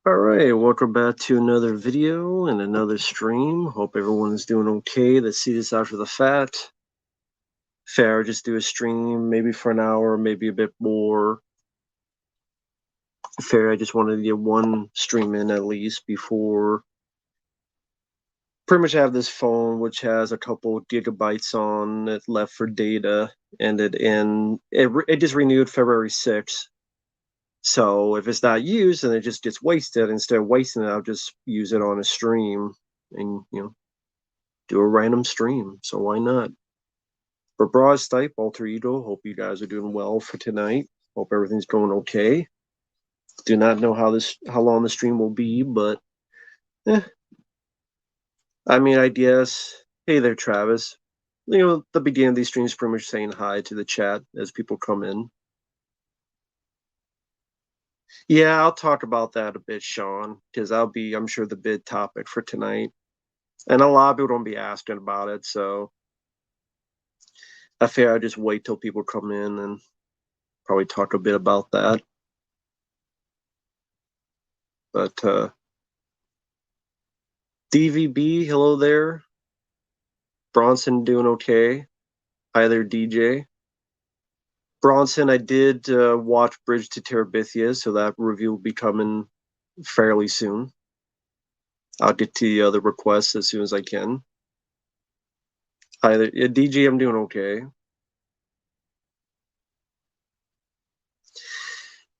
Alright, welcome back to another video and another stream. Hope everyone is doing okay. Let's see this after the fact. Fair, just do a stream, maybe for an hour, maybe a bit more. Fair, I just wanted to get one stream in at least before. Pretty much have this phone which has a couple gigabytes on it left for data, and it just renewed February 6th. So if it's not used, then it just gets wasted. Instead of wasting it, I'll just use it on a stream and do a random stream. So why not? For Broad Stipe, Alter Ego, hope you guys are doing well for tonight. Hope everything's going okay. Do not know how long the stream will be, but I guess. Hey there, Travis. The beginning of these streams pretty much saying hi to the chat as people come in. Yeah, I'll talk about that a bit, Sean, because I'm sure, the big topic for tonight. And a lot of people don't be asking about it, so I figure I'll just wait till people come in and probably talk a bit about that. But DVB, hello there. Bronson doing okay. Hi there, DJ. Bronson, I did watch Bridge to Terabithia, so that review will be coming fairly soon. I'll get to the other requests as soon as I can. Hi there, DJ, I'm doing okay.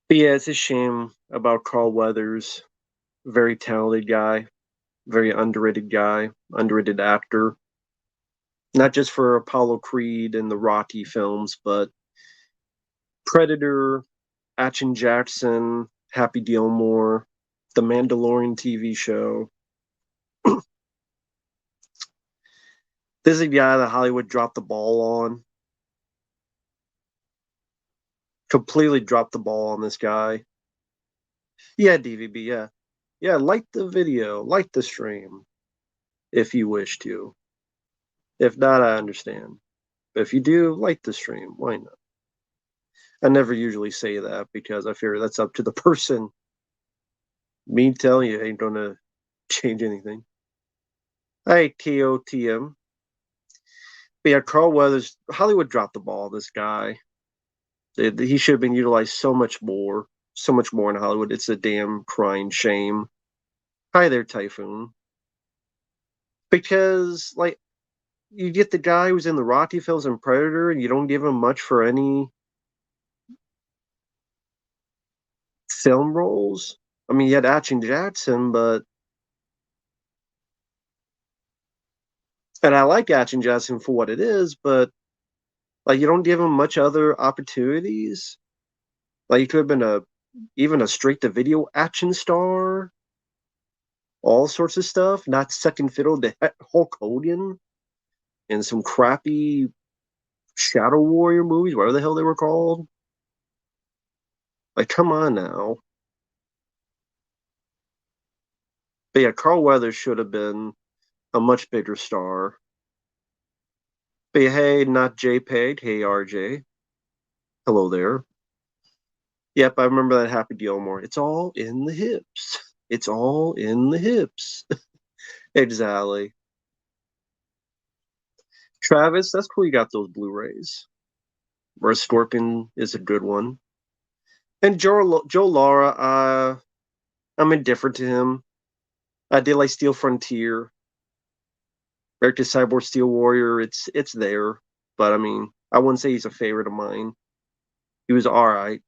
But yeah, it's a shame about Carl Weathers. Very talented guy, very underrated guy, underrated actor. Not just for Apollo Creed and the Rocky films, but Predator, Action Jackson, Happy Gilmore, The Mandalorian TV show. This is a guy that Hollywood dropped the ball on. Completely dropped the ball on this guy. Yeah, DVB, yeah. Yeah, like the video, like the stream, if you wish to. If not, I understand. But if you do, like the stream. Why not? I never usually say that because I fear that's up to the person. Me telling you ain't gonna change anything. Hey, KOTM. But yeah, Carl Weathers, Hollywood dropped the ball. This guy, he should have been utilized so much more in Hollywood. It's a damn crying shame. Hi there, Typhoon. Because you get the guy who's in the Rocky films and Predator, and you don't give him much for any film roles. I mean, you had Action Jackson, and I like Action Jackson for what it is, but you don't give him much other opportunities. Like, you could have been even a straight to video action star, all sorts of stuff, not second fiddle to Hulk Hogan and some crappy Shadow Warrior movies, whatever the hell they were called. Like, come on now. But yeah, Carl Weathers should have been a much bigger star. But yeah, hey, not JPEG. Hey, RJ. Hello there. Yep, I remember that Happy Gilmore. It's all in the hips. It's all in the hips. Exactly. Travis, that's cool you got those Blu-rays. Red Scorpion is a good one. And Joe Lara, I'm indifferent to him. I did like Steel Frontier. Eric the Cyborg Steel Warrior, it's there. But I mean, I wouldn't say he's a favorite of mine. He was alright.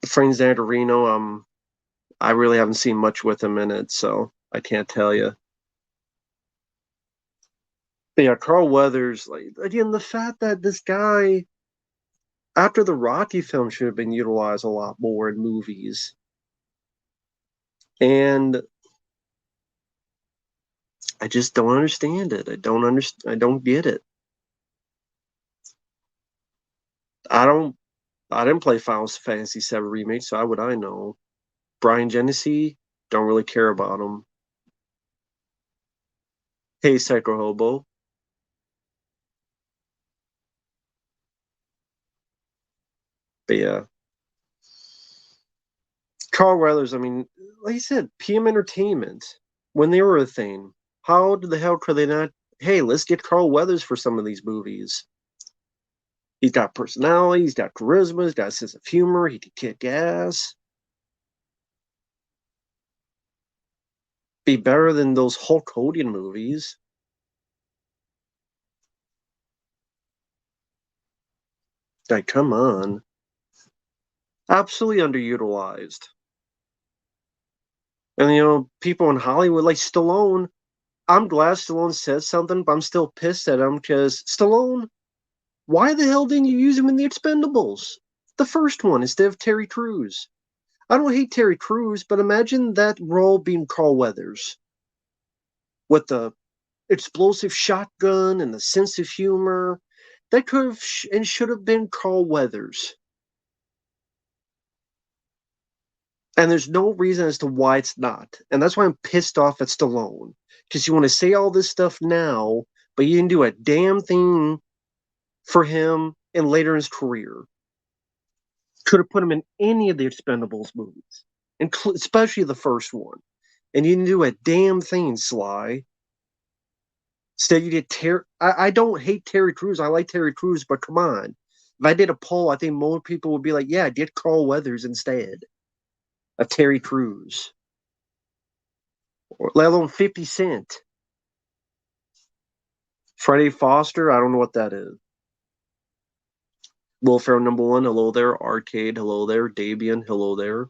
Frank Zandarino, I really haven't seen much with him in it, so I can't tell you. But yeah, Carl Weathers, like again, the fact that this guy after the Rocky film should have been utilized a lot more in movies. And I just don't understand it. I don't get it. I don't I didn't play Final Fantasy VII Remake, so how would I know? Brian Genesee, don't really care about him. Hey, Psycho Hobo. But yeah, Carl Weathers. I mean, like you said, PM Entertainment when they were a thing. How the hell could they not? Hey, let's get Carl Weathers for some of these movies. He's got personality, he's got charisma, he's got a sense of humor, he can kick ass. Be better than those Hulk Hogan movies. Like, come on. Absolutely underutilized. And, people in Hollywood, like Stallone, I'm glad Stallone said something, but I'm still pissed at him because Stallone, why the hell didn't you use him in The Expendables? The first one instead of Terry Crews. I don't hate Terry Crews, but imagine that role being Carl Weathers with the explosive shotgun and the sense of humor. That could have and should have been Carl Weathers. And there's no reason as to why it's not. And that's why I'm pissed off at Stallone. Because you want to say all this stuff now, but you didn't do a damn thing for him and later in his career. Could have put him in any of the Expendables movies, especially the first one. And you didn't do a damn thing, Sly. Instead, you did Terry. I don't hate Terry Crews. I like Terry Crews, but come on. If I did a poll, I think more people would be like, yeah, get Carl Weathers instead of Terry Crews. Or let alone 50 Cent. Freddie Foster, I don't know what that is. Will Ferrell #1, hello there. Arcade, hello there. Dabian, hello there.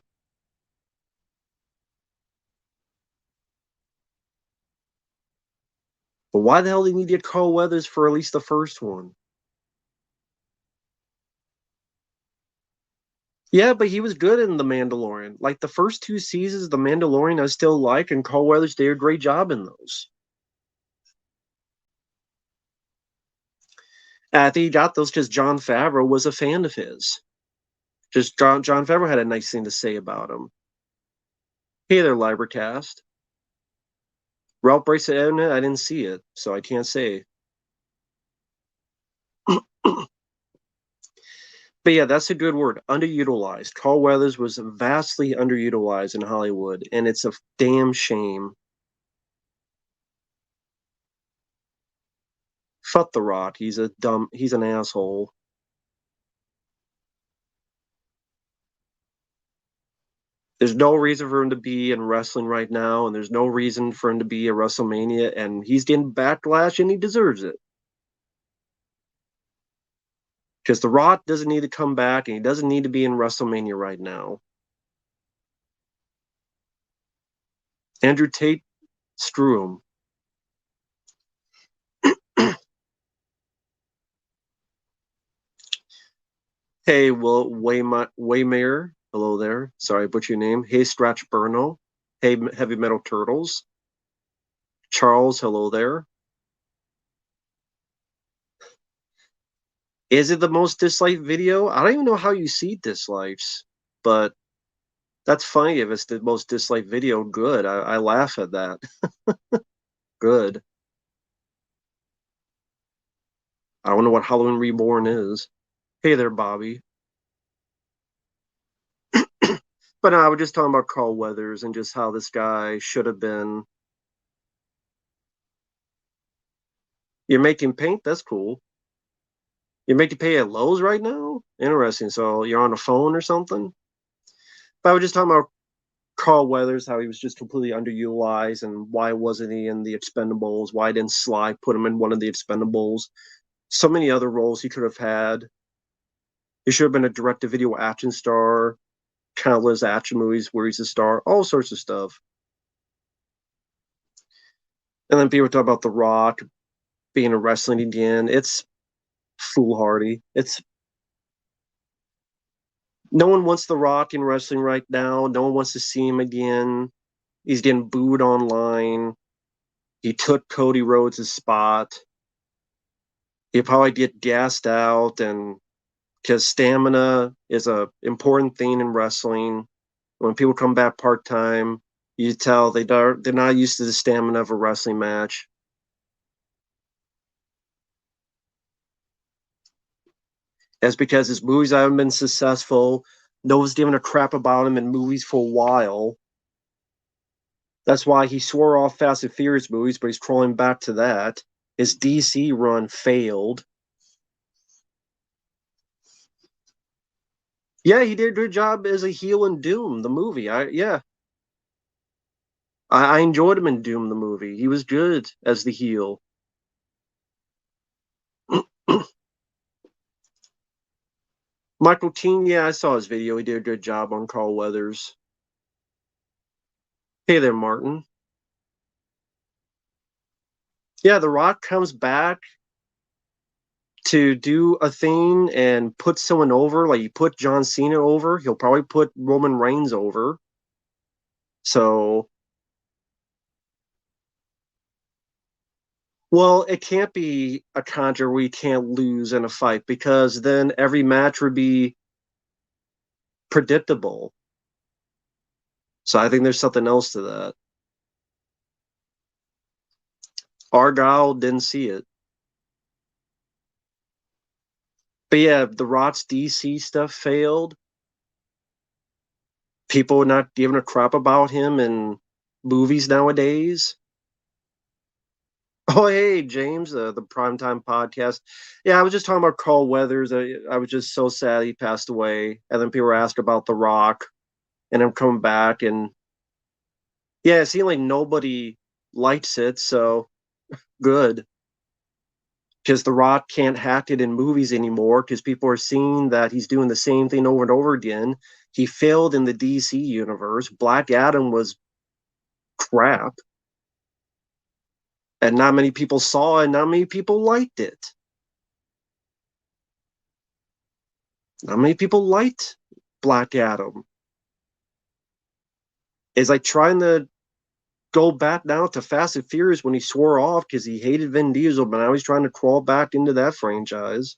But why the hell do you need to get Carl Weathers for at least the first one? Yeah, but he was good in The Mandalorian. Like the first 2 seasons of The Mandalorian, I still like, and Carl Weathers did a great job in those. And I think he got those because Jon Favreau was a fan of his. Just Jon Favreau had a nice thing to say about him. Hey there, Libracast. Ralph Breaks the Internet, I didn't see it, so I can't say. But yeah, that's a good word. Underutilized. Carl Weathers was vastly underutilized in Hollywood, and it's a damn shame. Fuck The Rock. He's an asshole. There's no reason for him to be in wrestling right now, and there's no reason for him to be at WrestleMania, and he's getting backlash, and he deserves it. Because The Rock doesn't need to come back, and he doesn't need to be in WrestleMania right now. Andrew Tate, screw him. Hey, Will Waymayer, hello there. Sorry, I butchered your name. Hey, Scratch Burno. Hey, Heavy Metal Turtles. Charles, hello there. Is it the most disliked video? I don't even know how you see dislikes, but that's funny if it's the most disliked video. Good. I laugh at that. Good. I don't know what Halloween Reborn is. Hey there, Bobby. But no, I was just talking about Carl Weathers and just how this guy should have been. You're making paint? That's cool. You're making pay at Lowe's right now? Interesting. So you're on a phone or something? But I was just talking about Carl Weathers, how he was just completely underutilized, and why wasn't he in the Expendables? Why didn't Sly put him in one of the Expendables? So many other roles he could have had. He should have been a direct-to-video action star, countless action movies where he's a star, all sorts of stuff. And then people talk about The Rock being a wrestling again. It's foolhardy. It's no one wants The Rock in wrestling right now. No one wants to see him again. He's getting booed online. He took Cody Rhodes' spot. He'll probably get gassed out, and because stamina is a important thing in wrestling. When people come back part time, you tell they're not used to the stamina of a wrestling match. That's because his movies haven't been successful. No one's giving a crap about him in movies for a while. That's why he swore off Fast and Furious movies, but he's crawling back to that. His DC run failed. Yeah, he did a good job as a heel in Doom, the movie. I enjoyed him in Doom, the movie. He was good as the heel. Michael Keane, yeah, I saw his video. He did a good job on Carl Weathers. Hey there, Martin. Yeah, The Rock comes back to do a thing and put someone over. Like, he put John Cena over. He'll probably put Roman Reigns over. So, well, it can't be a contra where you can't lose in a fight because then every match would be predictable. So I think there's something else to that. Argyle didn't see it. But yeah, the Rock's DC stuff failed. People are not giving a crap about him in movies nowadays. Oh, hey, James, the Primetime Podcast. Yeah, I was just talking about Carl Weathers. I was just so sad he passed away. And then people were asking about The Rock and him coming back. And yeah, it seemed like nobody likes it. So good. Because The Rock can't hack it in movies anymore because people are seeing that he's doing the same thing over and over again. He failed in the DC universe. Black Adam was crap. And not many people saw it, and not many people liked it. Not many people liked Black Adam. It's like trying to go back now to Fast and Furious when he swore off because he hated Vin Diesel, but now he's trying to crawl back into that franchise.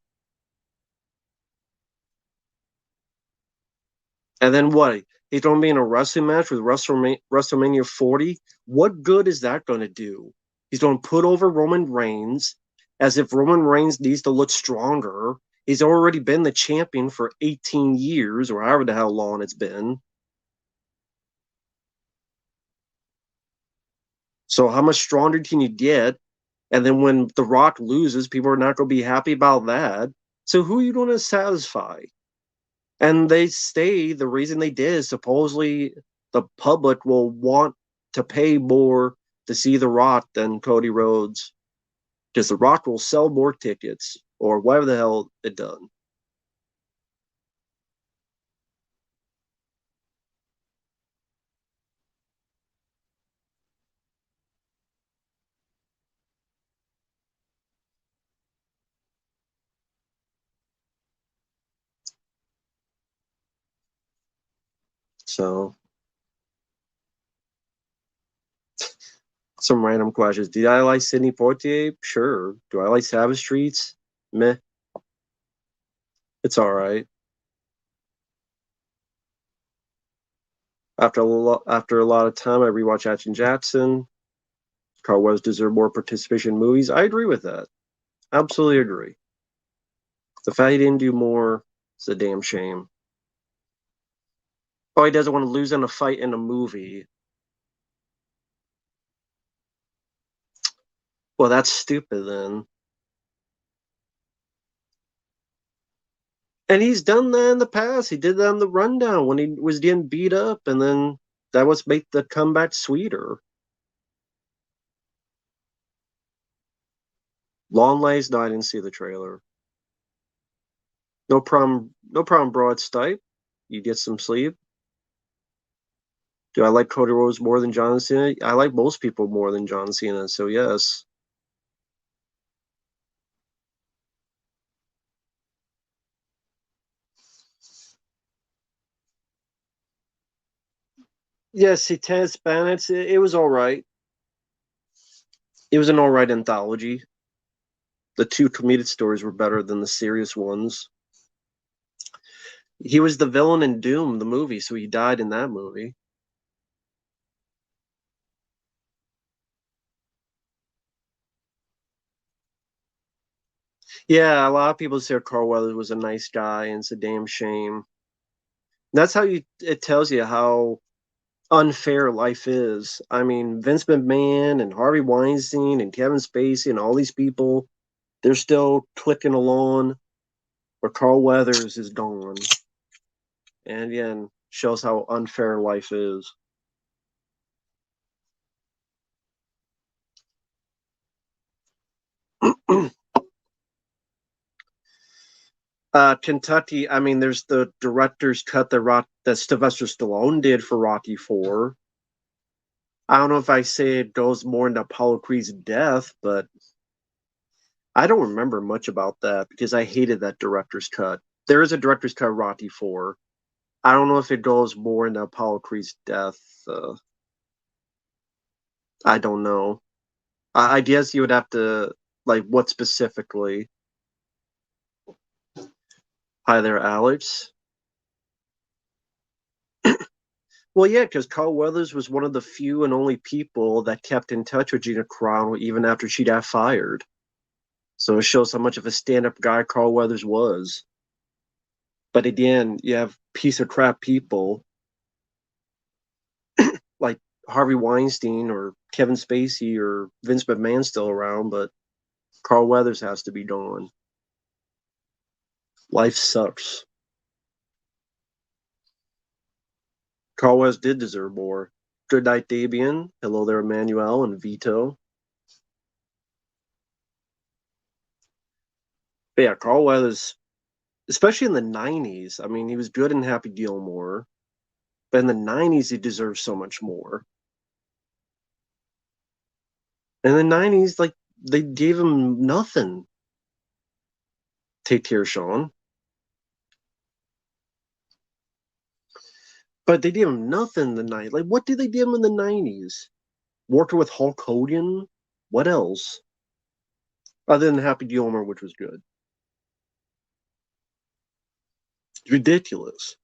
And then what? He's going to be in a wrestling match with WrestleMania 40. What good is that going to do? He's going to put over Roman Reigns as if Roman Reigns needs to look stronger. He's already been the champion for 18 years or however the hell long it's been. So how much stronger can you get? And then when The Rock loses, people are not going to be happy about that. So who are you going to satisfy? And they say the reason they did is supposedly the public will want to pay more to see The Rock than Cody Rhodes because The Rock will sell more tickets or whatever the hell it done. So some random questions. Did I like Sidney Poitier? Sure. Do I like Savage Streets? Meh. It's all right. After a lot of time, I rewatch Action Jackson. Carl Weathers deserve more participation in movies. I agree with that. Absolutely agree. The fact he didn't do more is a damn shame. Oh, he doesn't want to lose in a fight in a movie. Well, that's stupid then. And he's done that in the past. He did that on the rundown when he was getting beat up, and then that was make the comeback sweeter. Long Legs, no, I didn't see the trailer. No problem, no problem, Broad Stipe. You get some sleep. Do I like Cody Rhodes more than John Cena? I like most people more than John Cena, so yes. Yes, Tennis Bandits, it was all right. It was an all right anthology. The two comedic stories were better than the serious ones. He was the villain in Doom, the movie, so he died in that movie. Yeah, a lot of people say Carl Weathers was a nice guy, and it's a damn shame. That's how it tells you how unfair life is. I mean, Vince McMahon and Harvey Weinstein and Kevin Spacey and all these people, they're still clicking along, where Carl Weathers is gone. And again, shows how unfair life is. Kentucky, I mean, there's the director's cut that Sylvester Stallone did for Rocky 4. I don't know if I say it goes more into Apollo Creed's death, but I don't remember much about that because I hated that director's cut. There is a director's cut of Rocky 4. I don't know if it goes more into Apollo Creed's death. I don't know. I guess you would have to, like, what specifically? Hi there, Alex. Well, yeah, because Carl Weathers was one of the few and only people that kept in touch with Gina Carano even after she got fired. So it shows how much of a stand-up guy Carl Weathers was. But again, you have piece of crap people like Harvey Weinstein or Kevin Spacey or Vince McMahon still around, but Carl Weathers has to be gone. Life sucks. Carl Weathers did deserve more. Good night, Dabian. Hello there, Emmanuel and Vito. But yeah, Carl Weathers, especially in the 90s, I mean, he was good in Happy Gilmore, but in the 90s, he deserves so much more. In the 90s, like, they gave him nothing. Take care, Sean. But they gave him nothing in the night. Like, what did they give him in the 90s? Working with Hulk Hogan? What else? Other than Happy Gilmore, which was good. It's ridiculous.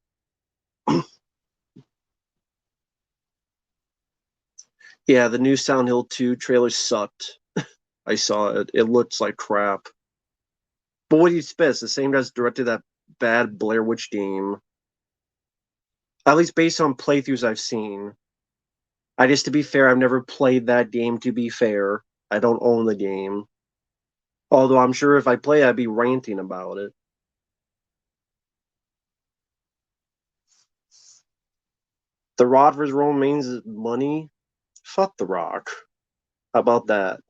Yeah, the new Sound Hill 2 trailer sucked. I saw it. It looks like crap. But what do you expect? It's the same guys directed that bad Blair Witch game. At least based on playthroughs I've seen. I just, to be fair, I've never played that game, to be fair. I don't own the game. Although I'm sure if I play, I'd be ranting about it. The Rock vs. Roman Reigns money? Fuck The Rock. How about that?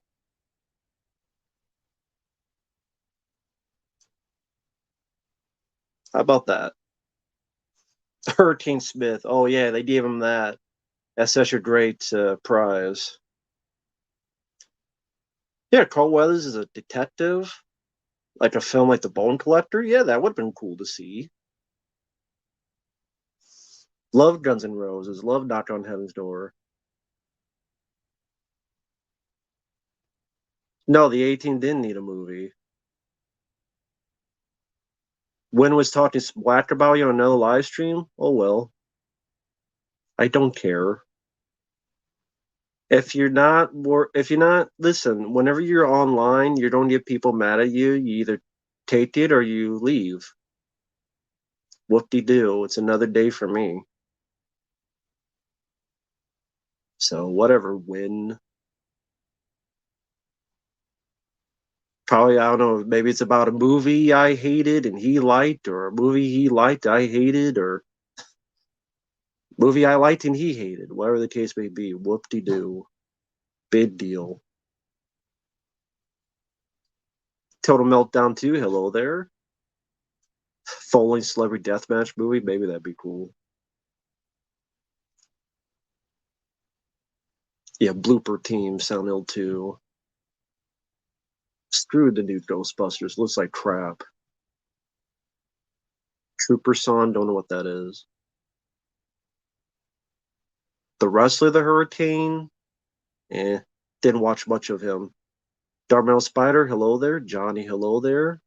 How about that? Hurricane Smith. Oh, yeah, they gave him that. That's such a great prize. Yeah, Carl Weathers is a detective, like a film like The Bone Collector. Yeah, that would have been cool to see. Love Guns N' Roses. Love Knock on Heaven's Door. No, the 18 didn't need a movie. When was talking whack about you on another live stream? Oh well, I don't care. If you're not, listen. Whenever you're online, you don't get people mad at you. You either take it or you leave. Whoop de doo. It's another day for me. So whatever. Win. Probably, I don't know. Maybe it's about a movie I hated and he liked, or a movie he liked I hated, or movie I liked and he hated. Whatever the case may be. Whoop de doo. Big deal. Total Meltdown 2. Hello there. Full celebrity deathmatch movie. Maybe that'd be cool. Yeah, blooper team, Sound Hill 2. Screw the new Ghostbusters. Looks like crap. Trooper Son, don't know what that is. The wrestler, the Hurricane, didn't watch much of him. Darmel Spider, hello there. Johnny, hello there.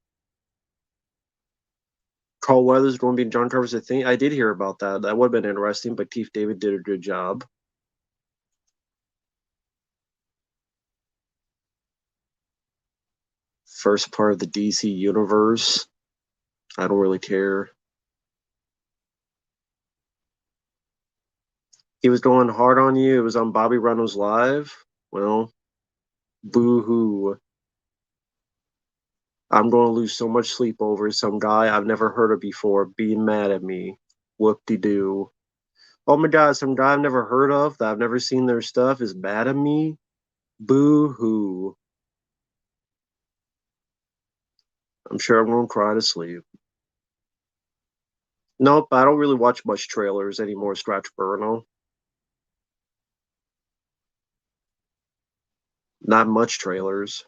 Carl Weathers going to be John Carver's a thing. I did hear about that. That would have been interesting, but Keith David did a good job. First part of the DC universe. I don't really care. He was going hard on you. It was on Bobby Reynolds Live. Well, boo hoo. I'm going to lose so much sleep over some guy I've never heard of before being mad at me. Whoop-de-doo. Oh my God, some guy I've never heard of that I've never seen their stuff is mad at me? Boo hoo. I'm sure I'm going to cry to sleep. Nope, I don't really watch much trailers anymore, Scratch Burno. Not much trailers.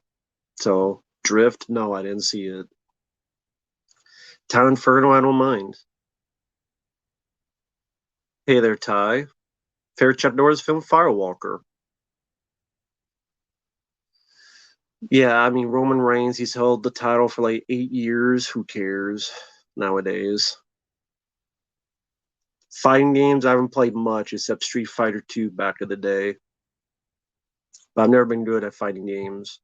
So, Drift, no, I didn't see it. Town Inferno, I don't mind. Hey there, Ty. Fair Chuck Norris film Firewalker. Yeah, I mean, Roman Reigns, he's held the title for like 8 years. Who cares nowadays? Fighting games, I haven't played much except Street Fighter 2 back in the day. But I've never been good at fighting games.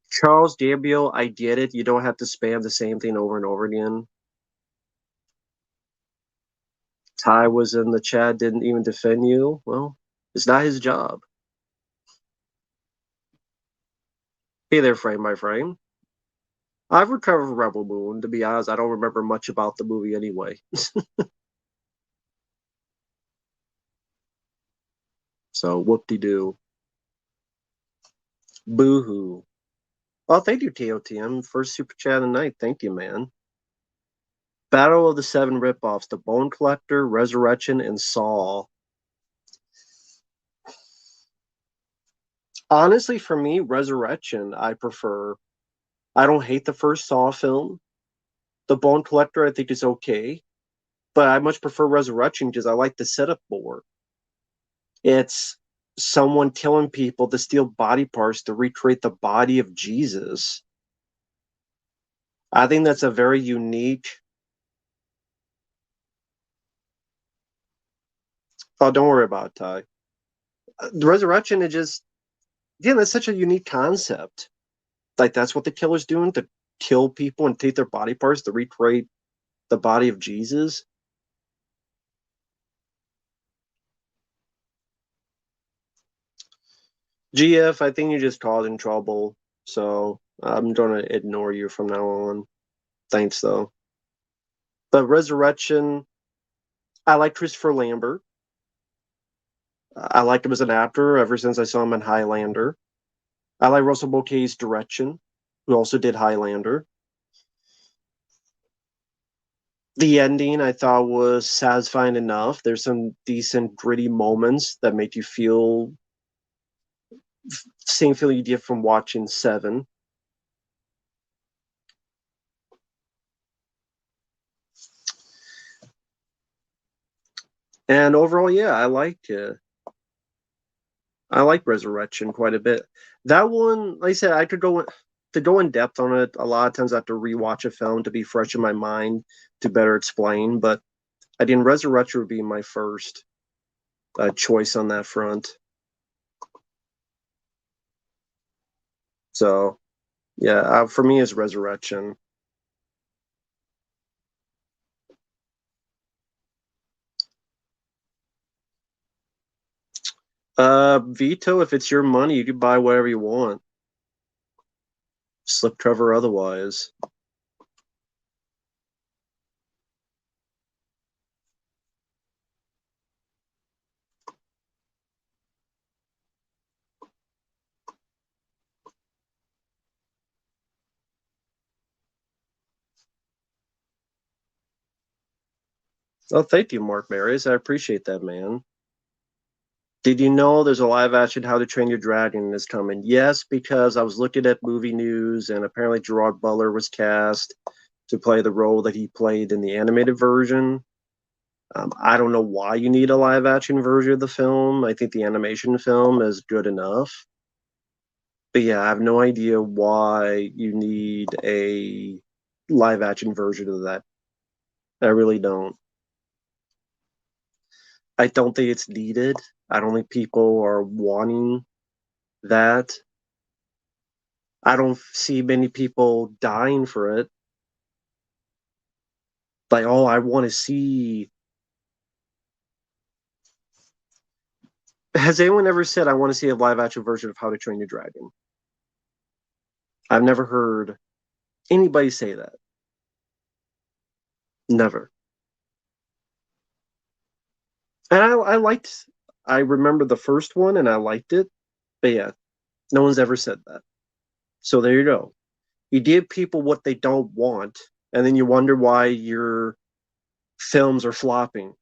Charles Gambino, I get it. You don't have to spam the same thing over and over again. Ty was in the chat, didn't even defend you. Well, it's not his job. Hey there, frame by frame. I've recovered from Rebel Moon. To be honest, I don't remember much about the movie anyway. So, whoop-de-doo. Boo-hoo. Oh, thank you, TOTM. First super chat of the night. Thank you, man. Battle of the Seven Ripoffs, The Bone Collector, Resurrection, and Saw. Honestly, for me, Resurrection, I prefer. I don't hate the first Saw film. The Bone Collector, I think, is okay. But I much prefer Resurrection because I like the setup more. It's someone killing people to steal body parts to recreate the body of Jesus. I think that's a very unique. Oh, don't worry about it, Ty. The Resurrection is just, yeah, that's such a unique concept. Like, that's what the killer's doing, to kill people and take their body parts to recreate the body of Jesus. GF, I think you just causing trouble, so I'm gonna ignore you from now on. Thanks, though. But Resurrection, I like Christopher Lambert. I liked him as an actor ever since I saw him in Highlander. I like Russell Mulcahy's direction, who also did Highlander. The ending I thought was satisfying enough. There's some decent gritty moments that make you feel same feeling you get from watching Seven. And overall, yeah, I liked it. I like Resurrection quite a bit. That one, like I said, I could go in depth on it. A lot of times I have to rewatch a film to be fresh in my mind to better explain. But again, Resurrection would be my first choice on that front. So, yeah, for me, is Resurrection. Vito, if it's your money, you can buy whatever you want. Slip cover otherwise. Oh, thank you, Mark Maris. I appreciate that, man. Did you know there's a live action How to Train Your Dragon is coming? Yes, because I was looking at movie news and apparently Gerard Butler was cast to play the role that he played in the animated version. I don't know why you need a live action version of the film. I think the animation film is good enough. But yeah, I have no idea why you need a live action version of that. I really don't. I don't think it's needed. I don't think people are wanting that. I don't see many people dying for it. Like, oh, I want to see. Has anyone ever said, I want to see a live action version of How to Train Your Dragon? I've never heard anybody say that. Never. And I remember the first one and I liked it. But yeah, no one's ever said that. So there you go. You give people what they don't want, and then you wonder why your films are flopping.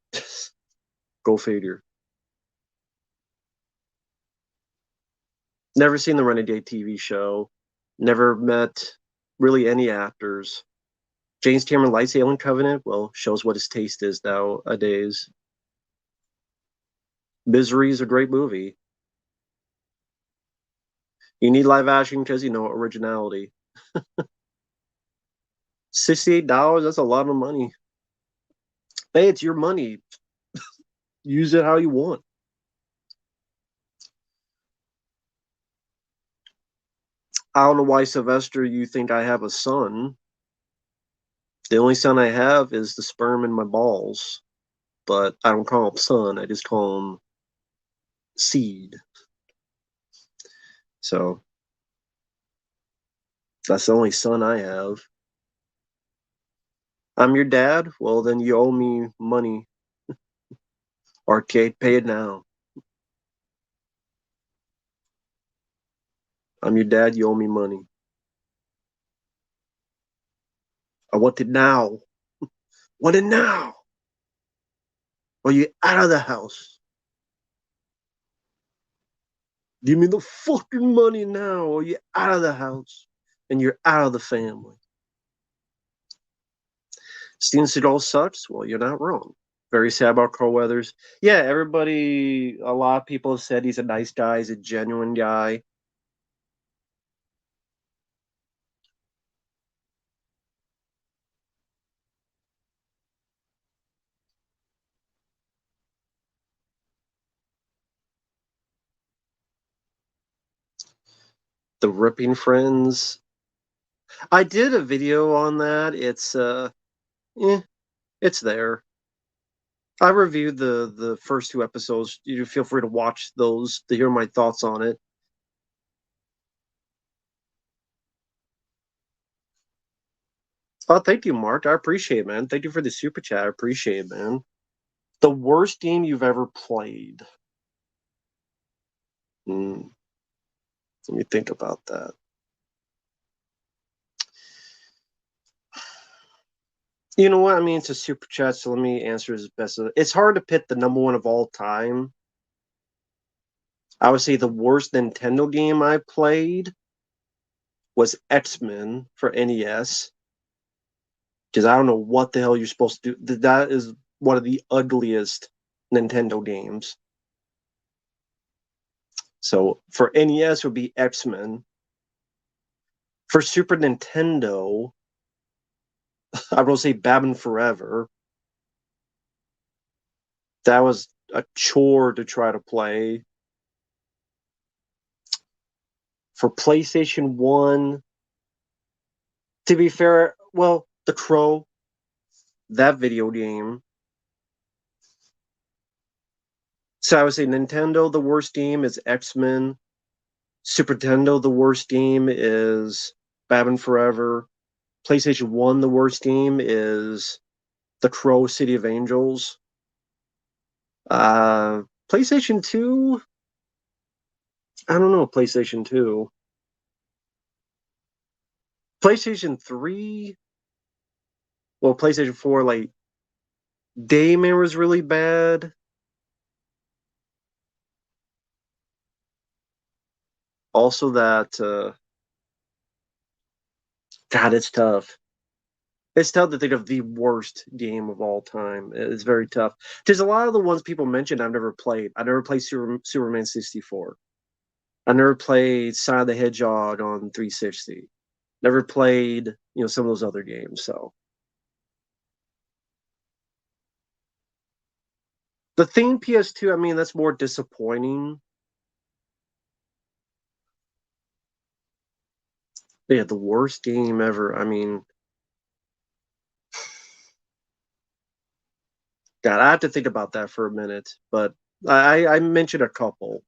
Go figure. Never seen the Renegade TV show. Never met really any actors. James Cameron likes Alien Covenant. Well, shows what his taste is nowadays. Misery is a great movie. You need live action because originality. $68, that's a lot of money. Hey, it's your money. Use it how you want. I don't know why, Sylvester, you think I have a son. The only son I have is the sperm in my balls, but I don't call him son. I just call him seed. So that's the only son I have. I'm your dad? Well, then you owe me money. Arcade, pay it now. I'm your dad, you owe me money. I want it now. Want it now. Or you out of the house. Give me the fucking money now, or you're out of the house. And you're out of the family. Steven Seagal sucks? Well, you're not wrong. Very sad about Carl Weathers. Yeah, a lot of people have said he's a nice guy, he's a genuine guy. The Ripping Friends. I did a video on that. Eh, it's there. I reviewed the first two episodes. You feel free to watch those to hear my thoughts on it. Oh, thank you, Mark. I appreciate it, man. Thank you for the super chat. I appreciate it, man. The worst game you've ever played. Hmm. Let me think about that. You know what? I mean, it's a super chat, so let me answer as best as it's hard to pick the number one of all time. I would say the worst Nintendo game I played was X-Men for NES. Because I don't know what the hell you're supposed to do. That is one of the ugliest Nintendo games. So for NES would be X-Men. For Super Nintendo, I will say Batman Forever. That was a chore to try to play. For PlayStation 1, to be fair, well, The Crow, that video game. So I would say Nintendo, the worst game is X-Men. Super Nintendo, the worst game is Batman Forever. PlayStation 1, the worst game is The Crow, City of Angels. Uh, PlayStation 2, I don't know, PlayStation 2. PlayStation 3, well, PlayStation 4, like, Daymare was really bad. Also, God, it's tough. It's tough to think of the worst game of all time. It's very tough. There's a lot of the ones people mentioned I've never played. I never played Superman 64. I never played Sonic the Hedgehog on 360. Never played, some of those other games. So the theme PS2, I mean, that's more disappointing. Yeah, the worst game ever. I mean, God, I have to think about that for a minute. But I mentioned a couple.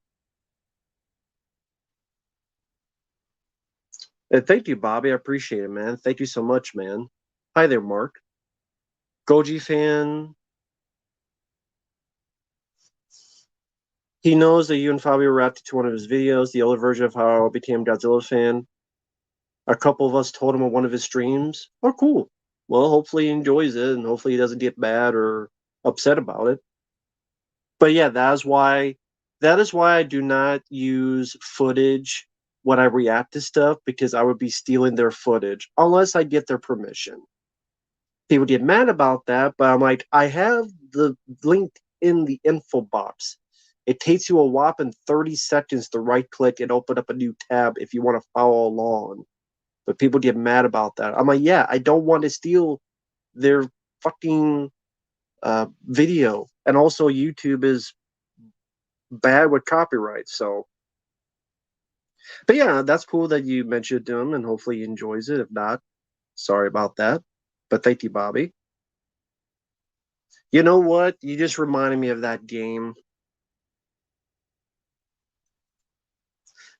And thank you, Bobby. I appreciate it, man. Thank you so much, man. Hi there, Mark. Goji fan. He knows that you and Fabio reacted to one of his videos, the older version of how I became Godzilla fan. A couple of us told him on one of his streams. Oh, cool. Well, hopefully he enjoys it and hopefully he doesn't get mad or upset about it. But yeah, that is why I do not use footage when I react to stuff because I would be stealing their footage unless I get their permission. People get mad about that, but I'm like, I have the link in the info box. It takes you a whopping 30 seconds to right click and open up a new tab if you want to follow along. But people get mad about that. I'm like, yeah, I don't want to steal their fucking video. And also, YouTube is bad with copyright. So, but yeah, that's cool that you mentioned him, and hopefully he enjoys it. If not, sorry about that. But thank you, Bobby. You know what? You just reminded me of that game.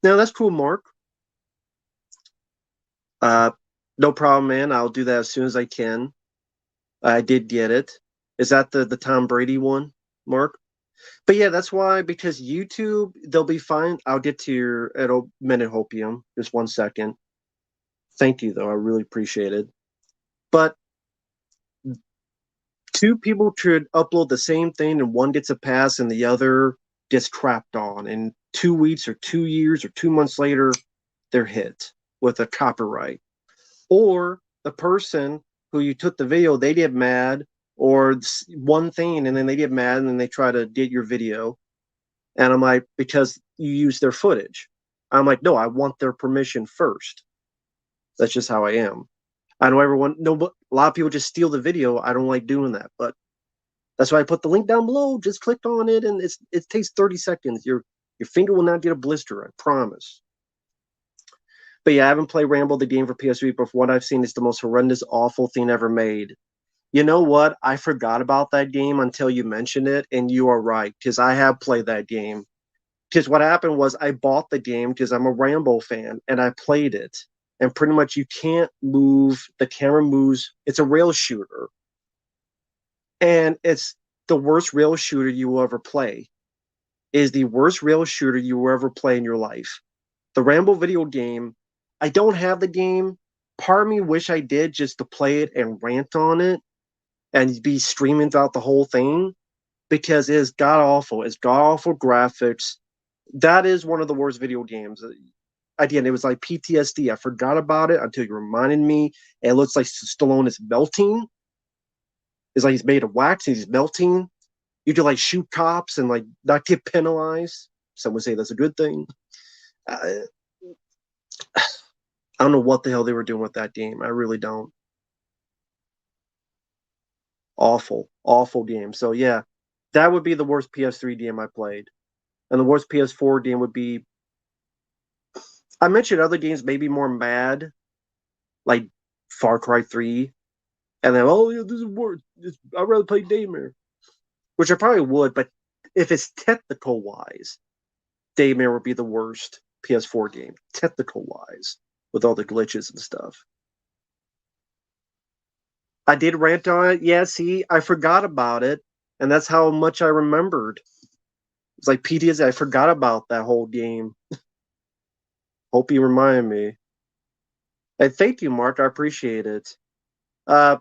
Now that's cool, Mark. Uh, no problem, man. I'll do that as soon as I can. I did get it. Is that the Tom Brady one, Mark? But yeah, that's why because YouTube they'll be fine. I'll get to your minute hopium. Just 1 second. Thank you though. I really appreciate it. But two people could upload the same thing and one gets a pass and the other gets crapped on. And 2 weeks or 2 years or 2 months later, they're hit with a copyright. Or the person who you took the video, they get mad or one thing and then they get mad and then they try to get your video. And I'm like, because you use their footage. I'm like, no, I want their permission first. That's just how I am. I know everyone, no, but a lot of people just steal the video. I don't like doing that, but that's why I put the link down below. Just click on it, and it takes 30 seconds. Your finger will not get a blister. I promise. But yeah, I haven't played Rambo the game for PS3, but from what I've seen, it's the most horrendous, awful thing ever made. You know what? I forgot about that game until you mentioned it, and you are right because I have played that game. Because what happened was I bought the game because I'm a Rambo fan, and I played it. And pretty much you can't move. The camera moves. It's a rail shooter, and it's the worst rail shooter you will ever play. Is the worst rail shooter you will ever play in your life. The Rambo video game, I don't have the game. Part of me wish I did just to play it and rant on it and be streaming throughout the whole thing because it is god awful. It's god awful graphics. That is one of the worst video games. Again, it was like PTSD. I forgot about it until you reminded me. It looks like Stallone is melting. It's like he's made of wax and he's melting. You could like shoot cops and like not get penalized. Some would say that's a good thing. I, I don't know what the hell they were doing with that game. I really don't. Awful, awful game. So yeah, that would be the worst PS3 game I played, and the worst PS4 game would be. I mentioned other games maybe more mad, like Far Cry 3, and then oh yeah, this is worse. I'd rather play Daymare, which I probably would, but if it's technical wise, Daymare would be the worst PS4 game, technical wise, with all the glitches and stuff. I did rant on it. Yeah, see, I forgot about it, and that's how much I remembered. It's like PTSD. I forgot about that whole game. Hope you remind me. And thank you, Mark. I appreciate it. Uh,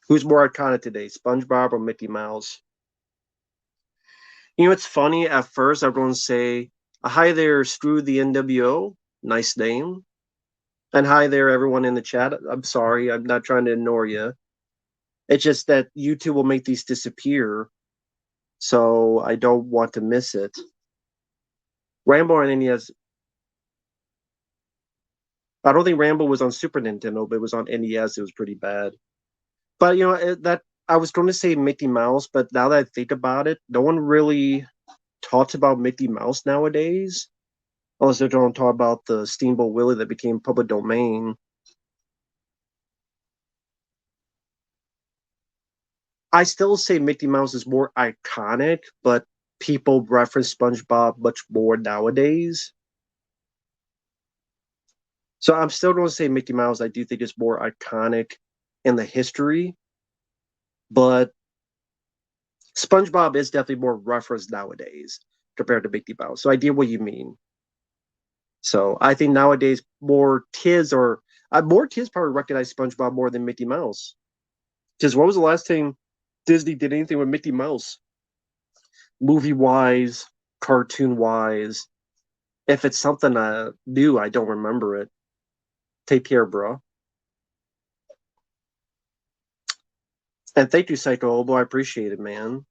who's more iconic today, SpongeBob or Mickey Mouse? You know, it's funny. At first, I'm going to say, "Hi there, Screw the NWO." Nice name. And hi there, everyone in the chat. I'm sorry. I'm not trying to ignore you. It's just that YouTube will make these disappear, so I don't want to miss it. Rambo on NES. I don't think Rambo was on Super Nintendo, but it was on NES. It was pretty bad. But you know that I was going to say Mickey Mouse, but now that I think about it, no one really talks about Mickey Mouse nowadays. Unless they're going to talk about the Steamboat Willie that became public domain. I still say Mickey Mouse is more iconic, but people reference SpongeBob much more nowadays. So I'm still going to say Mickey Mouse. I do think it's more iconic in the history, but SpongeBob is definitely more referenced nowadays compared to Mickey Mouse. So I get what you mean. So I think nowadays more kids probably recognize SpongeBob more than Mickey Mouse. Because what was the last time Disney did anything with Mickey Mouse? Movie wise, cartoon wise. If it's something new, I don't remember it. Take care, bro. And thank you, Psycho Obo. I appreciate it, man.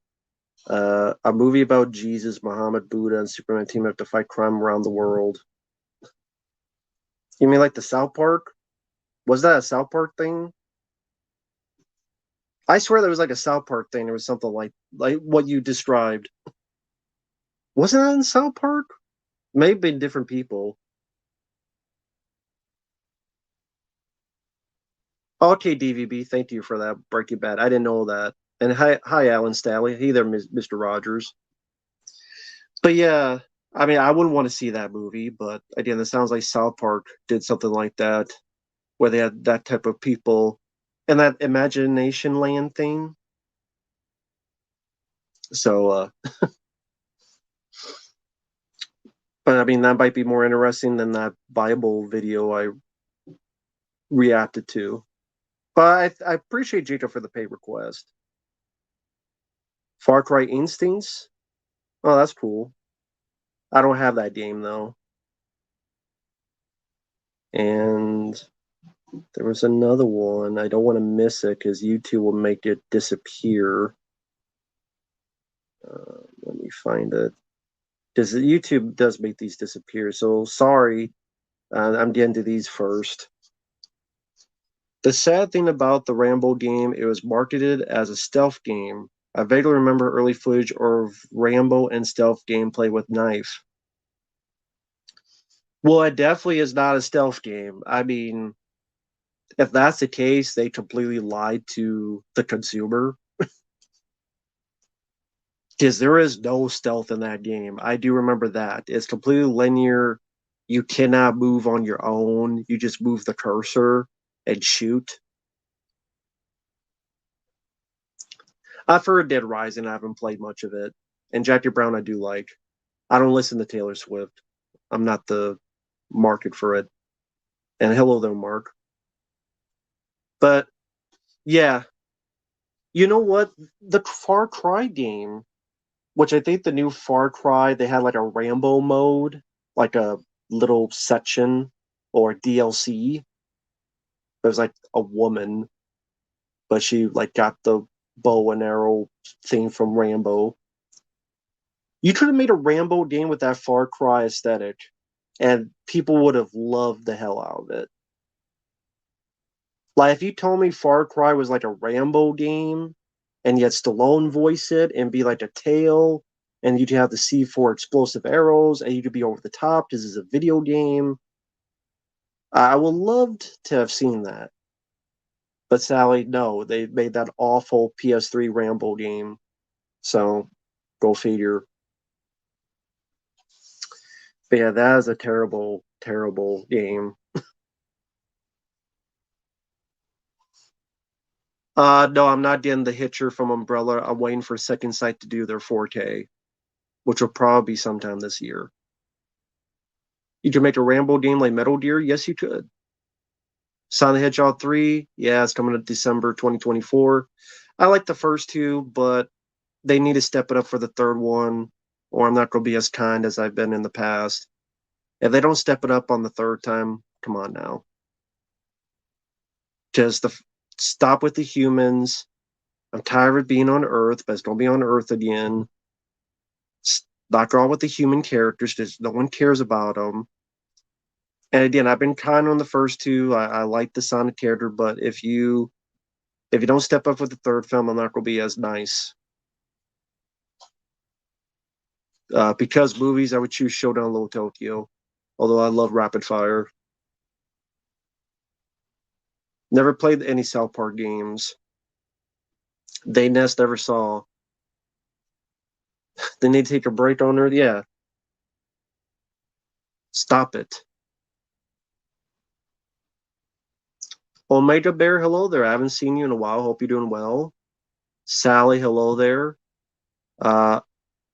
A movie about Jesus, Muhammad, Buddha, and Superman team up to fight crime around the world. You mean like the South Park? Was that a South Park thing? I swear there was like a South Park thing. There was something like what you described. Wasn't that in South Park? May have been different people. Okay, DVB, thank you for that Breaking Bad. I didn't know that. And hi, Alan Staley. Hey there, Mr. Rogers. But yeah, I mean, I wouldn't want to see that movie, but again, it sounds like South Park did something like that, where they had that type of people and that imagination land thing. So, but I mean, that might be more interesting than that Bible video I reacted to. But I appreciate Jacob for the pay request. Far Cry Instincts. Oh, that's cool. I don't have that game though. And there was another one. I don't want to miss it because YouTube will make it disappear. Let me find it. Because YouTube does make these disappear. So sorry. I'm getting to these first. The sad thing about the Rambo game, it was marketed as a stealth game. I vaguely remember early footage of Rambo and stealth gameplay with knife. Well, it definitely is not a stealth game. I mean, if that's the case, they completely lied to the consumer because there is no stealth in that game. I do remember that. It's completely linear. You cannot move on your own. You just move the cursor and shoot. I've heard Dead Rising. I haven't played much of it. And Jackie Brown, I do like. I don't listen to Taylor Swift. I'm not the market for it. And hello there, Mark. But yeah, you know what? The Far Cry game, which I think the new Far Cry, they had like a Rambo mode, like a little section or DLC. There's like a woman, but she like got the bow and arrow thing from Rambo. You could have made a Rambo game with that Far Cry aesthetic, and people would have loved the hell out of it. Like if you told me Far Cry was like a Rambo game, and yet Stallone voice it and be like a tail, and you'd have the C4 explosive arrows, and you could be over the top. This is a video game. I would love to have seen that. But Sally, no, they made that awful PS3 Rambo game. So go figure. But yeah, that is a terrible, terrible game. No, I'm not getting the Hitcher from Umbrella. I'm waiting for Second Sight to do their 4K, which will probably be sometime this year. You could make a Rambo game like Metal Gear? Yes, you could. Sonic the Hedgehog 3, yeah, it's coming to December 2024. I like the first two, but they need to step it up for the third one, or I'm not going to be as kind as I've been in the past. If they don't step it up on the third time, come on now. Just stop with the humans. I'm tired of being on Earth, but it's going to be on Earth again. Not on with the human characters because no one cares about them. And again, I've been kind on the first two. I like the Sonic character, but if you don't step up with the third film, I'm not going to be as nice. Because movies, I would choose Showdown Little Tokyo. Although I love Rapid Fire. Never played any South Park games. They Nest never saw. They need to take a break on Earth. Yeah, stop it. Omega Bear, hello there. I haven't seen you in a while. Hope you're doing well. Sally, hello there. Uh,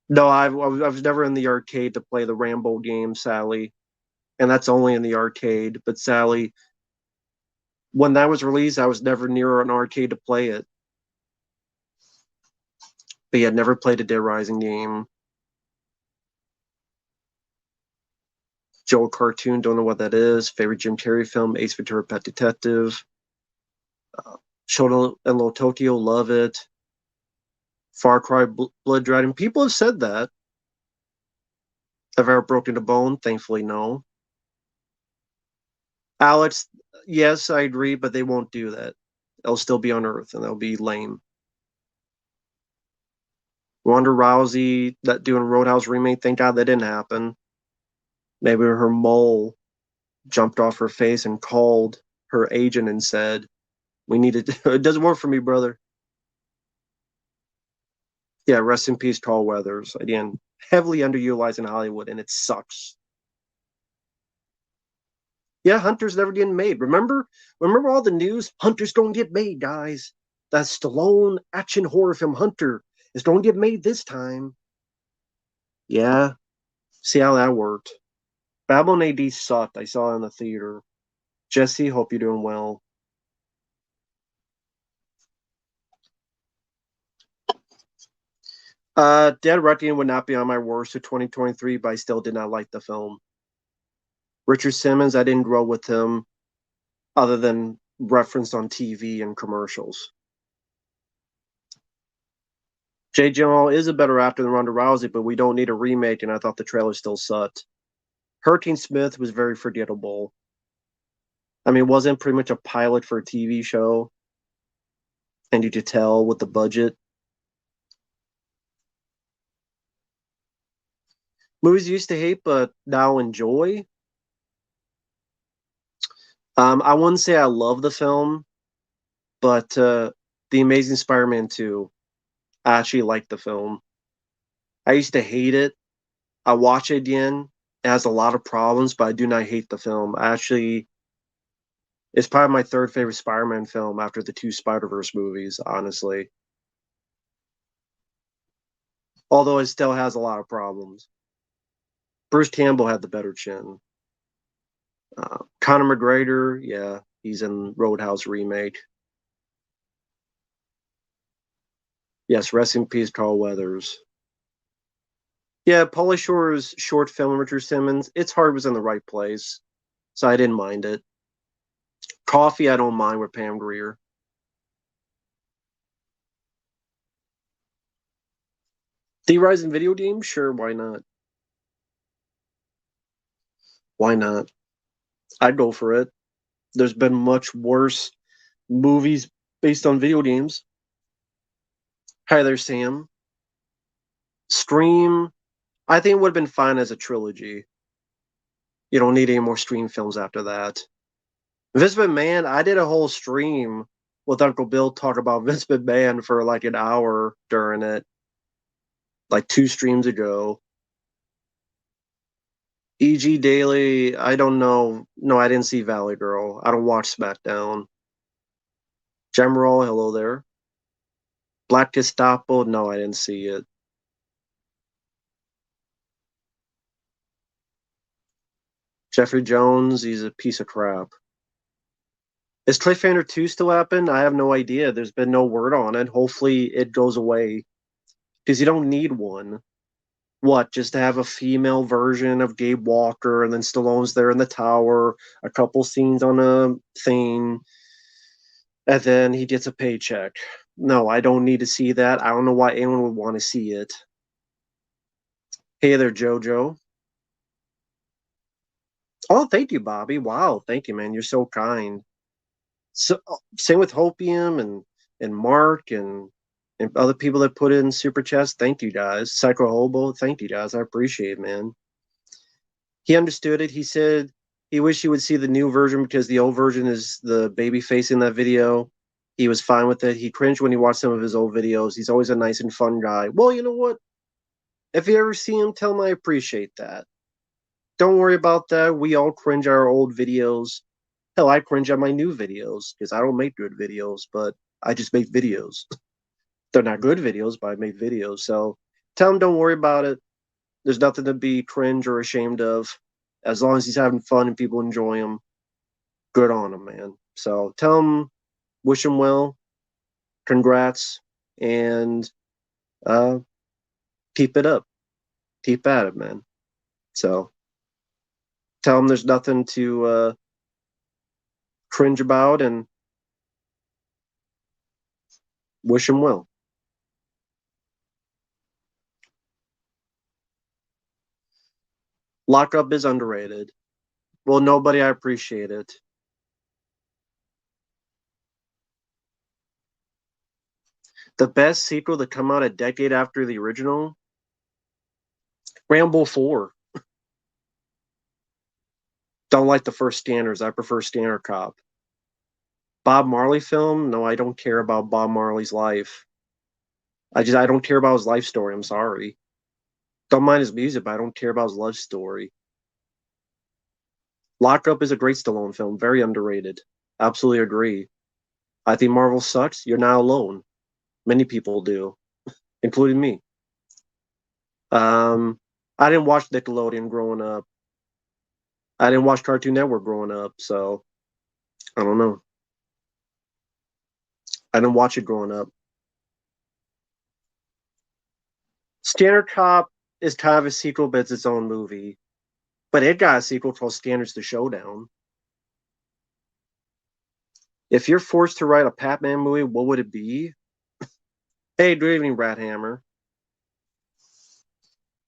no, I was never in the arcade to play the Rambo game, Sally, and that's only in the arcade. But Sally, when that was released, I was never near an arcade to play it. But yeah, never played a Dead Rising game. Joel cartoon, don't know what that is. Favorite Jim Carrey film, Ace Ventura: Pet Detective. Shoto and Little Tokyo, love it. Far Cry Blood Dragon. People have said that. Have I ever broken a bone? Thankfully, no. Alex, yes, I agree, but they won't do that. They'll still be on Earth and they'll be lame. Ronda Rousey, that doing Roadhouse remake, thank God that didn't happen. Maybe her mole jumped off her face and called her agent and said, "We need it. It doesn't work for me, brother." Yeah, rest in peace, Carl Weathers. Again, heavily underutilized in Hollywood, and it sucks. Yeah, Hunter's never getting made. Remember all the news? Hunter's going to get made, guys. That Stallone action horror film Hunter is going to get made this time. Yeah, see how that worked. Babylon AD sucked. I saw it in the theater. Jesse, hope you're doing well. Dead Reckoning would not be on my worst of 2023, but I still did not like the film. Richard Simmons, I didn't grow with him other than referenced on TV and commercials. Jay Gyllenhaal is a better actor than Ronda Rousey, but we don't need a remake, and I thought the trailer still sucked. Hurricane Smith was very forgettable. I mean, it wasn't pretty much a pilot for a TV show, and you could tell with the budget. Movies you used to hate, but now enjoy. I wouldn't say I love the film, but The Amazing Spider-Man 2, I actually liked the film. I used to hate it. I watch it again. It has a lot of problems, but I do not hate the film. Actually, it's probably my third favorite Spider-Man film after the two Spider-Verse movies, honestly. Although it still has a lot of problems. Bruce Campbell had the better chin. Conor McGregor, yeah, he's in Roadhouse remake. Yes, rest in peace, Carl Weathers. Yeah, Pauly Shore's short film, Richard Simmons, its heart was in the right place, so I didn't mind it. Coffee, I don't mind with Pam Grier. The Rise in video games, sure, why not? Why not? I'd go for it. There's been much worse movies based on video games. Hi there, Sam. Scream, I think it would have been fine as a trilogy. You don't need any more Scream films after that. Vince McMahon, I did a whole stream with Uncle Bill talk about Vince McMahon for like an hour during it, like two streams ago. EG Daily, I don't know. No, I didn't see Valley Girl. I don't watch SmackDown. Gemroll, hello there. Black Gestapo, no, I didn't see it. Jeffrey Jones, he's a piece of crap. Is Cliffhanger 2 still happen? I have no idea. There's been no word on it. Hopefully it goes away. Because you don't need one. What, just to have a female version of Gabe Walker and then Stallone's there in the tower, a couple scenes on a thing, and then he gets a paycheck. No, I don't need to see that. I don't know why anyone would want to see it. Hey there, JoJo. Oh, thank you, Bobby. Wow, thank you, man. You're so kind. So same with Hopium and Mark and other people that put in super chats. Thank you guys. Psycho Hobo, thank you guys. I appreciate it, man. He understood it. He said he wished he would see the new version because the old version is the baby face in that video. He was fine with it. He cringed when he watched some of his old videos. He's always a nice and fun guy. Well, you know what? If you ever see him, tell him I appreciate that. Don't worry about that. We all cringe at our old videos. Hell, I cringe at my new videos because I don't make good videos, but I just make videos. They're not good videos, but I make videos. So tell him don't worry about it. There's nothing to be cringe or ashamed of. As long as he's having fun and people enjoy him, good on him, man. So tell him, wish him well, congrats, and uh, keep it up. Keep at it, man. So tell him there's nothing to cringe about and wish him well. Lockup is underrated. Well, nobody, I appreciate it. The best sequel to come out a decade after the original, Rambo 4. Don't like the first Scanners. I prefer Scanner Cop. Bob Marley film? No, I don't care about Bob Marley's life. I don't care about his life story. I'm sorry. Don't mind his music, but I don't care about his life story. Lockup is a great Stallone film, very underrated. Absolutely agree. I think Marvel sucks. You're not alone. Many people do, including me. Um, I didn't watch Nickelodeon growing up. I didn't watch Cartoon Network growing up, so I don't know. I didn't watch it growing up. Standard Cop is kind of a sequel, but it's its own movie. But it got a sequel called Standards to Showdown. If you're forced to write a Pac-Man movie, what would it be? Hey, good evening, Brad Hammer.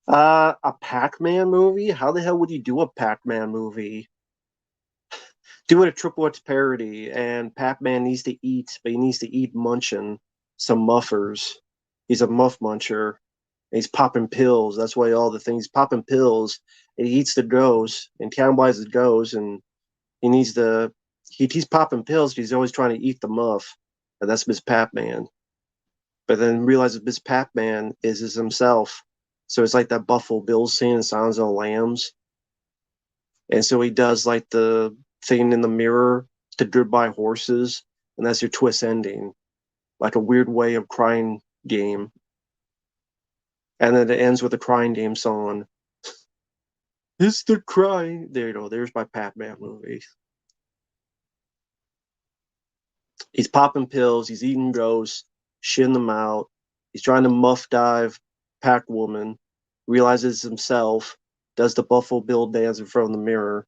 A Pac-Man movie? How the hell would you do a Pac-Man movie? Do it a Triple X parody, and Pac-Man needs to eat, but he needs to eat munching some muffers. He's a muff muncher. And he's popping pills. That's why all the things popping pills. And he eats the ghost and cannibalizes ghosts, and he needs the he's popping pills. But he's always trying to eat the muff, and that's Miss Pac-Man. But then realizes Miss Pac-Man is himself. So it's like that Buffalo Bill scene in Silence of the Lambs. And so he does like the thing in the mirror to Goodbye Horses, and that's your twist ending, like a weird way of crying game. And then it ends with a crying game song. It's the crying. There you go. There's my Pac-Man movie. He's popping pills. He's eating ghosts, shitting them out. He's trying to muff dive Pac-Woman, realizes himself, does the Buffalo Bill dance in front of the mirror.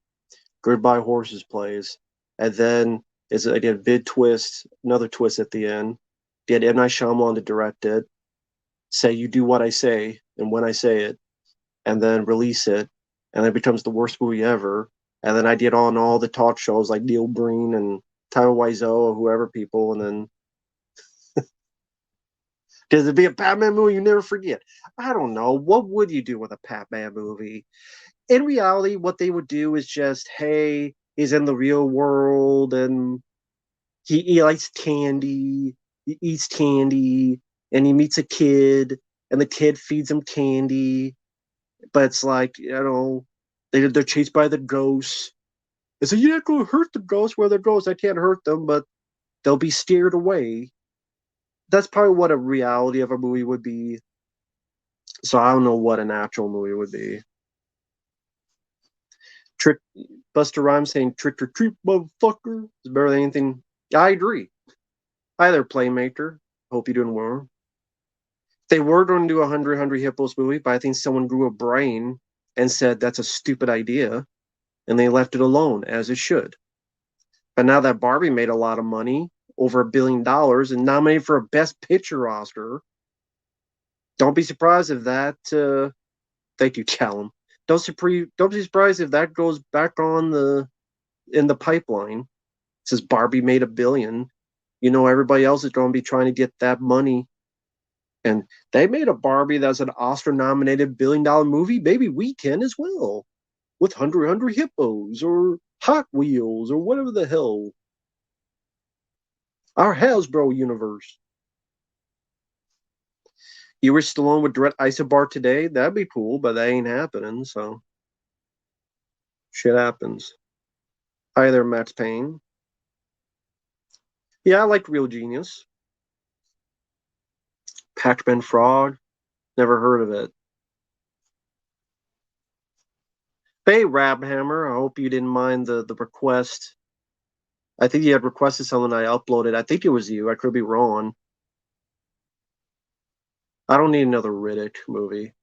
Goodbye Horses plays. And then is again big twist, another twist at the end. Get M. Night Shyamalan to direct it. Say you do what I say and when I say it, and then release it, and it becomes the worst movie ever. And then I get on all the talk shows like Neil Breen and Tyler Wiseau or whoever people, and then does it be a Batman movie you never forget? I don't know. What would you do with a Batman movie? In reality, what they would do is just, hey, he's in the real world and he likes candy, he eats candy, and he meets a kid, and the kid feeds him candy. But it's like, they're chased by the ghosts. And so you're not going to hurt the ghosts where they're ghosts. I can't hurt them, but they'll be steered away. That's probably what a reality of a movie would be. So I don't know what an actual movie would be. Trick Buster Rhymes saying trick or treat, motherfucker, is better than anything. I agree. Hi there, Playmaker. Hope you're doing well. They were going to do a Hungry Hippos movie, but I think someone grew a brain and said that's a stupid idea, and they left it alone, as it should. But now that Barbie made a lot of money, over $1 billion, and nominated for a Best Picture Oscar, don't be surprised if that. Thank you, Callum. Don't be surprised if that goes back on in the pipeline. It says Barbie made $1 billion. You know, everybody else is going to be trying to get that money. And they made a Barbie that's an Oscar-nominated $1 billion movie. Maybe we can as well. with Hungry Hippos or Hot Wheels or whatever the hell. Our Hasbro universe. You were Stallone with Direct Isobar today? That'd be cool, but that ain't happening, so shit happens. Hi there, Max Payne. Yeah, I like Real Genius. Pac-Man Frog. Never heard of it. Hey, Rabhammer, I hope you didn't mind the request. I think you had requested something I uploaded. I think it was you. I could be wrong. I don't need another Riddick movie.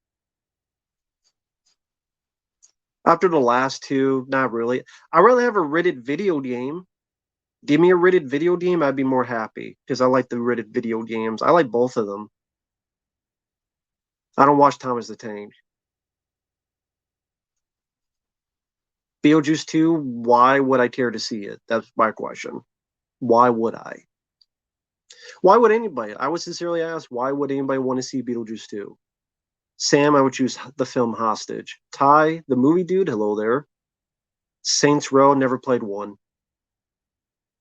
After the last two, not really. I'd rather have a Riddick video game. Give me a Riddick video game, I'd be more happy because I like the Riddick video games. I like both of them. I don't watch Thomas the Tank. Beetlejuice 2, why would I care to see it? That's my question. Why would I? Why would anybody? I would sincerely ask, why would anybody want to see Beetlejuice 2? Sam, I would choose the film Hostage. Ty, the movie dude, hello there. Saints Row, never played one.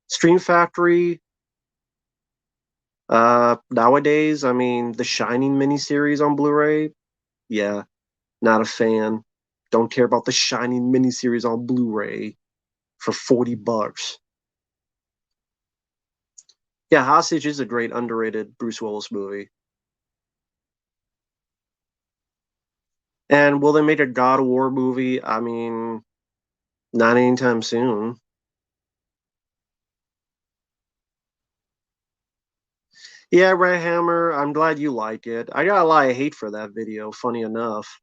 Stream Factory, nowadays, I mean, the Shining miniseries on Blu-ray, yeah, not a fan. Don't care about the Shining miniseries on Blu-ray for $40. Yeah, Hostage is a great underrated Bruce Willis movie. And will they make a God of War movie? I mean, not anytime soon. Yeah, Red Hammer, I'm glad you like it. I got a lot of hate for that video, funny enough.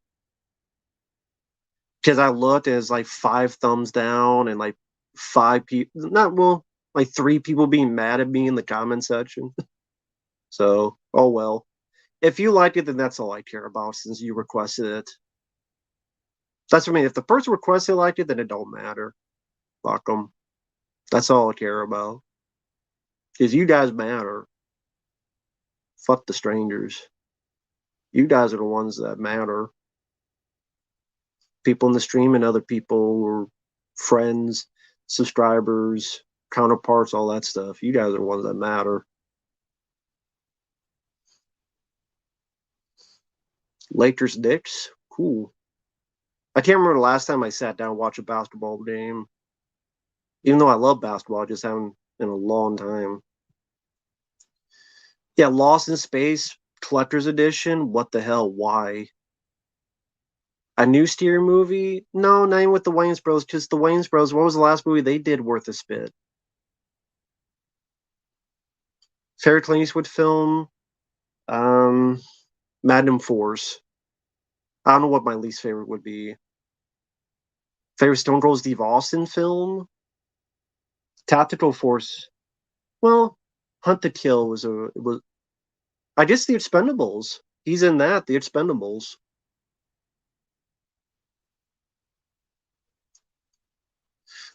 Because I looked and it's like 5 thumbs down and like 5 people, not well, like 3 people being mad at me in the comment section. So, oh well. If you like it, then that's all I care about since you requested it. That's what I mean. If the person requested like it, then it don't matter. Fuck them. That's all I care about. Because you guys matter. Fuck the strangers. You guys are the ones that matter. People in the stream and other people or friends, subscribers, counterparts, all that stuff. You guys are the ones that matter. Lakers Knicks, cool. I can't remember the last time I sat down and watched a basketball game. Even though I love basketball, I just haven't in a long time. Yeah, Lost in Space Collector's Edition. What the hell? Why? A new Steer movie? No, not even with the Wayans Bros. Because the Wayans Bros. What was the last movie they did worth a spit? Fair Clint Eastwood film. Um, Magnum Force. I don't know what my least favorite would be. Favorite Stone Cold Steve Austin film. Tactical Force. Well, Hunt to Kill was. I guess The Expendables. He's in that. The Expendables.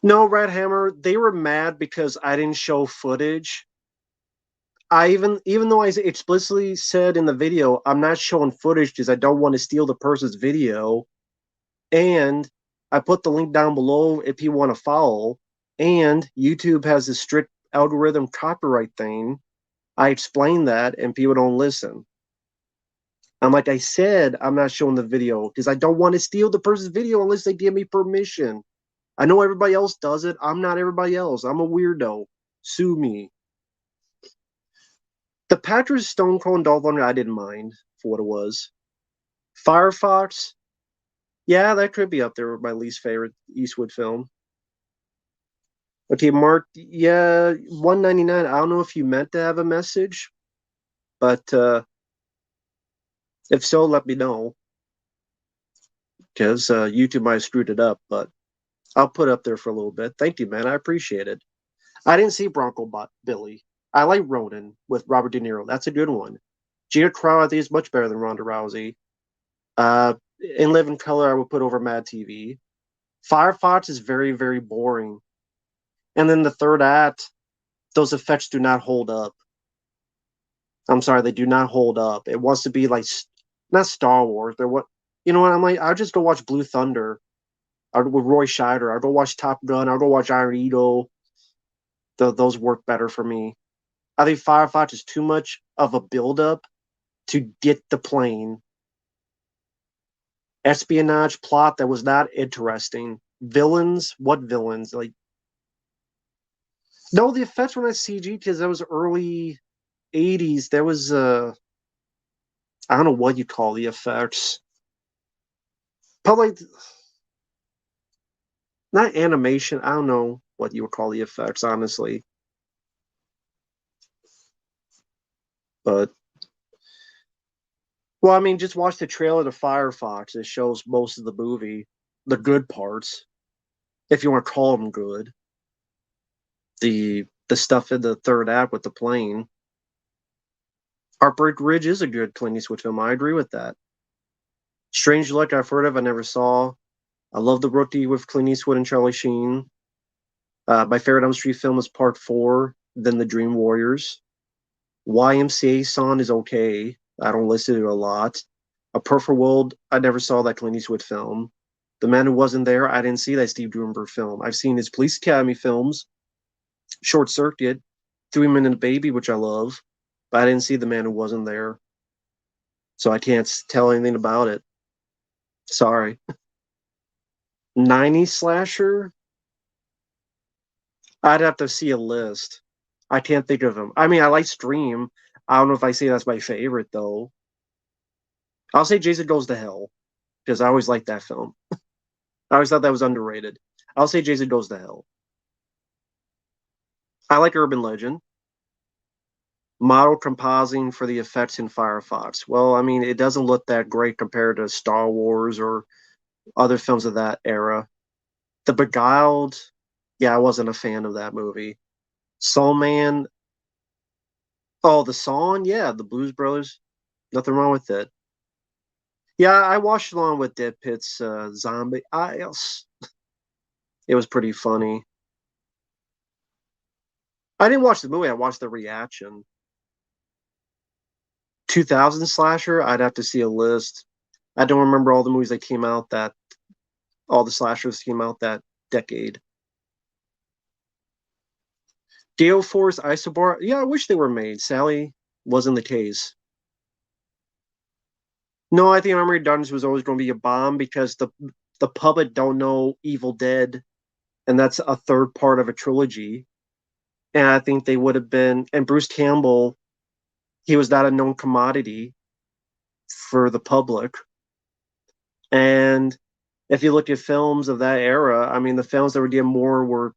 No, Red Hammer. They were mad because I didn't show footage. I even though I explicitly said in the video I'm not showing footage because I don't want to steal the person's video, and I put the link down below if you want to follow. And YouTube has a strict algorithm copyright thing. I explained that, and people don't listen. I'm like I said, I'm not showing the video because I don't want to steal the person's video unless they give me permission. I know everybody else does it. I'm not everybody else. I'm a weirdo. Sue me. The Patrick Stone Cold Dolph Lundgren, I didn't mind for what it was. Firefox, yeah, that could be up there with my least favorite Eastwood film. Okay, Mark, yeah, 199. I don't know if you meant to have a message, but if so, let me know because YouTube might have screwed it up. But I'll put it up there for a little bit. Thank you, man. I appreciate it. I didn't see Bronco Billy. I like Ronin with Robert De Niro. That's a good one. Gina Carano, I think, is much better than Ronda Rousey. In Living Color, I would put over Mad TV. Firefox is very, very boring. And then the third act, those effects do not hold up. I'm sorry, they do not hold up. It wants to be like not Star Wars. They're what you know what I'm like. I'll just go watch Blue Thunder. With Roy Scheider. I'll go watch Top Gun. I'll go watch Iron Eagle. Those work better for me. I think Firefox is too much of a buildup to get the plane. Espionage plot that was not interesting. Villains? What villains? Like, no, the effects were not CG because that was early 80s. There was I don't know what you call the effects. Probably not animation. I don't know what you would call the effects, honestly. But well, I mean, just watch the trailer to Firefox. It shows most of the movie, the good parts, if you want to call them good. The stuff in the third act with the plane. Heartbreak Ridge is a good Clint Eastwood film. I agree with that. Strange Luck I've heard of, I never saw. I love The Rookie with Clint Eastwood and Charlie Sheen. My favorite Elm Street film is Part 4, then The Dream Warriors. YMCA song is okay. I don't listen to it a lot. A Perfect World, I never saw that Clint Eastwood film. The Man Who Wasn't There, I didn't see that Steve Gutenberg film. I've seen his Police Academy films, Short Circuit, 3 Minute Baby, which I love, but I didn't see The Man Who Wasn't There. So I can't tell anything about it. Sorry. 90s slasher? I'd have to see a list. I can't think of them. I mean, I like Scream. I don't know if I say that's my favorite, though. I'll say Jason Goes to Hell, because I always liked that film. I always thought that was underrated. I'll say Jason Goes to Hell. I like Urban Legend. Model compositing for the effects in Firefox. Well, I mean, it doesn't look that great compared to Star Wars or other films of that era. The Beguiled, yeah, I wasn't a fan of that movie. Soul Man, oh, the song, yeah, the Blues Brothers, nothing wrong with it. Yeah, I watched along with Dead Pit's Zombie Isles. It was pretty funny. I didn't watch the movie, I watched the reaction. 2000 slasher, I'd have to see a list. I don't remember all the movies that came out that all the slashers came out that decade. Gale Force Isobar, yeah, I wish they were made. Sally wasn't the case. No, I think Armored Dungeons was always going to be a bomb because the public don't know Evil Dead, and that's a third part of a trilogy. And I think they would have been. And Bruce Campbell, he was not a known commodity for the public. And if you look at films of that era, I mean, the films that would get more were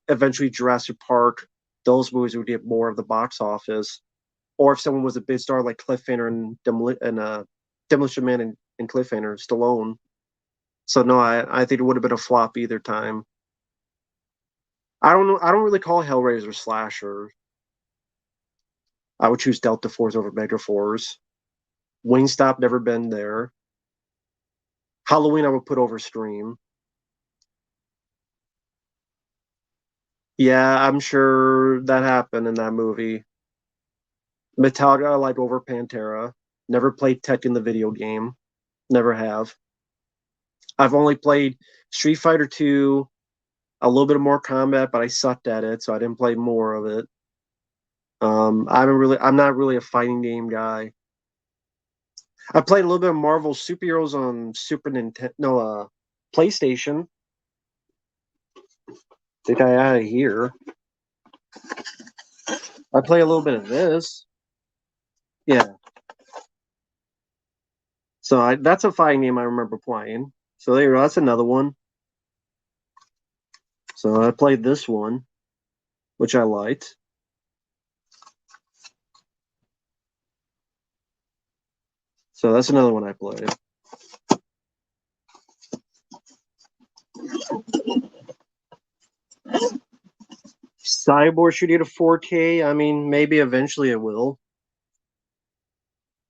eventually Jurassic Park. Those movies would get more of the box office. Or if someone was a big star like Cliffhanger and Demolition Man and Cliffhanger, Stallone. So no, I think it would have been a flop either time. I don't know. I don't really call Hellraiser slasher. I would choose Delta Force over Mega Force. Wingstop never been there. Halloween I would put over Scream. Yeah, I'm sure that happened in that movie. Metallica I like over Pantera. Never played Tekken the video game. Never have. I've only played Street Fighter 2, a little bit of more combat, but I sucked at it, so I didn't play more of it. I'm not really a fighting game guy. I played a little bit of Marvel superheroes on Super Nintendo, no, PlayStation. Think I had it here. I play a little bit of this. Yeah. So that's a fighting game I remember playing. So there you go. That's another one. So I played this one, which I liked. So that's another one I played. Cyborg should get a 4K. I mean, maybe eventually it will.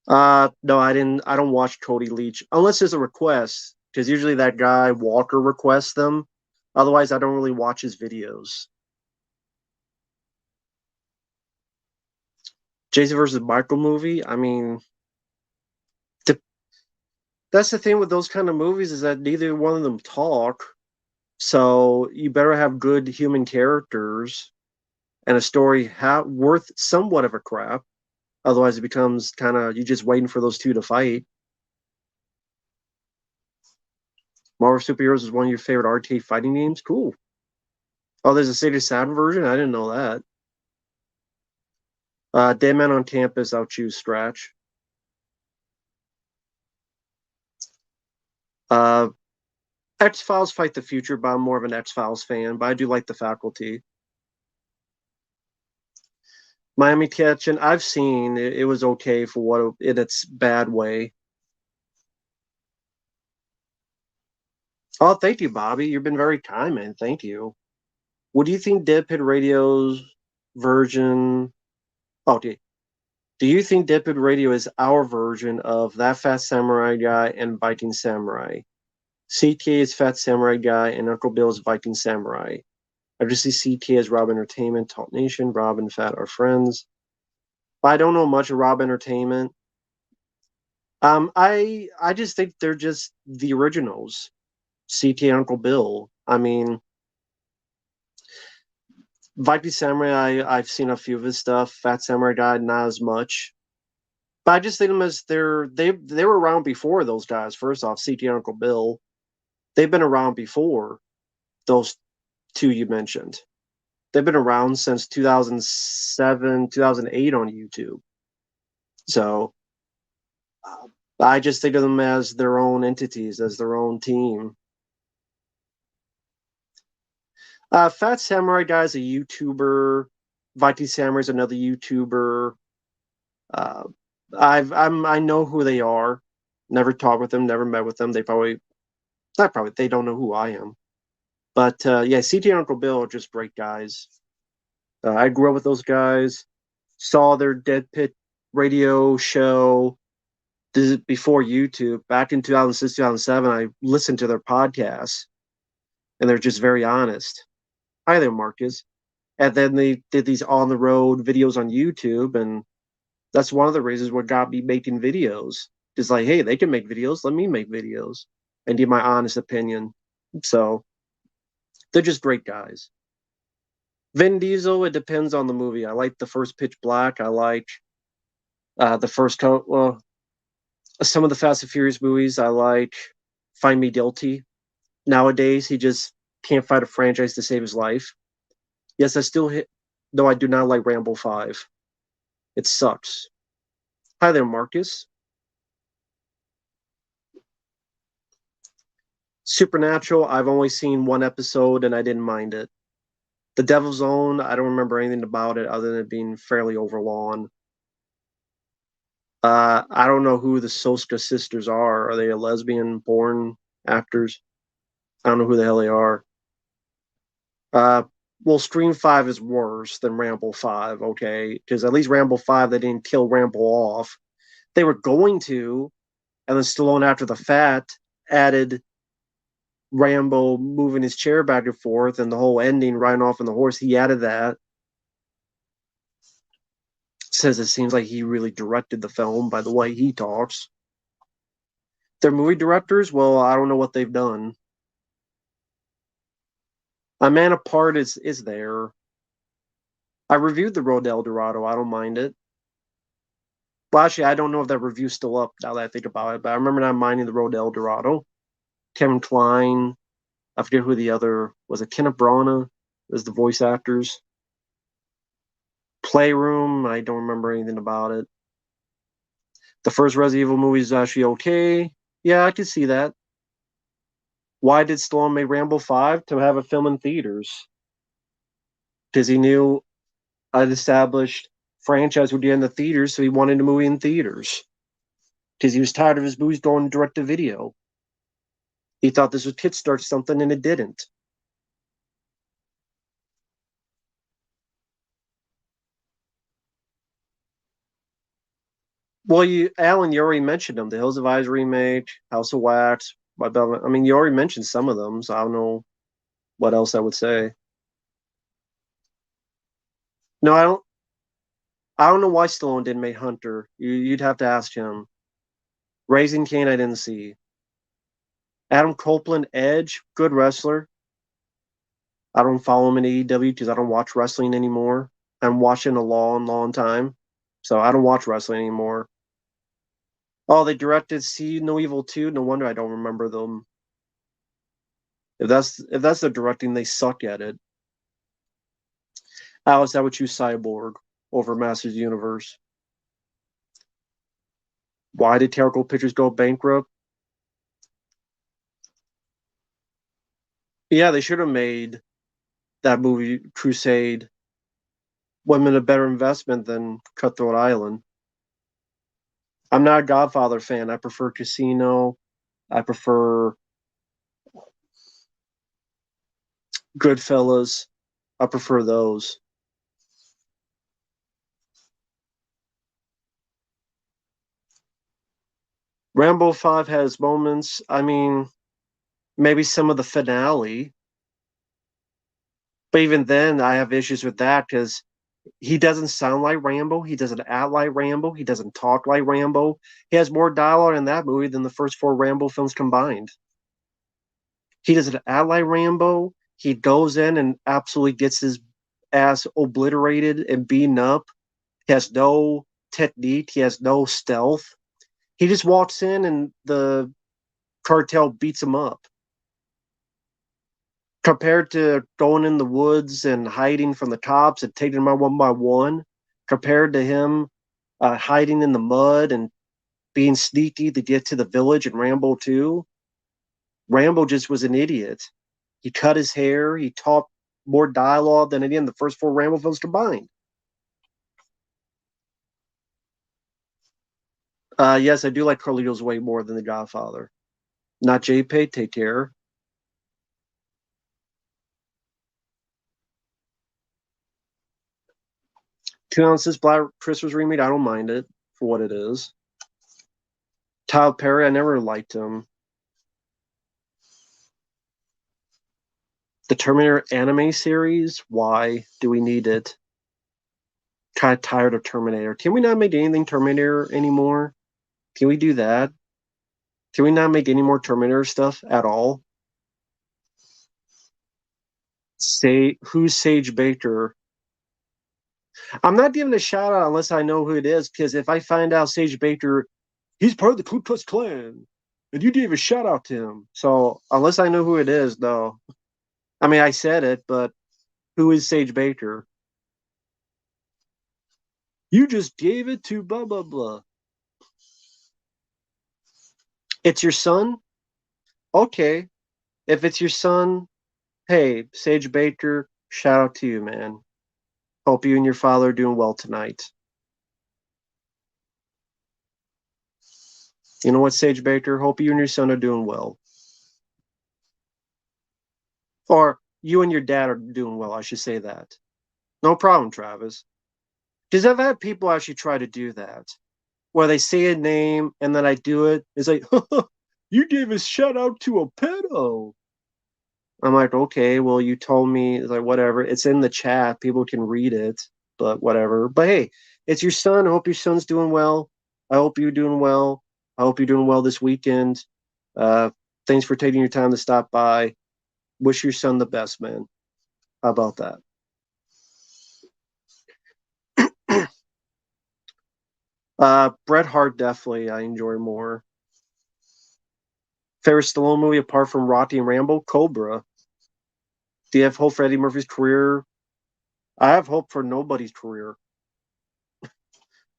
No, I didn't. I don't watch Cody Leach unless there's a request, because usually that guy Walker requests them. Otherwise, I don't really watch his videos. Jason versus Michael movie. I mean, that's the thing with those kind of movies is that neither one of them talk. So you better have good human characters and a story worth somewhat of a crap. Otherwise, it becomes kind of you just waiting for those two to fight. Marvel Superheroes is one of your favorite arcade fighting games. Cool. Oh, there's a Sega Saturn version. I didn't know that. Dead Man on Campus. I'll choose Scratch. Uh, X Files Fight the Future, but I'm more of an X Files fan. But I do like the Faculty. Miami Kitchen. I've seen it was okay for what in its bad way. Oh, thank you, Bobby. You've been very kind, man. Thank you. What do you think Dead Pit Radio's version? Oh, do you think Dead Pit Radio is our version of That Fat Samurai Guy and Viking Samurai? CTA is Fat Samurai Guy and Uncle Bill is Viking Samurai. I just see CTA as Rob Entertainment, Talk Nation, Rob and Fat are friends. But I don't know much of Rob Entertainment. I just think they're just the originals. CTA Uncle Bill. I mean, Viking Samurai, I've seen a few of his stuff. Fat Samurai Guy, not as much. But I just think them as they were around before those guys. First off, CT and Uncle Bill, they've been around before those two you mentioned. They've been around since 2007, 2008 on YouTube. So I just think of them as their own entities, as their own team. Fat Samurai Guy is a YouTuber. Viking Samurai is another YouTuber. Uh, I know who they are. Never talked with them. Never met with them. They probably not probably they don't know who I am. But yeah, CT and Uncle Bill are just great guys. I grew up with those guys. Saw their Dead Pit radio show before YouTube back in 2006, 2007. I listened to their podcasts, and they're just very honest. Hi there, Marcus. And then they did these on the road videos on YouTube, and that's one of the reasons what got me making videos. Just like, hey, they can make videos, let me make videos and give my honest opinion. So they're just great guys. Vin Diesel, it depends on the movie. I like the first Pitch Black. I like the first well, some of the Fast and Furious movies. I like Find Me Guilty. Nowadays, he just can't fight a franchise to save his life. Yes, I still hit. Though I do not like Rambo 5. It sucks. Hi there, Marcus. Supernatural, I've only seen one episode and I didn't mind it. The Devil's Own, I don't remember anything about it other than it being fairly overlong. I don't know who the Soska sisters are. Are they a lesbian born actors? I don't know who the hell they are. Uh, well, Scream 5 is worse than Rambo 5, okay? Because at least Rambo 5, they didn't kill Rambo off. They were going to, and then Stallone, after the fact, added Rambo moving his chair back and forth and the whole ending riding off on the horse. He added that. Says it seems like he really directed the film by the way he talks. They're movie directors. Well, I don't know what they've done. A Man Apart is there. I reviewed The Road to El Dorado. I don't mind it. Well, actually, I don't know if that review's still up now that I think about it, but I remember not minding The Road to El Dorado. Kevin Kline. I forget who the other was. It Kenneth Branagh as the voice actors. Playroom. I don't remember anything about it. The first Resident Evil movie is actually okay. Yeah, I can see that. Why did Stallone make Rambo 5? To have a film in theaters. Because he knew an established franchise would be in the theaters, so he wanted a movie in theaters. Because he was tired of his movies going direct to video. He thought this would kickstart something, and it didn't. Well, Alan, you already mentioned them. The Hills of Eyes remake, House of Wax. I mean, you already mentioned some of them, so I don't know what else I would say. No, I don't. I don't know why Stallone didn't make Hunter. You'd have to ask him. Raising Cain, I didn't see. Adam Copeland, Edge, good wrestler. I don't follow him in AEW because I don't watch wrestling anymore. I'm watching a long, long time, so I don't watch wrestling anymore. Oh, they directed See No Evil 2. No wonder I don't remember them. If that's the directing, they suck at it. Alice, I would choose Cyborg over Masters of the Universe. Why did Terrible Pictures go bankrupt? Yeah, they should have made that movie Crusade women a better investment than Cutthroat Island. I'm not a Godfather fan. I prefer Casino. I prefer Goodfellas. I prefer those. Rambo 5 has moments. I mean, maybe some of the finale, but even then, I have issues with that because he doesn't sound like Rambo. He doesn't act like Rambo. He doesn't talk like Rambo. He has more dialogue in that movie than the first four Rambo films combined. He doesn't act like Rambo. He goes in and absolutely gets his ass obliterated and beaten up. He has no technique. He has no stealth. He just walks in and the cartel beats him up. Compared to going in the woods and hiding from the cops and taking them out one by one, compared to him hiding in the mud and being sneaky to get to the village in Rambo 2, Rambo just was an idiot. He cut his hair. He talked more dialogue than any of the first four Rambo films combined. Yes, I do like Carlito's Way more than The Godfather. Not JPay, take care. 2 ounces Black Christmas remake, I don't mind it for what it is. Tyler Perry, I never liked him. The Terminator anime series, why do we need it? Kind of tired of Terminator. Can we not make anything Terminator anymore? Can we do that? Can we not make any more Terminator stuff at all? Say who's Sage Baker? I'm not giving a shout out unless I know who it is, because if I find out Sage Baker, he's part of the Ku Klux Klan, and you gave a shout out to him. So unless I know who it is, no. I mean, I said it, but who is Sage Baker? You just gave it to blah blah blah. It's your son? Okay. If it's your son, hey, Sage Baker, shout out to you, man. Hope you and your father are doing well tonight. You know what, Sage Baker? Hope you and your son are doing well. Or you and your dad are doing well, I should say that. No problem, Travis. Because I've had people actually try to do that, where they say a name and then I do it. It's like, you gave a shout out to a pedo. I'm like, okay, well, you told me, it's like, whatever. It's in the chat. People can read it, but whatever. But hey, it's your son. I hope your son's doing well. I hope you're doing well. I hope you're doing well this weekend. Uh, Thanks for taking your time to stop by. Wish your son the best, man. How about that? Bret Hart, definitely, I enjoy more. Favorite Stallone movie apart from Rocky and Rambo? Cobra. Do you have hope for Eddie Murphy's career? I have hope for nobody's career.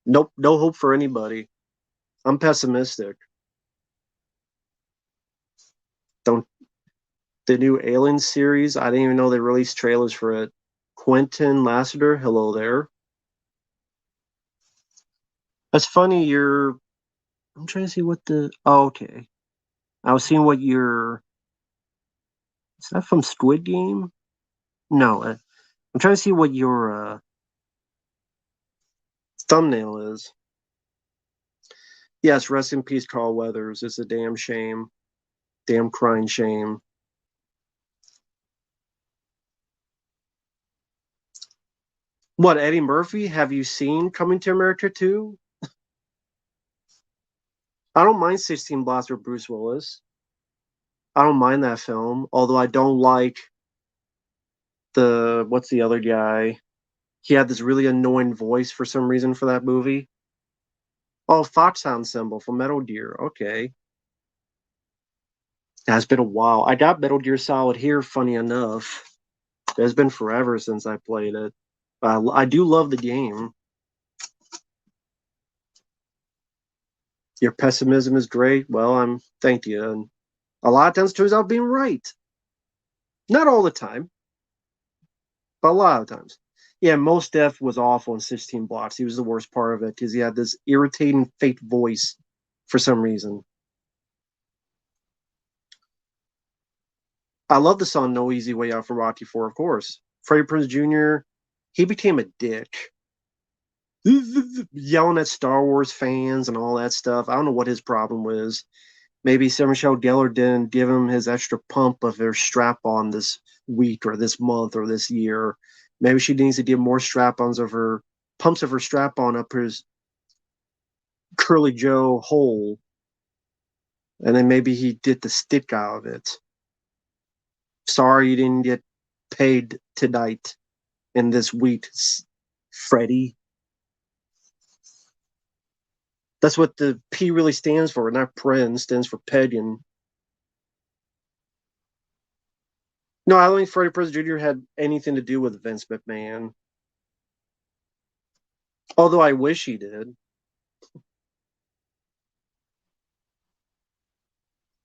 Nope, no hope for anybody. I'm pessimistic. Don't The new Alien series? I didn't even know they released trailers for it. Quentin Lassiter, hello there. That's funny. I'm trying to see what the. Oh, okay. I was seeing what your. Is that from Squid Game? No, I'm trying to see what your thumbnail is. Yes, rest in peace, Carl Weathers. It's a damn shame. Damn crying shame. What, Eddie Murphy? Have you seen Coming to America 2? I don't mind 16 Blast with Bruce Willis. I don't mind that film, although I don't like The what's the other guy? He had this really annoying voice for some reason for that movie. Oh, Foxhound symbol from Metal Gear. Okay. It's been a while. I got Metal Gear Solid here, funny enough. It's been forever since I played it. I do love the game. Your pessimism is great. Well, thank you. And a lot of times it turns out being right. Not all the time, but a lot of times. Yeah, Most Def was awful in 16 Blocks. He was the worst part of it because he had this irritating fake voice for some reason. I love the song No Easy Way Out for Rocky 4, of course. Freddie Prinze Jr., he became a dick. Yelling at Star Wars fans and all that stuff. I don't know what his problem was. Maybe Sarah Michelle Gellar didn't give him his extra pump of their strap on this week or this month or this year. Maybe she needs to give more strap-ons of her pumps of her strap-on up his curly Joe hole. And then maybe he did the stick out of it. Sorry you didn't get paid tonight in this week, Freddie. That's what the P really stands for, not Pren, stands for pagan. No, I don't think Freddie Prinze Jr. had anything to do with Vince McMahon. Although I wish he did.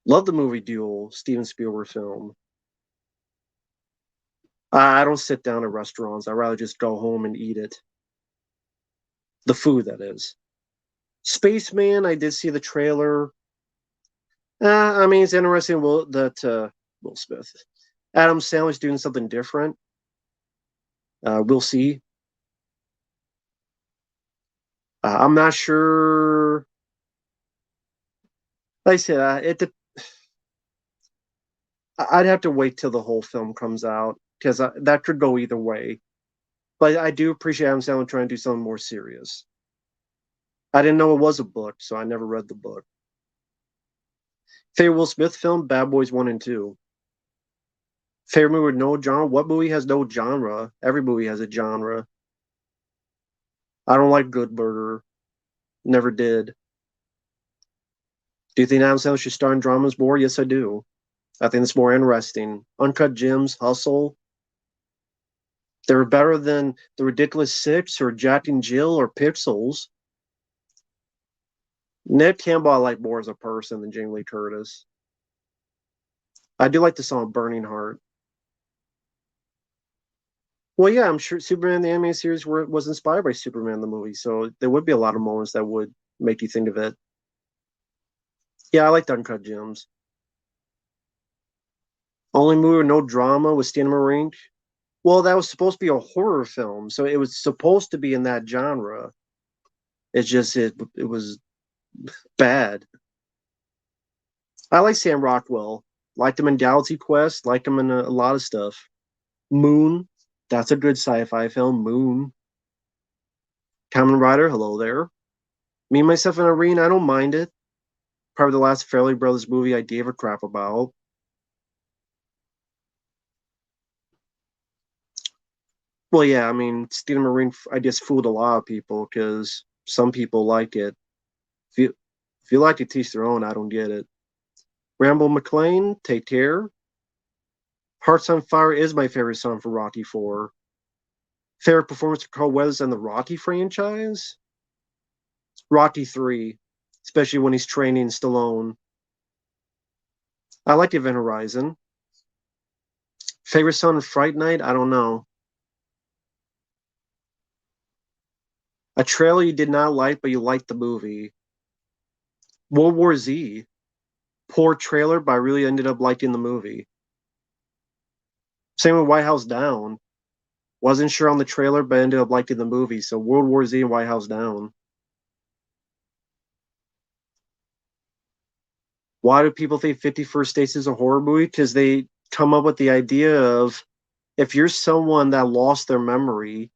Love the movie Duel, Steven Spielberg film. I don't sit down at restaurants. I'd rather just go home and eat it. The food, that is. Spaceman, I did see the trailer. I mean, it's interesting that Will Smith, Adam Sandler's doing something different. We'll see. I'm not sure. Like I said, I'd have to wait till the whole film comes out because that could go either way. But I do appreciate Adam Sandler trying to do something more serious. I didn't know it was a book, so I never read the book. Favorite Will Smith film: Bad Boys 1 and 2. Favorite movie with no genre? What movie has no genre? Every movie has a genre. I don't like Good Burger. Never did. Do you think Adam Sandler should star in dramas more? Yes, I do. I think it's more interesting. Uncut Gems, Hustle. They were better than The Ridiculous Six or Jack and Jill or Pixels. Ned Campbell I like more as a person than Jamie Lee Curtis. I do like the song Burning Heart. Well, yeah, I'm sure Superman the animated series was inspired by Superman the movie, so there would be a lot of moments that would make you think of it. Yeah, I like Uncut Gems. Only movie with no drama was Stand Marine. Well, that was supposed to be a horror film, so it was supposed to be in that genre. It's just it was bad. I like Sam Rockwell. Liked him in Galaxy Quest. Liked him in a lot of stuff. Moon. That's a good sci-fi film. Moon. Kamen Rider. Hello there. Me, Myself, and Irene. I don't mind it. Probably the last Fairley Brothers movie I gave a crap about. Well, yeah, I mean, Steel Marine, I guess, fooled a lot of people because some people like it. If you like it, teach their own. I don't get it. Rambo McLean, take care. Hearts on Fire is my favorite song for Rocky 4. Favorite performance of Carl Weathers in the Rocky franchise? Rocky 3, especially when he's training Stallone. I like Event Horizon. Favorite song in Fright Night? I don't know. A trailer you did not like, but you liked the movie. World War Z. Poor trailer, but I really ended up liking the movie. Same with White House Down. Wasn't sure on the trailer, but ended up liking the movie. So World War Z and White House Down. Why do people think 51st States is a horror movie? Because they come up with the idea of if you're someone that lost their memory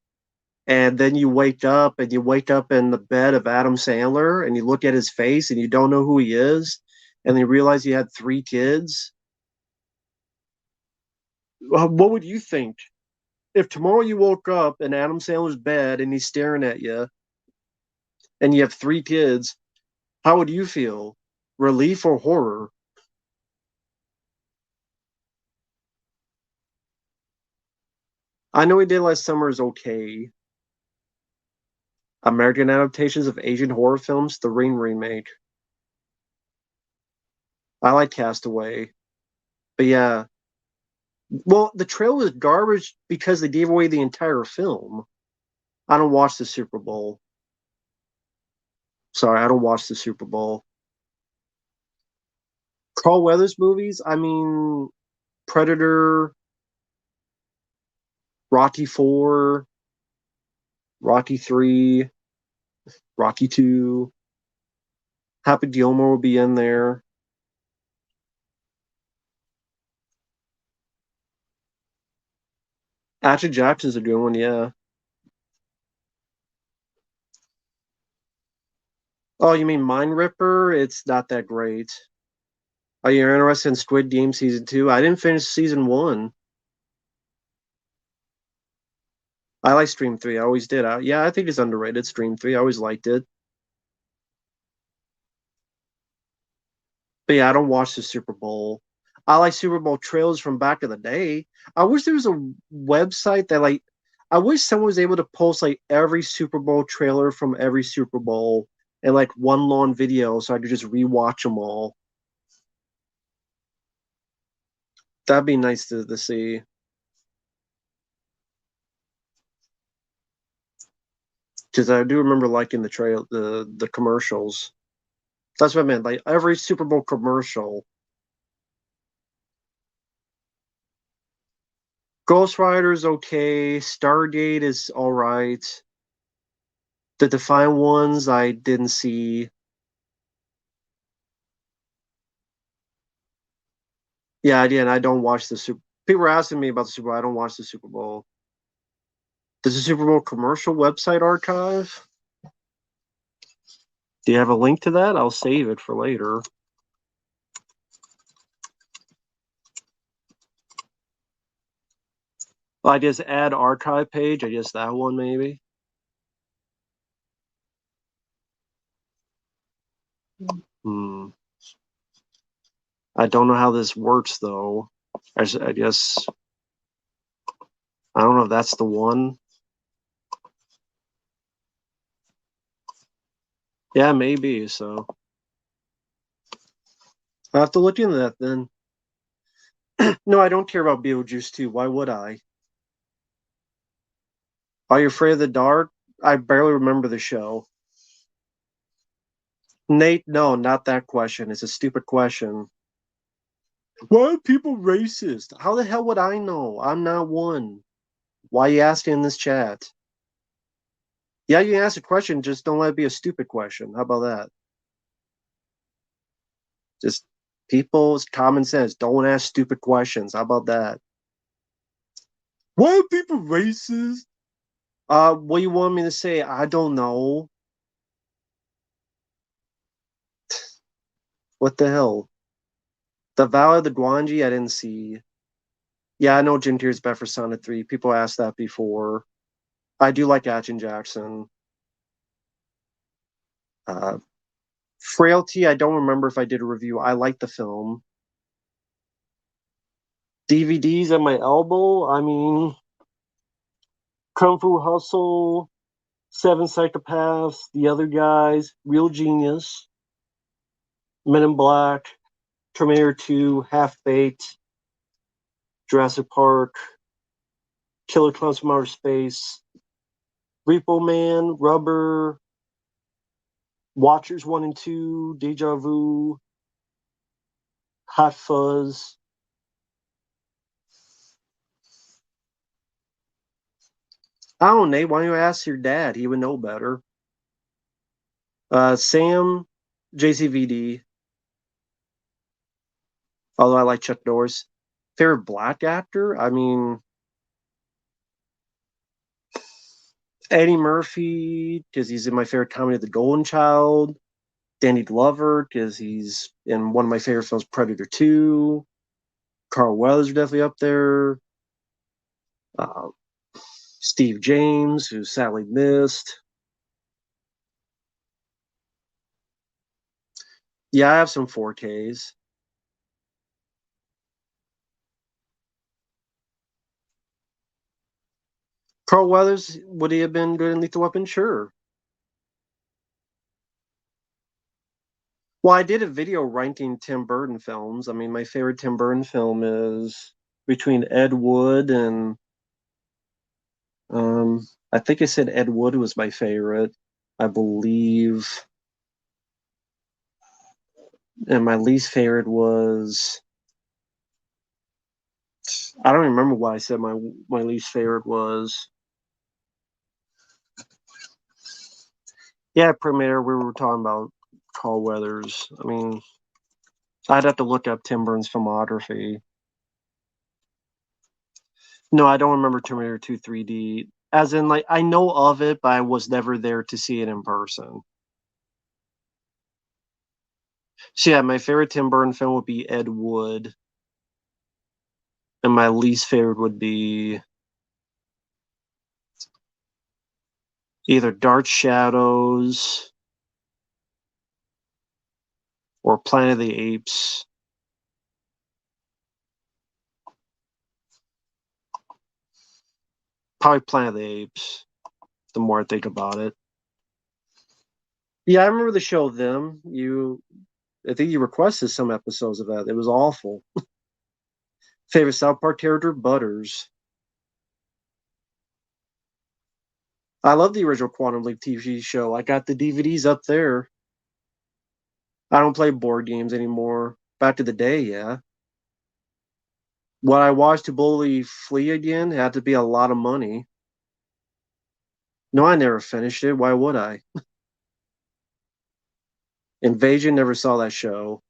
and then you wake up and you wake up in the bed of Adam Sandler and you look at his face and you don't know who he is and you realize you had 3 kids, what would you think? If tomorrow you woke up in Adam Sandler's bed and he's staring at you and you have 3 kids, how would you feel? Relief or horror? I Know He Did Last Summer is okay. American adaptations of Asian horror films, The Ring remake. I like Castaway. But yeah, well, the trailer was garbage because they gave away the entire film. I don't watch the Super Bowl. Sorry, I don't watch the Super Bowl. Carl Weathers movies, I mean, Predator, Rocky 4, Rocky 3, Rocky 2. Happy Gilmore will be in there. Action Jackson's a good one, yeah. Oh, you mean Mind Ripper? It's not that great. Are you interested in Squid Game season 2? I didn't finish season 1. I like Stream 3. I always did. Yeah, I think it's underrated. Stream 3. I always liked it. But yeah, I don't watch the Super Bowl. I like Super Bowl trailers from back in the day. I wish there was a website that like I wish someone was able to post like every Super Bowl trailer from every Super Bowl in like one long video so I could just rewatch them all. That'd be nice to see. Because I do remember liking the commercials. That's what I meant. Like every Super Bowl commercial. Ghost Rider's okay. Stargate is all right. The Defiant ones I didn't see. Yeah, again, I don't watch the Super. People were asking me about the Super Bowl. I don't watch the Super Bowl. Does the Super Bowl commercial website archive? Do you have a link to that? I'll save it for later. Well, I guess add archive page. I guess that one maybe. Hmm. I don't know how this works though. I guess I don't know if that's the one. Yeah, maybe. So I'll have to look into that then. No, I don't care about Beetlejuice 2. Why would I? Are you afraid of the dark? I barely remember the show. Nate, no, not that question. It's a stupid question. Why are people racist? How the hell would I know? I'm not one. Why are you asking in this chat? Yeah, you can ask a question, just don't let it be a stupid question. How about that? Just people's common sense. Don't ask stupid questions. How about that? Why are people racist? What you want me to say? I don't know. What the hell? The Vow of the Guanji, I didn't see. Yeah, I know Jim Tier's best for Sonic 3. People asked that before. I do like Action Jackson. Uh, Frailty, I don't remember if I did a review. I like the film. DVDs at my elbow. I mean, Kung Fu Hustle, Seven Psychopaths, The Other Guys, Real Genius, Men in Black, Terminator 2, Half Baked, Jurassic Park, Killer Clowns from Outer Space, Repo Man, Rubber, Watchers 1 and 2, Deja Vu, Hot Fuzz. I don't know, Nate. Why don't you ask your dad? He would know better. Sam, JCVD, although I like Chuck Norris. Favorite black actor? I mean, Eddie Murphy, because he's in my favorite comedy, The Golden Child. Danny Glover, because he's in one of my favorite films, Predator 2. Carl Weathers definitely up there. Uh, Steve James, who sadly missed. Yeah, I have some 4Ks. Carl Weathers, would he have been good in Lethal Weapon? Sure. Well, I did a video ranking Tim Burton films. I mean, my favorite Tim Burton film is between Ed Wood and I think I said Ed Wood was my favorite. I believe, and my least favorite was I don't remember what I said my least favorite was. Yeah, Premiere. We were talking about Carl Weathers. I mean, I'd have to look up Tim Burton's filmography. No, I don't remember Terminator 2 3D. As in, like, I know of it, but I was never there to see it in person. So, yeah, my favorite Tim Burton film would be Ed Wood, and my least favorite would be either Dark Shadows or Planet of the Apes. Probably Planet of the Apes, the more I think about it. Yeah, I remember the show Them. I think you requested some episodes of that. It was awful. Favorite South Park character, Butters. I love the original Quantum Leap TV show. I got the DVDs up there. I don't play board games anymore. Back to the day, yeah. What I watched to Bully Flea again had to be a lot of money. No, I never finished it. Why would I? Invasion never saw that show.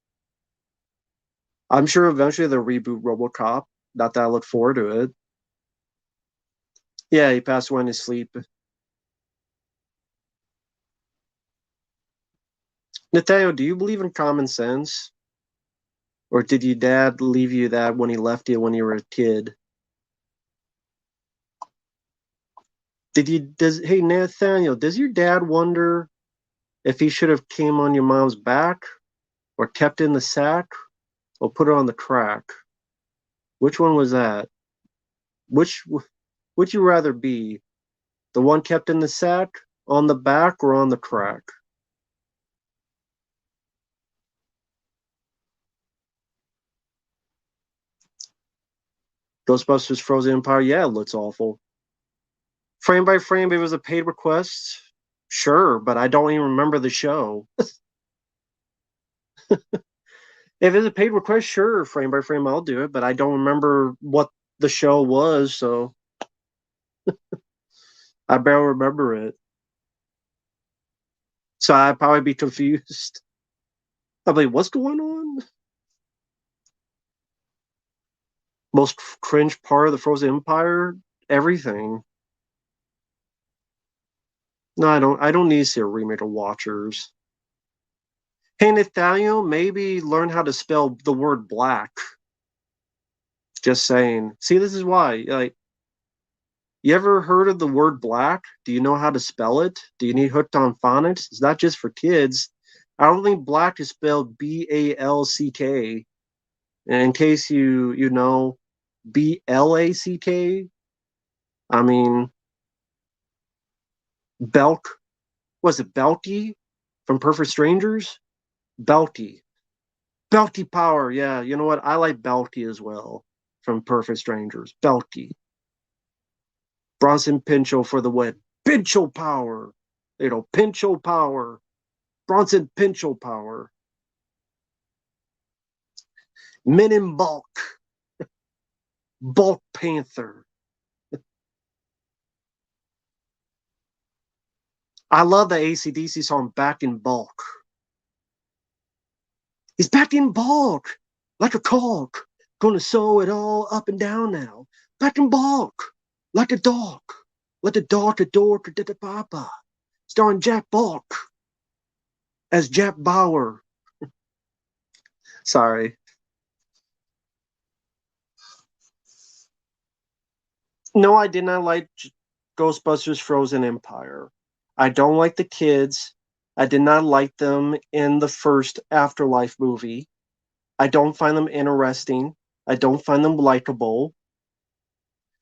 I'm sure eventually they'll reboot RoboCop. Not that I look forward to it. Yeah, he passed away in his sleep. Nathaniel, do you believe in common sense? Or did your dad leave you that when he left you when you were a kid? Hey Nathaniel, does your dad wonder if he should have came on your mom's back or kept in the sack or put her on the crack? Which one was that? Which would you rather be? The one kept in the sack, on the back, or on the crack? Ghostbusters Frozen Empire, yeah, it looks awful. Frame by frame, it was a paid request. Sure, but I don't even remember the show. If it's a paid request, sure, frame by frame, I'll do it, but I don't remember what the show was, so I barely remember it. So I'd probably be confused. I'd be like, what's going on? Most cringe part of the Frozen Empire? Everything. No, I don't need to see a remake of Watchers. Hey Nathaniel, maybe learn how to spell the word black. Just saying. See, this is why. Like, you ever heard of the word black? Do you know how to spell it? Do you need hooked on phonics? It's not just for kids. I don't think black is spelled BALCK. And in case you know BLACK, I mean Belk. Was it Belky from Perfect Strangers? Belky. Belky Power. Yeah, you know what? I like Belky as well from Perfect Strangers. Belky. Bronson Pinchot for the win. Pinchot Power. Pinchot Power. Bronson Pinchot Power. Men in Bulk. Bulk Panther. I love the AC/DC song Back in Bulk. He's back in bulk, like a caulk. Gonna sew it all up and down now. Back in bulk, like a dog. Let the dog adore the papa. Starring Jack Bulk as Jack Bauer. Sorry. No, I did not like Ghostbusters Frozen Empire. I don't like the kids. I did not like them in the first Afterlife movie. I don't find them interesting. I don't find them likable.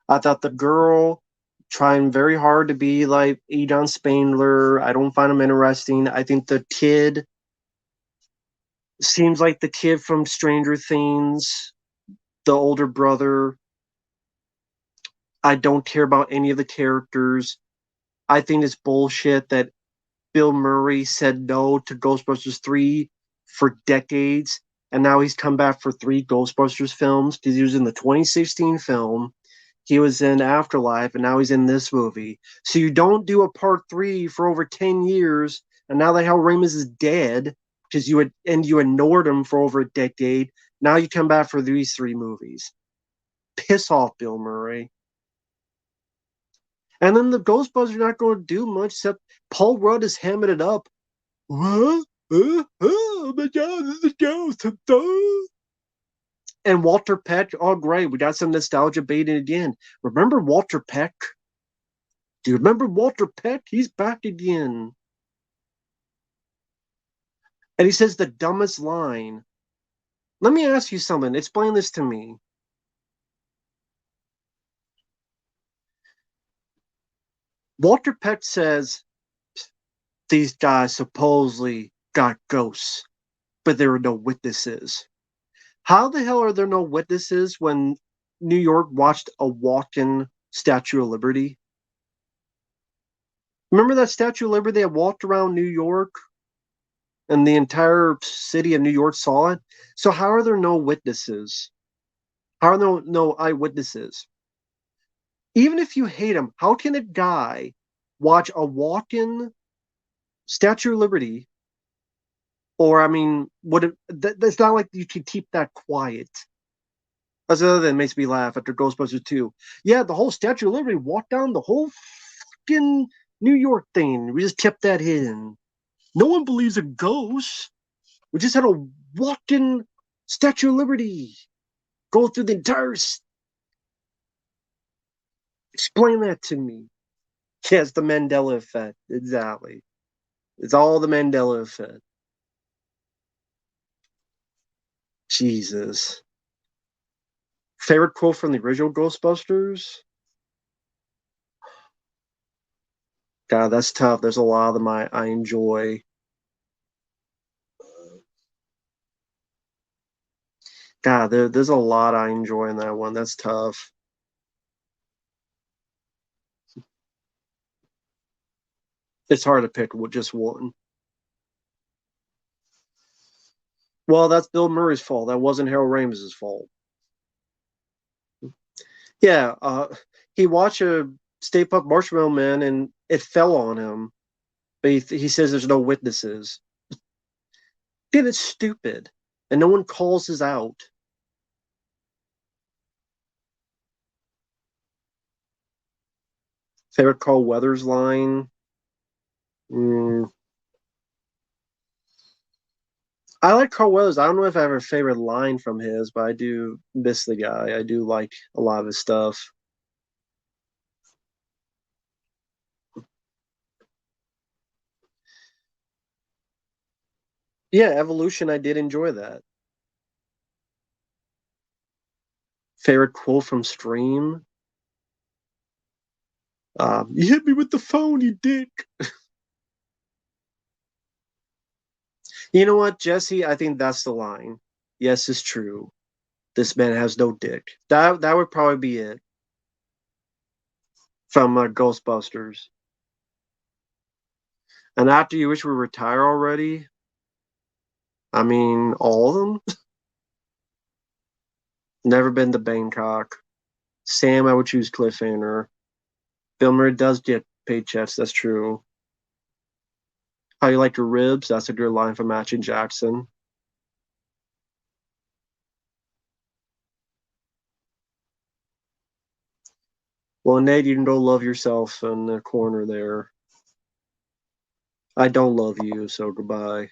I thought the girl trying very hard to be like Egon Spangler. I don't find him interesting. I think the kid seems like the kid from Stranger Things, the older brother. I don't care about any of the characters. I think it's bullshit that Bill Murray said no to Ghostbusters 3 for decades, and now he's come back for 3 Ghostbusters films because he was in the 2016 film, he was in Afterlife, and now he's in this movie. So you don't do a part 3 for over 10 years, and now that Hal Ramis is dead, because you ignored him for over a decade, now you come back for these 3 movies. Piss off, Bill Murray. And then the Ghostbusters are not going to do much except Paul Rudd is hamming it up. What? Oh my God, this is Ghost. And Walter Peck, oh great, we got some nostalgia baiting again. Remember Walter Peck? Do you remember Walter Peck? He's back again. And he says the dumbest line. Let me ask you something. Explain this to me. Walter Peck says these guys supposedly got ghosts, but there are no witnesses. How the hell are there no witnesses when New York watched a walk-in Statue of Liberty? Remember that Statue of Liberty that walked around New York and the entire city of New York saw it? So how are there no witnesses? How are there no eyewitnesses? Even if you hate him, how can a guy watch a walk-in Statue of Liberty? Or I mean, that's not like you can keep that quiet. That's the other thing that makes me laugh after Ghostbusters 2. Yeah, the whole Statue of Liberty walked down the whole fucking New York thing. We just kept that hidden. No one believes in ghosts. We just had a walk-in Statue of Liberty go through the entire. Explain that to me. Yes, the Mandela effect. Exactly. It's all the Mandela effect. Jesus. Favorite quote from the original Ghostbusters? God, that's tough. There's a lot of them I enjoy. God, there's a lot I enjoy in that one. That's tough. It's hard to pick just one. Well, that's Bill Murray's fault. That wasn't Harold Ramis' fault. Yeah, he watched a Stay Puft Marshmallow Man and it fell on him. But he says there's no witnesses. Dude, it's stupid. And no one calls us out. Favorite Carl Weathers line? Mm. I like Carl Weathers. I don't know if I have a favorite line from his, but I do miss the guy. I do like a lot of his stuff. Yeah, Evolution, I did enjoy that. Favorite quote from Stream? You hit me with the phone, you dick. You know what, Jesse? I think that's the line. Yes, it's true. This man has no dick. That would probably be it from Ghostbusters. And after you wish we retire already, I mean, all of them. Never been to Bangkok. Sam, I would choose Cliffhanger. Bill Murray does get paychecks. That's true. How you like your ribs? That's a good line from Matching Jackson. Well, Nate, you can go love yourself in the corner there. I don't love you, so goodbye.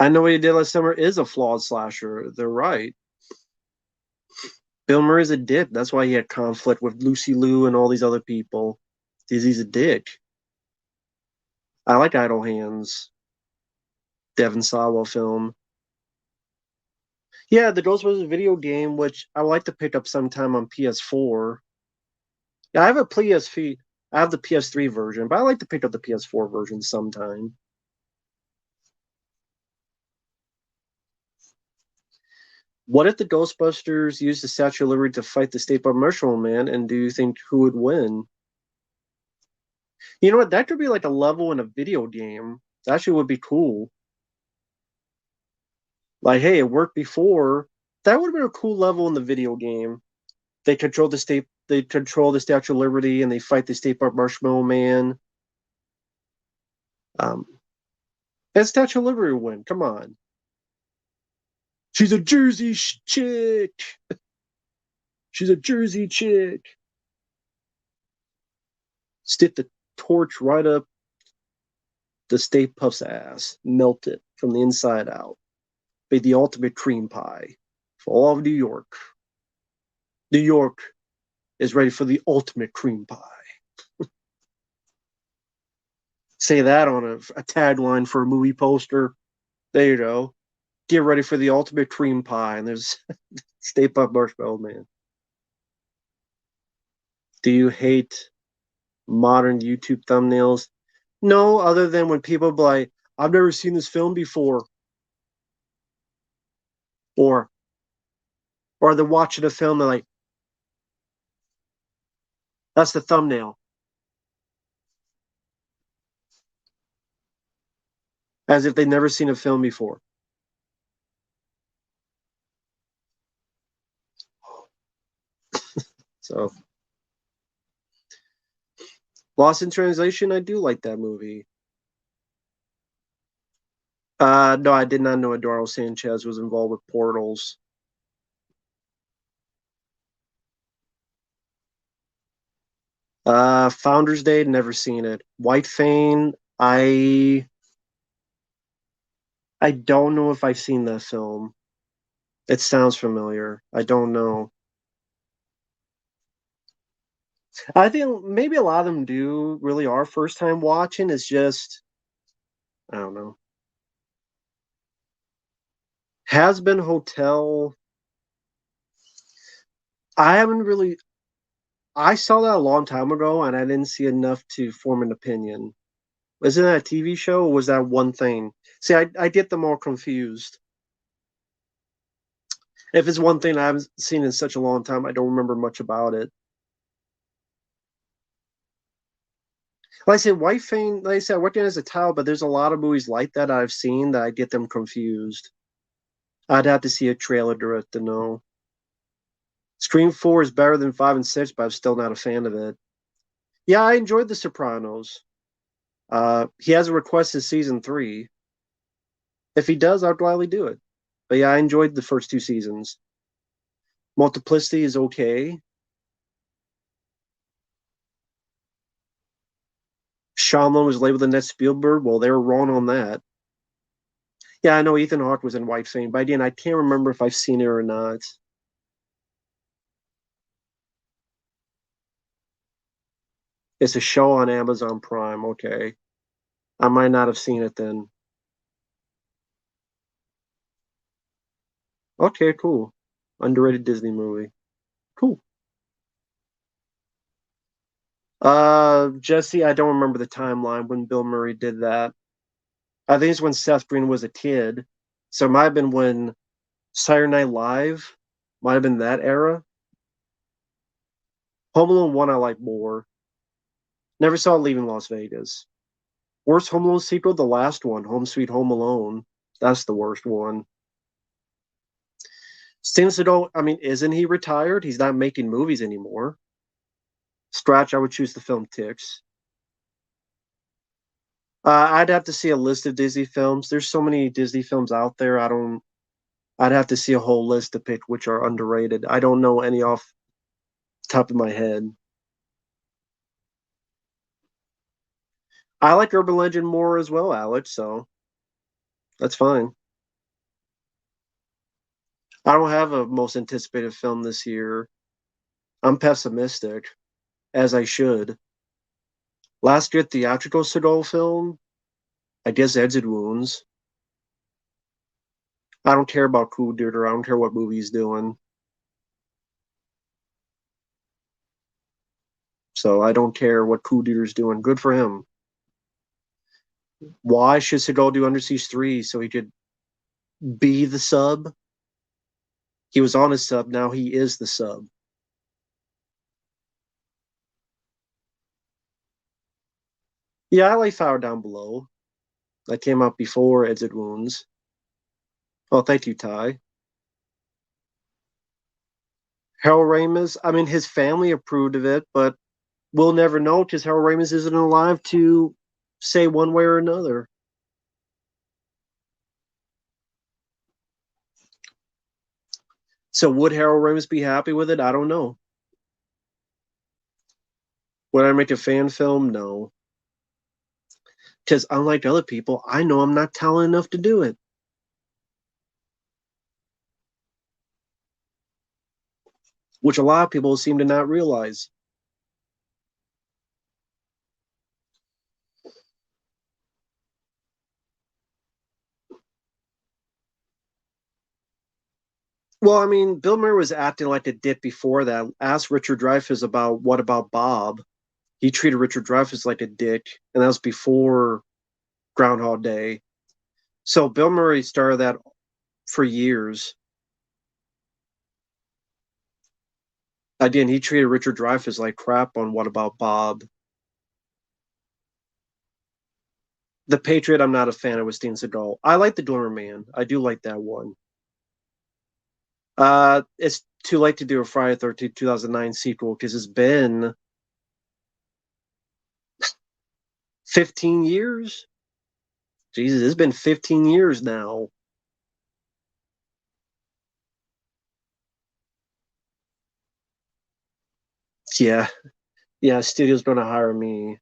I Know What You Did Last Summer is a flawed slasher. They're right. Bill Murray's a dick. That's why he had conflict with Lucy Liu and all these other people. He's a dick. I like Idle Hands, Devon Sawa film. Yeah, the Ghostbusters video game, which I would like to pick up sometime on PS4. Yeah, I have a PSP. I have the PS3 version, but I like to pick up the PS4 version sometime. What if the Ghostbusters used the Statue of Liberty to fight the State Park Marshmallow Man? And do you think who would win? You know what? That could be like a level in a video game. That actually would be cool. Like, hey, it worked before. That would have been a cool level in the video game. They control the state. They control the Statue of Liberty, and they fight the State Park Marshmallow Man. Um, and Statue of Liberty would win. Come on, she's a Jersey chick. She's a Jersey chick. Stick the torch right up the Stay Puft's ass. Melt it from the inside out. Be the ultimate cream pie for all of New York. New York is ready for the ultimate cream pie. Say that on a tagline for a movie poster. There you go. Get ready for the ultimate cream pie. And there's Stay Puft Marshmallow Man. Do you hate modern YouTube thumbnails? No, other than when people be like, I've never seen this film before. Or they're watching a film, they're like, that's the thumbnail. As if they've never seen a film before. So Lost in Translation, I do like that movie. No, I did not know Eduardo Sanchez was involved with Portals. Founders Day, never seen it. White Fang, I don't know if I've seen that film. It sounds familiar. I don't know. I think maybe a lot of them do really are first time watching. It's just I don't know. Has Been Hotel. I haven't really. I saw that a long time ago, and I didn't see enough to form an opinion. Isn't that a TV show, or was that one thing? See, I get them all confused. If it's one thing I haven't seen in such a long time, I don't remember much about it. Like I said, White Fang, like I said, I worked in as a tile, but there's a lot of movies like that I've seen that I get them confused. I'd have to see a trailer to know. Scream 4 is better than 5 and 6, but I'm still not a fan of it. Yeah, I enjoyed The Sopranos. He has a request in season 3. If he does, I'll gladly do it. But yeah, I enjoyed the first 2 seasons. Multiplicity is okay. Shyamalan was labeled the next Spielberg. Well, they were wrong on that. Yeah, I know Ethan Hawke was in White Fang, but again, I can't remember if I've seen it or not. It's a show on Amazon Prime. Okay. I might not have seen it then. Okay, cool. Underrated Disney movie. Cool. Jesse, I don't remember the timeline when Bill Murray did that. I think it's when Seth Green was a kid. So it might have been when Saturday Night Live might have been that era. Home Alone 1 I like more. Never saw Leaving Las Vegas. Worst Home Alone sequel, the last one, Home Sweet Home Alone. That's the worst one. Seems to I mean, isn't he retired? He's not making movies anymore. Scratch, I would choose the film Ticks. I'd have to see a list of Disney films. There's so many Disney films out there. I'd have to see a whole list to pick which are underrated. I don't know any off the top of my head. I like Urban Legend more as well, Alex, so that's fine. I don't have a most anticipated film this year. I'm pessimistic, as I should. Last year, theatrical Seagal film, I guess Exit Wounds. I don't care about Cool Duder. I don't care what movie he's doing. So I don't care what Cool Duder's doing. Good for him. Why should Seagal do Under Siege 3 so he could be the sub? He was on his sub. Now he is the sub. Yeah, I like Fire Down Below. That came out before Exit Wounds. Oh, thank you, Ty. Harold Ramis, I mean, his family approved of it, but we'll never know because Harold Ramis isn't alive to say one way or another. So would Harold Ramis be happy with it? I don't know. Would I make a fan film? No. Because unlike other people, I know I'm not talented enough to do it. Which a lot of people seem to not realize. Well, I mean, Bill Murray was acting like a dick before that. Ask Richard Dreyfuss about what about Bob. He treated Richard Dreyfuss like a dick, and that was before Groundhog Day. So Bill Murray started that for years. Again, he treated Richard Dreyfuss like crap on What About Bob. The Patriot, I'm not a fan of with Steven Seagal. I like The Glimmer Man. I do like that one. It's too late to do a Friday 13th 2009 sequel because it's been 15 years. Jesus, it's been 15 years now. Yeah, yeah. Studio's going to hire me.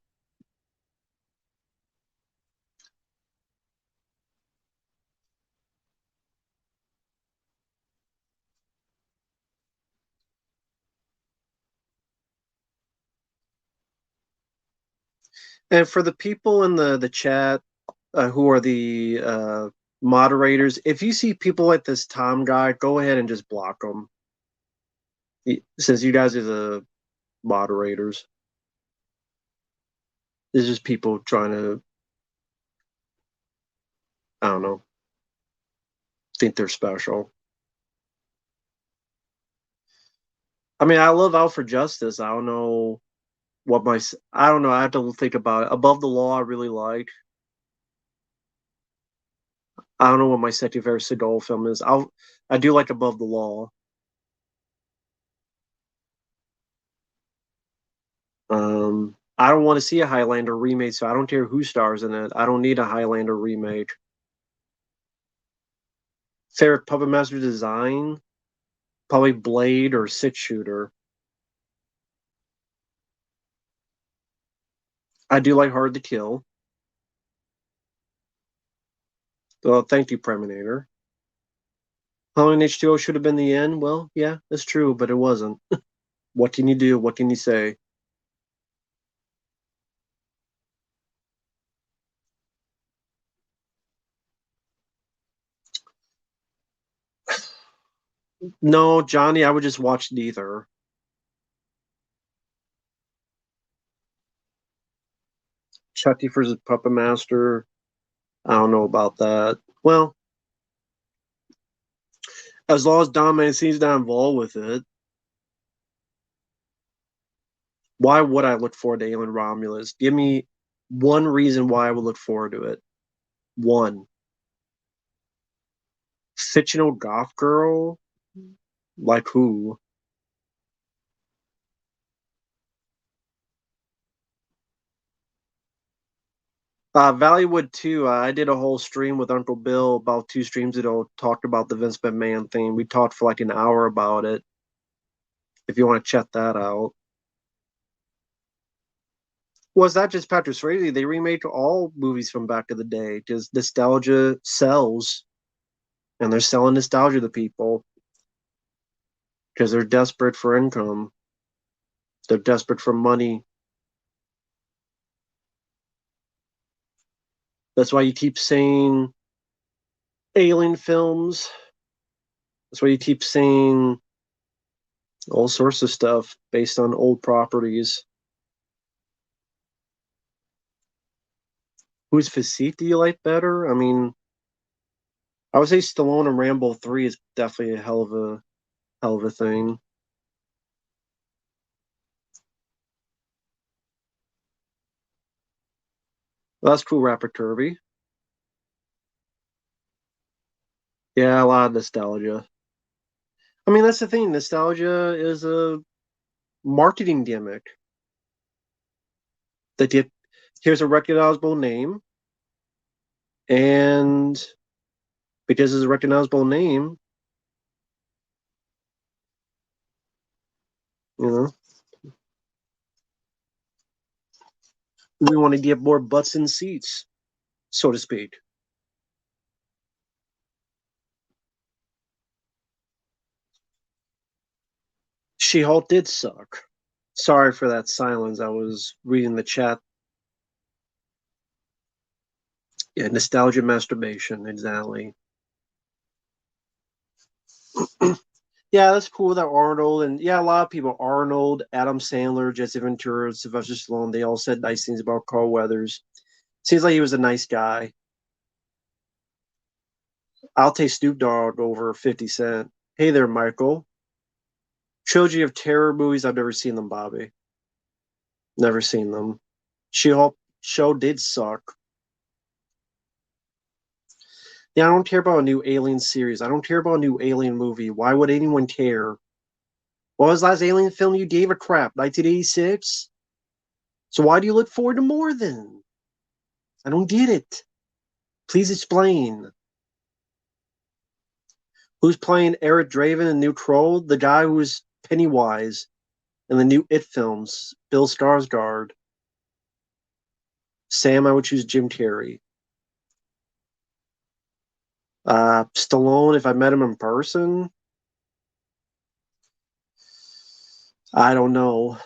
And for the people in the chat who are the moderators, if you see people like this Tom guy, go ahead and just block them. Since you guys are the moderators, it's just people trying to, I don't know, think they're special. I mean, I love Out for Justice. I don't know what my, I don't know. I have to think about it. Above the Law, I really like. I don't know what my second favorite Seagal film is. I do like Above the Law. I don't want to see a Highlander remake, so I don't care who stars in it. I don't need a Highlander remake. Favorite Puppet Master design? Probably Blade or Six Shooter. I do like Hard to Kill. Well, thank you, Preminator. Halloween H2O should have been the end. Well, yeah, that's true, but it wasn't. What can you do? What can you say? No, Johnny, I would just watch neither. Chucky versus Puppet Master. I don't know about that. Well, as long as Dom Mancini's not involved with it, why would I look forward to Alien Romulus? Give me one reason why I would look forward to it. One. Fictional goth girl? Like who? Valleywood 2, I did a whole stream with Uncle Bill about 2 streams ago, talked about the Vince McMahon thing. We talked for like an hour about it. If you want to check that out. Well, it's not just Patrick Swayze. They remake all movies from back in the day because nostalgia sells, and they're selling nostalgia to people. because they're desperate for income. They're desperate for money. That's why you keep saying alien films. That's why you keep saying all sorts of stuff based on old properties. Whose physique do you like better? I mean, I would say Stallone and Rambo 3 is definitely a hell of a thing. Well, that's cool, Rapper Kirby. Yeah, a lot of nostalgia. I mean, that's the thing. Nostalgia is a marketing gimmick. That you, here's a recognizable name, and because it's a recognizable name, you know, we want to get more butts in seats, so to speak. She-Hulk did suck. Sorry for that silence. I was reading the chat. Yeah, nostalgia masturbation, exactly. Yeah, that's cool that Arnold and yeah, a lot of people, Arnold, Adam Sandler, Jesse Ventura, Sylvester Stallone, they all said nice things about Carl Weathers. Seems like he was a nice guy. I'll take Snoop Dogg over 50 Cent. Hey there, Michael. Trilogy of terror movies, I've never seen them, Bobby. Never seen them. She-Hulk show did suck. Yeah, I don't care about a new Alien series. I don't care about a new Alien movie. Why would anyone care? What was the last Alien film you gave a crap? 1986? So why do you look forward to more then? I don't get it. Please explain. Who's playing Eric Draven in New Troll? The guy who was Pennywise in the new It films. Bill Skarsgård. Sam, I would choose Jim Carrey. Stallone, if I met him in person, I don't know.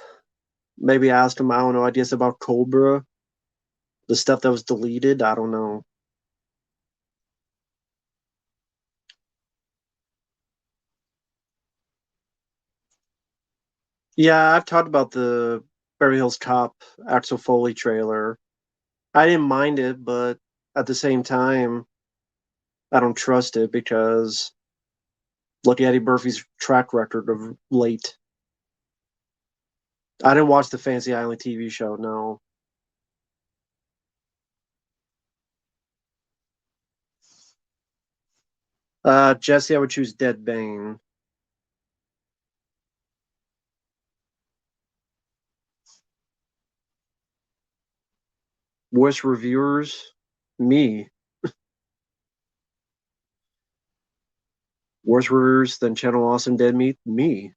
Maybe ask him, I don't know, ideas about Cobra, the stuff that was deleted. I don't know. Yeah, I've talked about the Beverly Hills Cop Axel Foley trailer. I didn't mind it, but at the same time, I don't trust it because look at Eddie Murphy's track record of late. I didn't watch the Fancy Island TV show, no. Jesse, I would choose Dead Bane. Worst reviewers? Me. Worst reviewers than Channel Awesome Dead Meat? Me.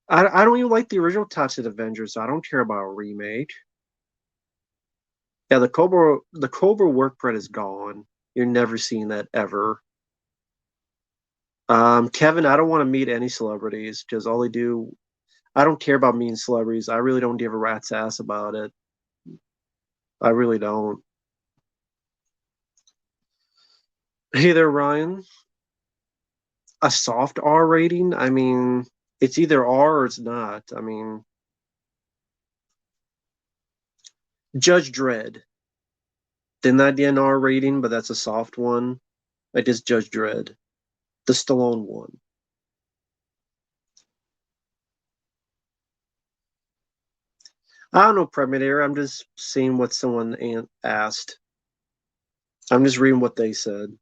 I don't even like the original Toxic Avengers, so I don't care about a remake. Yeah, the Cobra work print is gone. You're never seeing that ever. Kevin, I don't want to meet any celebrities because all they do, I don't care about meeting celebrities. I really don't give a rat's ass about it. I really don't. Hey there, Ryan. A soft R rating? I mean, it's either R or it's not. I mean, Judge Dredd. Didn't that get an R rating, but that's a soft one. I just Judge Dredd. The Stallone one. I don't know, Predator. I'm just seeing what someone asked. I'm just reading what they said.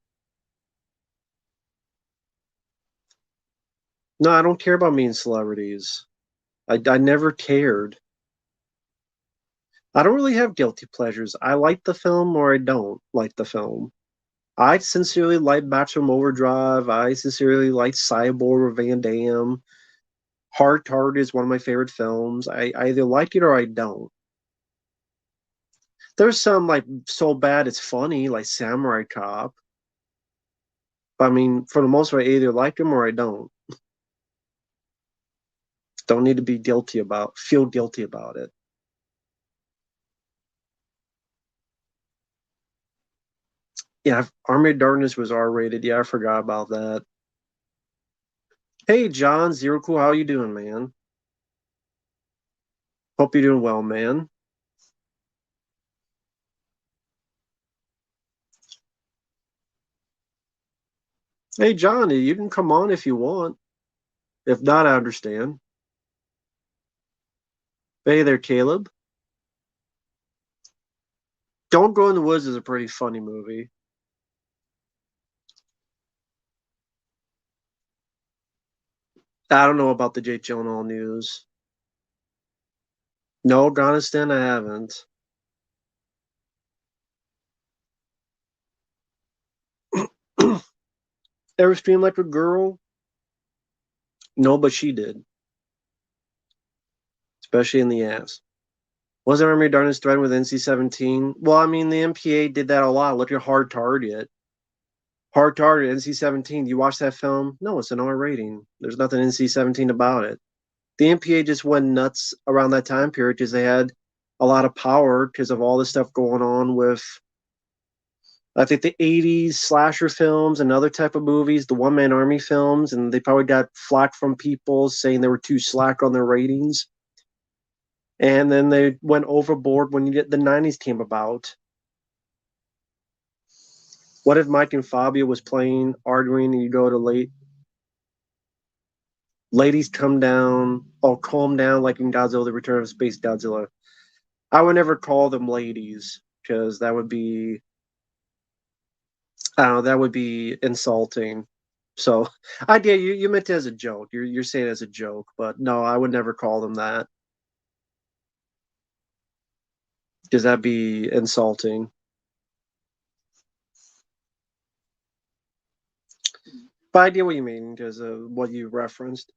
No, I don't care about meeting celebrities. I never cared. I don't really have guilty pleasures. I like the film or I don't like the film. I sincerely like Maximum Overdrive. I sincerely like Cyborg or Van Damme. Hard Target is one of my favorite films. I either like it or I don't. There's some like so bad it's funny, like Samurai Cop. But I mean, for the most part, I either like them or I don't. Don't need to feel guilty about it. Yeah, Army of Darkness was R-rated. Yeah, I forgot about that. Hey, John, Zero Cool, how you doing, man? Hope you're doing well, man. Hey, John, you can come on if you want. If not, I understand. Hey there, Caleb. Don't Go in the Woods is a pretty funny movie. I don't know about the Jake Gyllenhaal news. No, Afghanistan, I haven't. Ever scream like a girl? No, but she did, especially in the ass. Wasn't Army of Darkness threatened with NC-17? Well, I mean, the MPA did that a lot. Look at Hard Target. Hard Target, NC-17. You watch that film? No, it's an R rating. There's nothing NC-17 about it. The MPA just went nuts around that time period because they had a lot of power because of all the stuff going on with, I think, the 80s slasher films and other type of movies, the one man army films, and they probably got flack from people saying they were too slack on their ratings. And then they went overboard when the 90s came about. What if Mike and Fabio was playing, arguing, and you go to ladies come down, or calm down like in Godzilla, the Return of Space Godzilla? I would never call them ladies because that would be, I don't know, that would be insulting. So I did, you meant it as a joke. You're saying it as a joke, but no, I would never call them that because that'd be insulting. But I get what you mean because of what you referenced.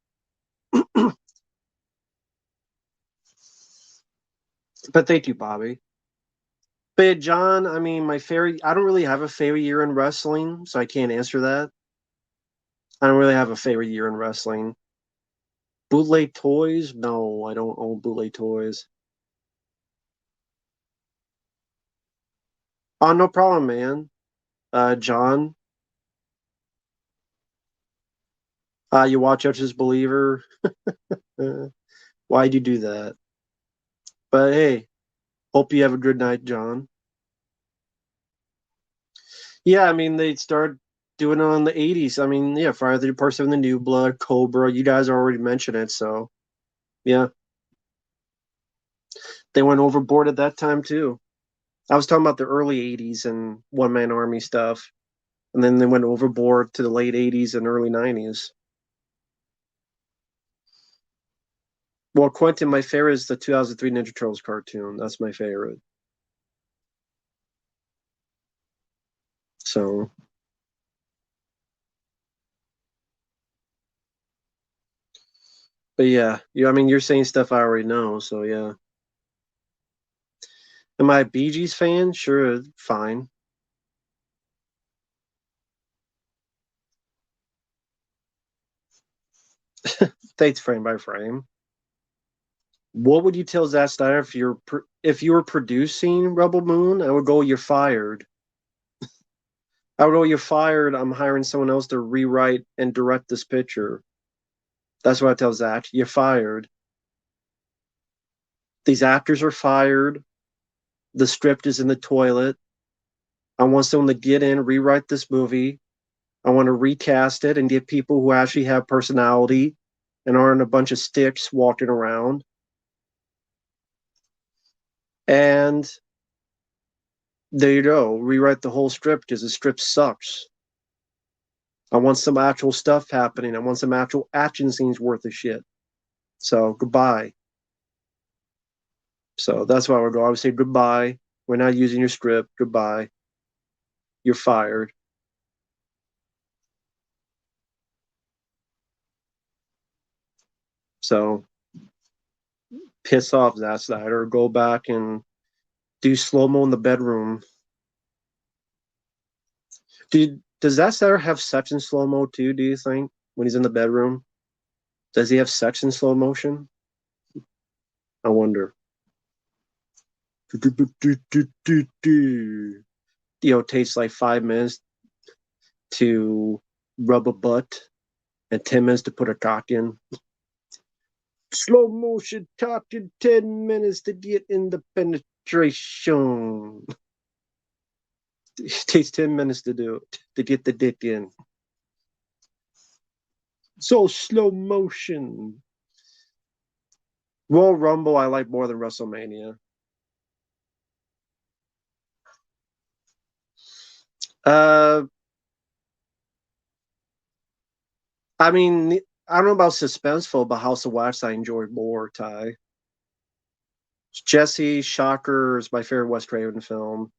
But thank you, Bobby. But John, I mean, I don't really have a favorite year in wrestling, so I can't answer that. I don't really have a favorite year in wrestling. Bootleg toys? No, I don't own bootleg toys. Oh, no problem, man. John, you watch out, just believer. Why'd you do that? But hey, hope you have a good night, John. Yeah, I mean, they started doing it in the 80s. I mean, yeah, Friday the Part 7, The New Blood, Cobra. You guys already mentioned it, so yeah, they went overboard at that time too. I was talking about the early 80s and one man army stuff, and then they went overboard to the late 80s and early 90s. Well, Quentin, my favorite is the 2003 Ninja Turtles cartoon. That's my favorite. So, but yeah, I mean, you're saying stuff I already know, so yeah. Am I a Bee Gees fan? Sure, fine. Thanks, frame by frame. What would you tell Zack Snyder if you were producing Rebel Moon? I would go, you're fired. I would go, you're fired. I'm hiring someone else to rewrite and direct this picture. That's what I tell Zach. You're fired. These actors are fired. The script is in the toilet. I want someone to get in, rewrite this movie. I want to recast it and get people who actually have personality and aren't a bunch of sticks walking around. And there you go. Rewrite the whole script because the script sucks. I want some actual stuff happening. I want some actual action scenes worth of shit. So goodbye. So that's why I would go. I would say goodbye. We're not using your script. Goodbye. You're fired. So piss off, Zack Snyder. Go back and do slow mo in the bedroom. Does Zack Snyder have sex in slow mo too? Do you think when he's in the bedroom? Does he have sex in slow motion? I wonder. It takes like 5 minutes to rub a butt and 10 minutes to put a cock in. Slow motion cock in 10 minutes to get in the penetration. It takes 10 minutes to do it, to get the dick in. So slow motion. Royal Rumble I like more than WrestleMania. I mean, I don't know about suspenseful, but House of Wax I enjoyed more, Ty. Jesse, Shocker is my favorite Wes Craven film.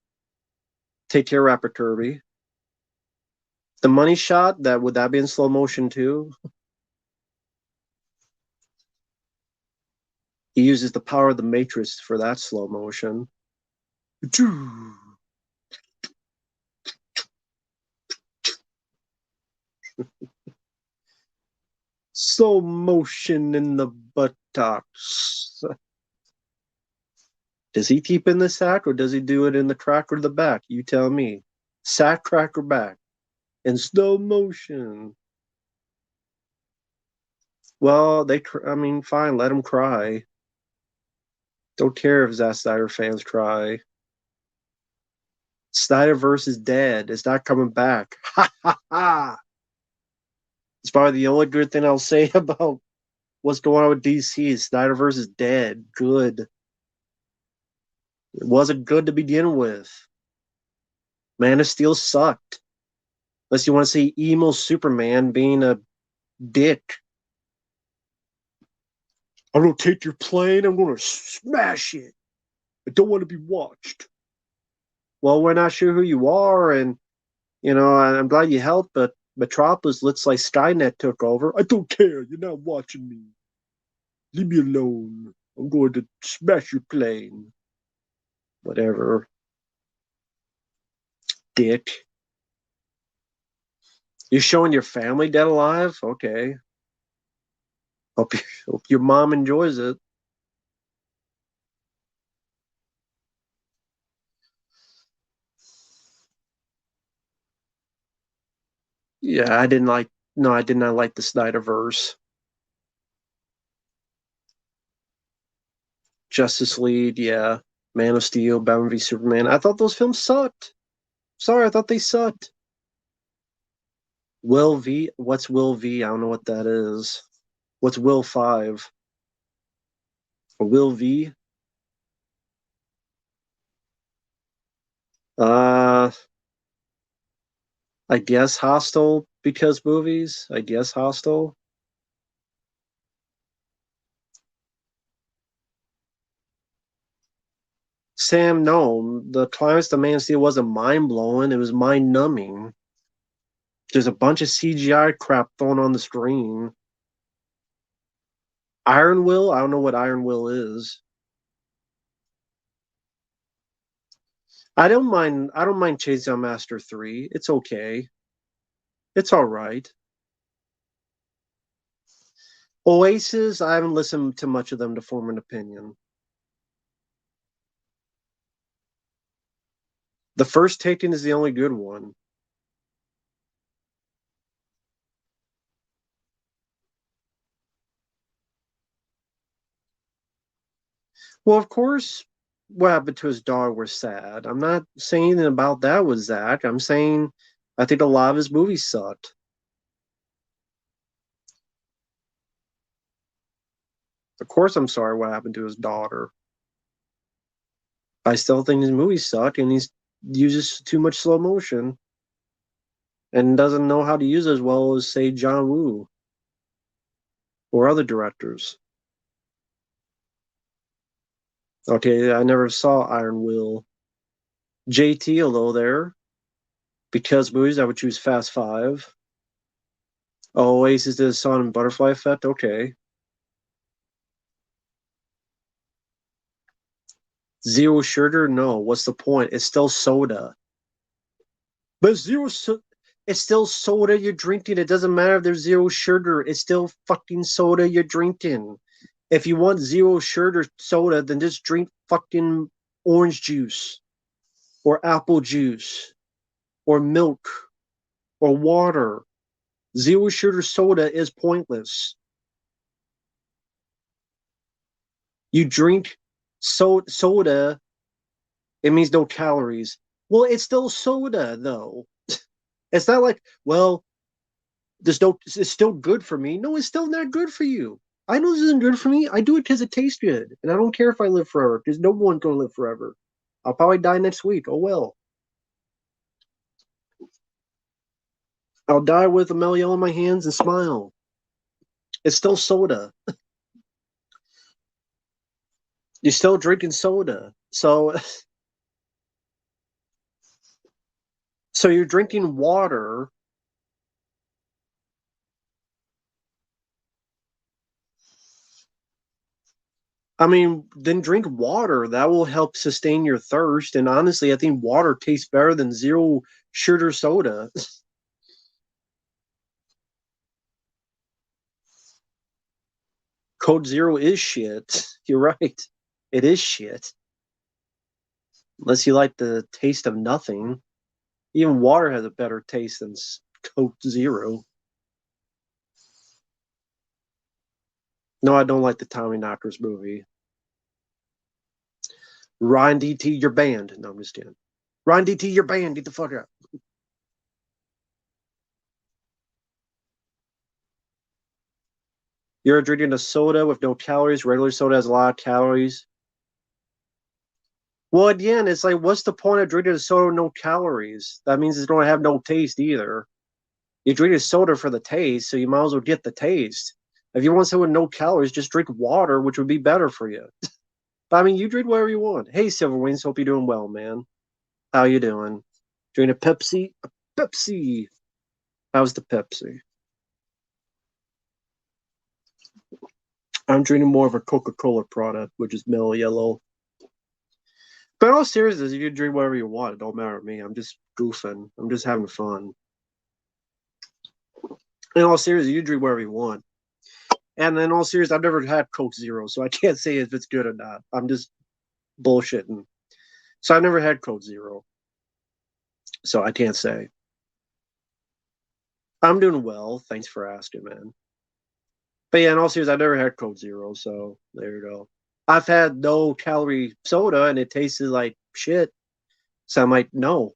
Take Care, Rapper Kirby. The Money Shot, would that be in slow motion too? He uses the power of the Matrix for that slow motion. Slow motion in the buttocks. Does he keep in the sack or does he do it in the crack or the back? You tell me. Sack, crack, or back? In slow motion. Well, I mean, fine, let him cry. Don't care if Zack Snyder fans cry. Snyderverse is dead. It's not coming back. Ha ha ha! It's probably the only good thing I'll say about what's going on with DC. Snyderverse is dead. Good. It wasn't good to begin with. Man of Steel sucked. Unless you want to see emo Superman being a dick. I'm gonna take your plane. I'm gonna smash it. I don't want to be watched. Well, we're not sure who you are, and I'm glad you helped, but Metropolis looks like Skynet took over. I don't care. You're not watching me. Leave me alone. I'm going to smash your plane. Whatever. Dick. You're showing your family dead alive? Okay. Hope your mom enjoys it. Yeah, I didn't like. No, I did not like the Snyderverse. Justice League, yeah. Man of Steel, Batman v Superman. I thought those films sucked. Sorry, I thought they sucked. Will V? What's Will V? I don't know what that is. What's Will 5? Or Will V? Uh, I guess Hostel because movies. I guess Hostel. Sam, no. The climax of Man of Steel wasn't mind blowing. It was mind numbing. There's a bunch of CGI crap thrown on the screen. Iron Will? I don't know what Iron Will is. I don't mind Chainsaw Master 3. It's okay. It's all right. Oasis, I haven't listened to much of them to form an opinion. The first Taken is the only good one. Well, of course, what happened to his dog was sad. I'm not saying anything about that with Zach. I'm saying I think a lot of his movies sucked. Of course, I'm sorry what happened to his daughter. I still think his movies suck, and he uses too much slow motion and doesn't know how to use it as well as, say, John Woo or other directors. Okay, I never saw Iron Will. JT, although there, because movies, I would choose Fast Five. Oh, Oasis did a song and Butterfly Effect. Okay. Zero sugar? No. What's the point? It's still soda. But It's still soda you're drinking. It doesn't matter if there's zero sugar. It's still fucking soda you're drinking. If you want zero sugar soda, then just drink fucking orange juice or apple juice or milk or water. Zero sugar soda is pointless. You drink soda, it means no calories. Well, it's still soda, though. It's not like, well, it's still good for me. No, it's still not good for you. I know this isn't good for me. I do it because it tastes good. And I don't care if I live forever, because no one's going to live forever. I'll probably die next week. Oh, well. I'll die with a Meliel in my hands and smile. It's still soda. You're still drinking soda. So you're drinking water. I mean, then drink water. That will help sustain your thirst. And honestly, I think water tastes better than zero sugar soda. Code Zero is shit. You're right. It is shit. Unless you like the taste of nothing. Even water has a better taste than Coke Zero. No, I don't like the Tommy Knockers movie. Ryan DT, you're banned. No, I'm just kidding. Ryan DT, you're banned. Get the fuck out. You're drinking a soda with no calories. Regular soda has a lot of calories. Well, again, it's like, what's the point of drinking a soda with no calories? That means it's going to have no taste either. You drink a soda for the taste, so you might as well get the taste. If you want something with no calories, just drink water, which would be better for you. But I mean, you drink whatever you want. Hey, Silver Wings, hope you're doing well, man. How you doing? Drink a Pepsi? A Pepsi. How's the Pepsi? I'm drinking more of a Coca-Cola product, which is Mellow Yellow. But in all seriousness, you can drink whatever you want. It don't matter to me. I'm just goofing. I'm just having fun. In all seriousness, you drink whatever you want. And in all seriousness, I've never had Coke Zero, so I can't say if it's good or not. I'm just bullshitting. So I've never had Coke Zero, so I can't say. I'm doing well. Thanks for asking, man. But yeah, in all seriousness, I've never had Coke Zero, so there you go. I've had no calorie soda and it tasted like shit. So I'm like, no,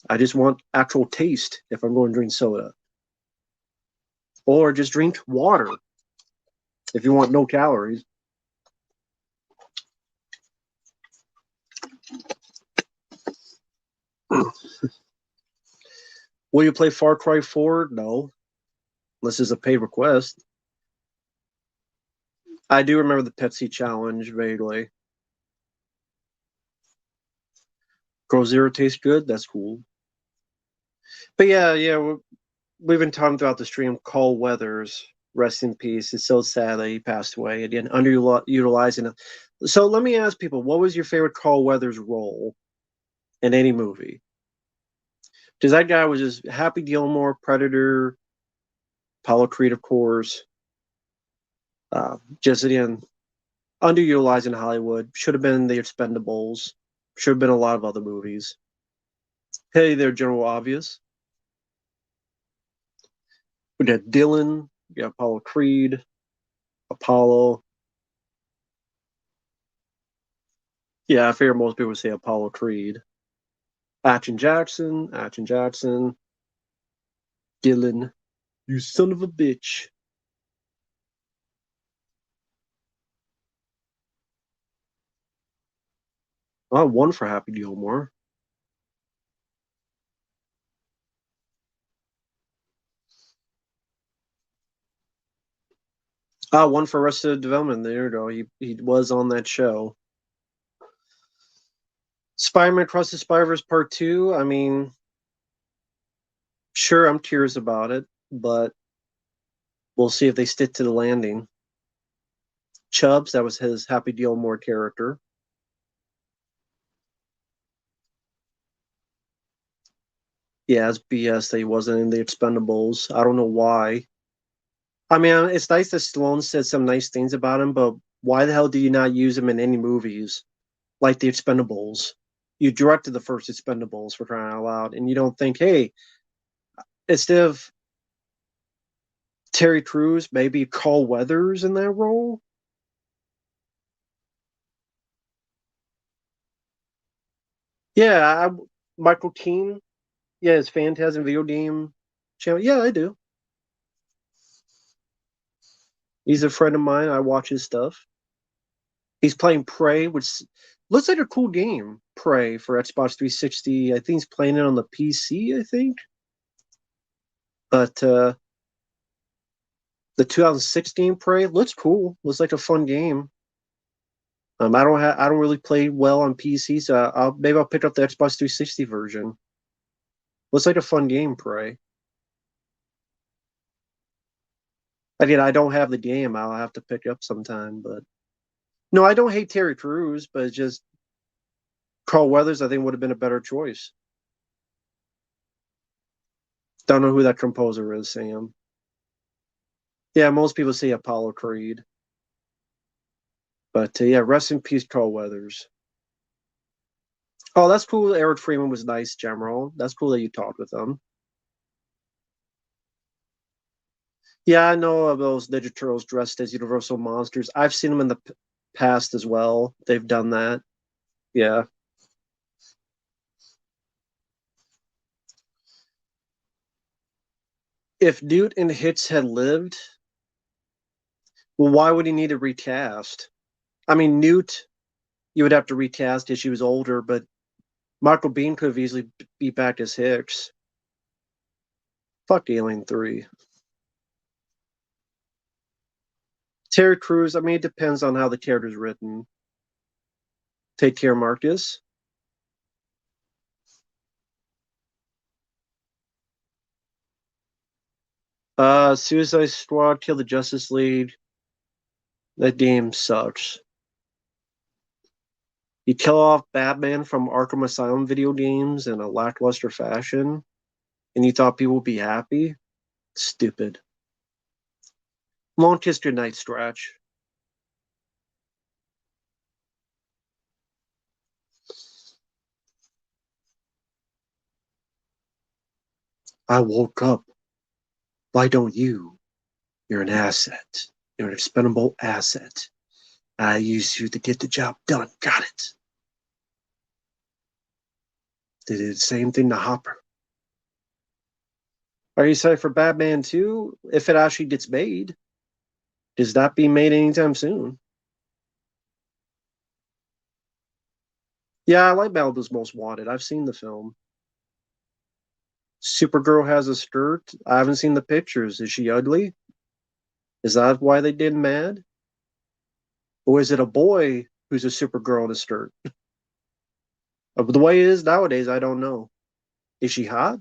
I just want actual taste if I'm going to drink soda. Or just drink water if you want no calories. Will you play Far Cry 4? No, unless it's a paid request. I do remember the Pepsi challenge vaguely. Grow Zero tastes good. That's cool. But yeah, we've been talking throughout the stream. Carl Weathers, rest in peace. It's so sad that he passed away again, underutilizing it. So let me ask people, what was your favorite Carl Weathers role in any movie? Because that guy was just Happy Gilmore, Predator, Apollo Creed, of course. Just again, underutilized in Hollywood. Should have been The Expendables. Should have been a lot of other movies. Hey there, General Obvious. We got Dylan. We got Apollo Creed. Apollo. Yeah, I figure most people would say Apollo Creed. Action Jackson. Action Jackson. Dylan. You son of a bitch. I won for Happy Gilmore. One for Arrested Development. There you go. He was on that show. Spider-Man Across the Spider-Verse Part 2. I mean, sure, I'm curious about it, but we'll see if they stick to the landing. Chubbs, that was his Happy Gilmore character. Yeah, it's BS that he wasn't in the Expendables. I don't know why. I mean, it's nice that Stallone said some nice things about him, but why the hell do you not use him in any movies like the Expendables? You directed the first Expendables for crying out loud, and you don't think, hey, instead of Terry Crews, maybe Carl Weathers in that role? Yeah, Michael Keane. Yeah, his Phantasm video game channel. Yeah, I do. He's a friend of mine. I watch his stuff. He's playing Prey, which looks like a cool game. Prey for Xbox 360. I think he's playing it on the PC, I think. But the 2016 Prey looks cool. Looks like a fun game. I don't really play well on PC, so maybe I'll pick up the Xbox 360 version. Looks like a fun game, Prey. Again, I don't have the game. I'll have to pick up sometime. But no, I don't hate Terry Crews, but it's just Carl Weathers. I think would have been a better choice. Don't know who that composer is, Sam. Yeah, most people say Apollo Creed, but yeah, rest in peace, Carl Weathers. Oh, that's cool. Eric Freeman was nice, General. That's cool that you talked with him. Yeah, I know of those Ninja Turtles dressed as Universal monsters. I've seen them in the past as well. They've done that. Yeah. If Newt and Hitch had lived, well, why would he need a recast? I mean, Newt, you would have to recast if she was older, but Michael Biehn could have easily be back as Hicks. Fuck Alien 3. Terry Crews, I mean, it depends on how the character's written. Take care, Marcus. Suicide Squad, Kill the Justice League. That game sucks. You kill off Batman from Arkham Asylum video games in a lackluster fashion, and you thought people would be happy? Stupid. Long kiss goodnight, Scratch. I woke up. Why don't you? You're an asset. You're an expendable asset. I use you to get the job done. Got it. They did the same thing to Hopper. Are you excited for Batman 2? If it actually gets made, does that be made anytime soon? Yeah, I like Malibu's Most Wanted. I've seen the film. Supergirl has a skirt. I haven't seen the pictures. Is she ugly? Is that why they did Mad? Or is it a boy who's a Supergirl in a skirt? The way it is nowadays, I don't know. Is she hot?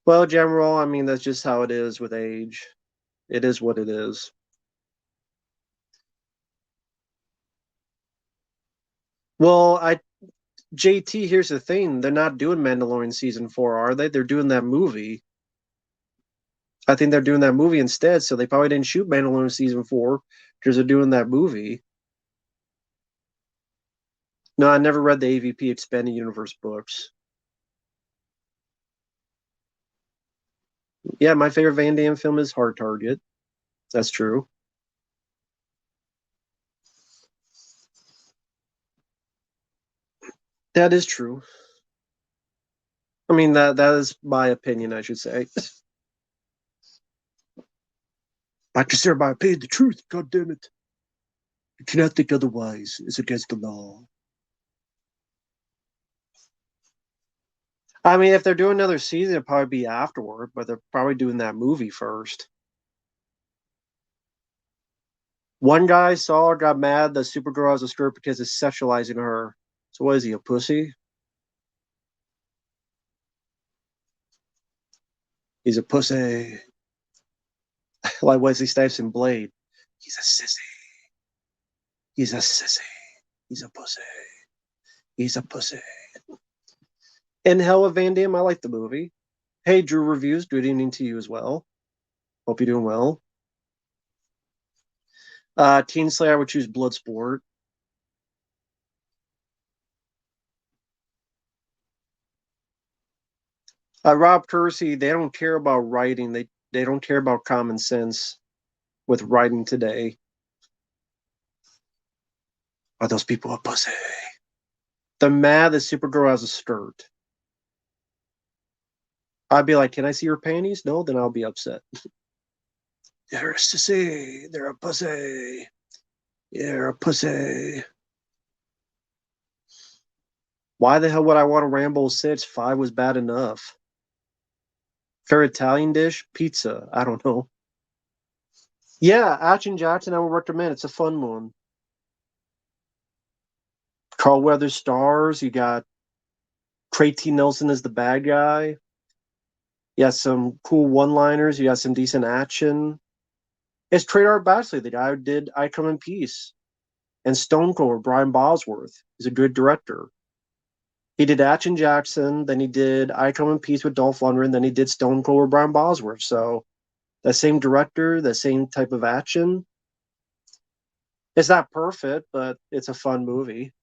Well, General, I mean, that's just how it is with age. It is what it is. Well, JT, here's the thing. They're not doing Mandalorian season 4, are they? They're doing that movie. I think they're doing that movie instead, so they probably didn't shoot Mandalorian season 4 because they're doing that movie. No, I never read the AVP Expanded Universe books. Yeah, my favorite Van Damme film is Hard Target. That's true. That is true. I mean that is my opinion, I should say. I consider my opinion the truth. God damn it! You cannot think otherwise. It's against the law. I mean, if they're doing another season, it'll probably be afterward, but they're probably doing that movie first. One guy saw got mad that Supergirl has a skirt because it's sexualizing her. So what is he, a pussy? He's a pussy. Like Wesley Snipes in Blade. He's a sissy. He's a sissy. He's a pussy. He's a pussy. And Hella Van Damme, I like the movie. Hey, Drew Reviews, good evening to you as well. Hope you're doing well. Teen Slayer, I would choose Bloodsport. Rob Kersey, they don't care about writing. They don't care about common sense with writing today. Are those people a pussy? The mad that Supergirl has a skirt. I'd be like, can I see your panties? No, then I'll be upset. There's to see, they're a pussy. You're a pussy. Why the hell would I want a Rambo 6? 5 was bad enough. Favorite Italian dish? Pizza. I don't know. Yeah, Action Jackson, I would recommend. It's a fun one. Carl Weathers stars. You got Craig T. Nelson as the bad guy. You got some cool one-liners. You got some decent action. It's Treyarch Baxley, the guy who did I Come in Peace. And Stone Cold, Brian Bosworth. He's a good director. He did Action Jackson, then he did I Come in Peace with Dolph Lundgren, then he did Stone Cold with Brian Bosworth. So that same director, the same type of action. It's not perfect, but it's a fun movie.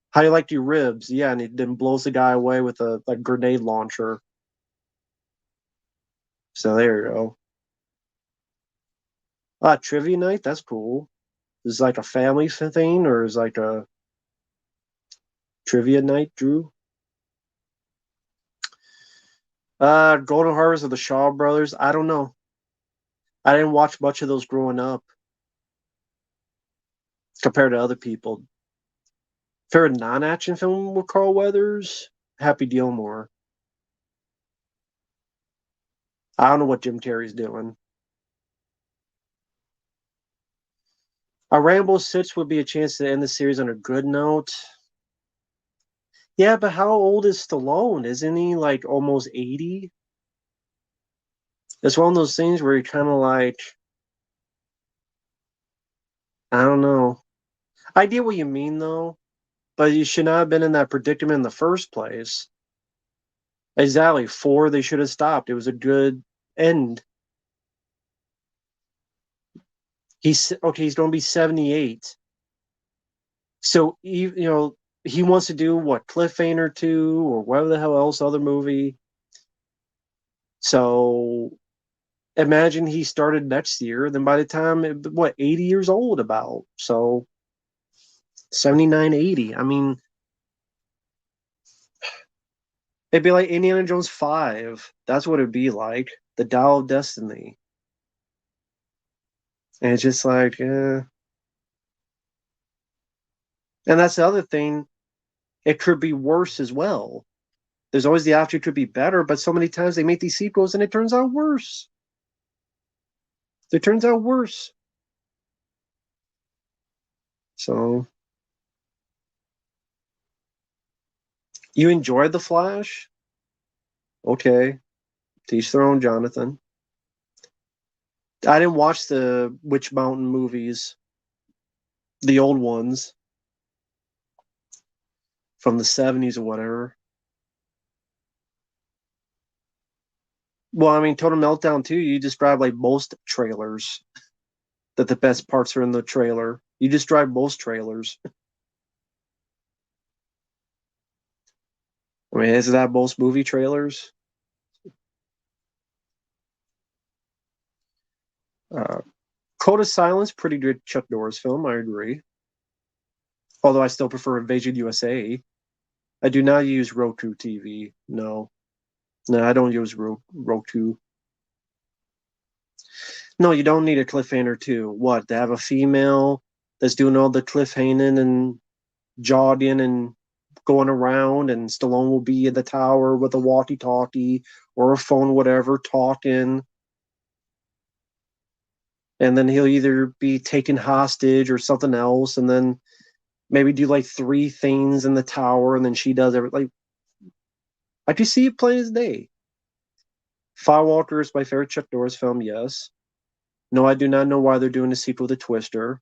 How you like your ribs? Yeah, and he then blows the guy away with a like grenade launcher. So there you go. Trivia night, that's cool. Is it like a family thing, or is it like a trivia night, Drew? Golden Harvest of the Shaw Brothers. I don't know. I didn't watch much of those growing up compared to other people. Favorite non-action film with Carl Weathers? Happy Gilmore. I don't know what Jim Carrey's doing. A Rambo 6 would be a chance to end the series on a good note. Yeah, but how old is Stallone? Isn't he like almost 80? It's one of those things where you're kind of like, I don't know. I get what you mean though, but you should not have been in that predicament in the first place. Exactly. 4, they should have stopped. It was a good end. He's okay, he's going to be 78. So, he wants to do what, Cliffhanger 2 or whatever the hell else other movie. So, imagine he started next year, then by the time, 80 years old about. So, 79, 80. I mean, it'd be like Indiana Jones 5. That's what it'd be like. The Dial of Destiny. And it's just like, eh. And that's the other thing. It could be worse as well. There's always the option it could be better, but so many times they make these sequels and it turns out worse. It turns out worse. So, you enjoyed The Flash? Okay. Teach their own, Jonathan. I didn't watch the Witch Mountain movies, the old ones from the 70s or whatever. Well, I mean, Total Meltdown too. You describe like most trailers that the best parts are in the trailer. You describe most trailers. I mean, isn't that most movie trailers? Uh, Code of Silence, pretty good Chuck Norris film. I agree. Although I still prefer Invasion USA. I do not use Roku TV. No, no, I don't use Roku. No, you don't need a cliffhanger too. What, to have a female that's doing all the cliffhanging and jogging and going around, and Stallone will be in the tower with a walkie-talkie or a phone, whatever, talking, and then he'll either be taken hostage or something else, and then maybe do like 3 things in the tower, and then she does everything. Like, I can see it plain as day. Firewalker is my favorite Chuck Norris film, yes. No, I do not know why they're doing a sequel to Twister.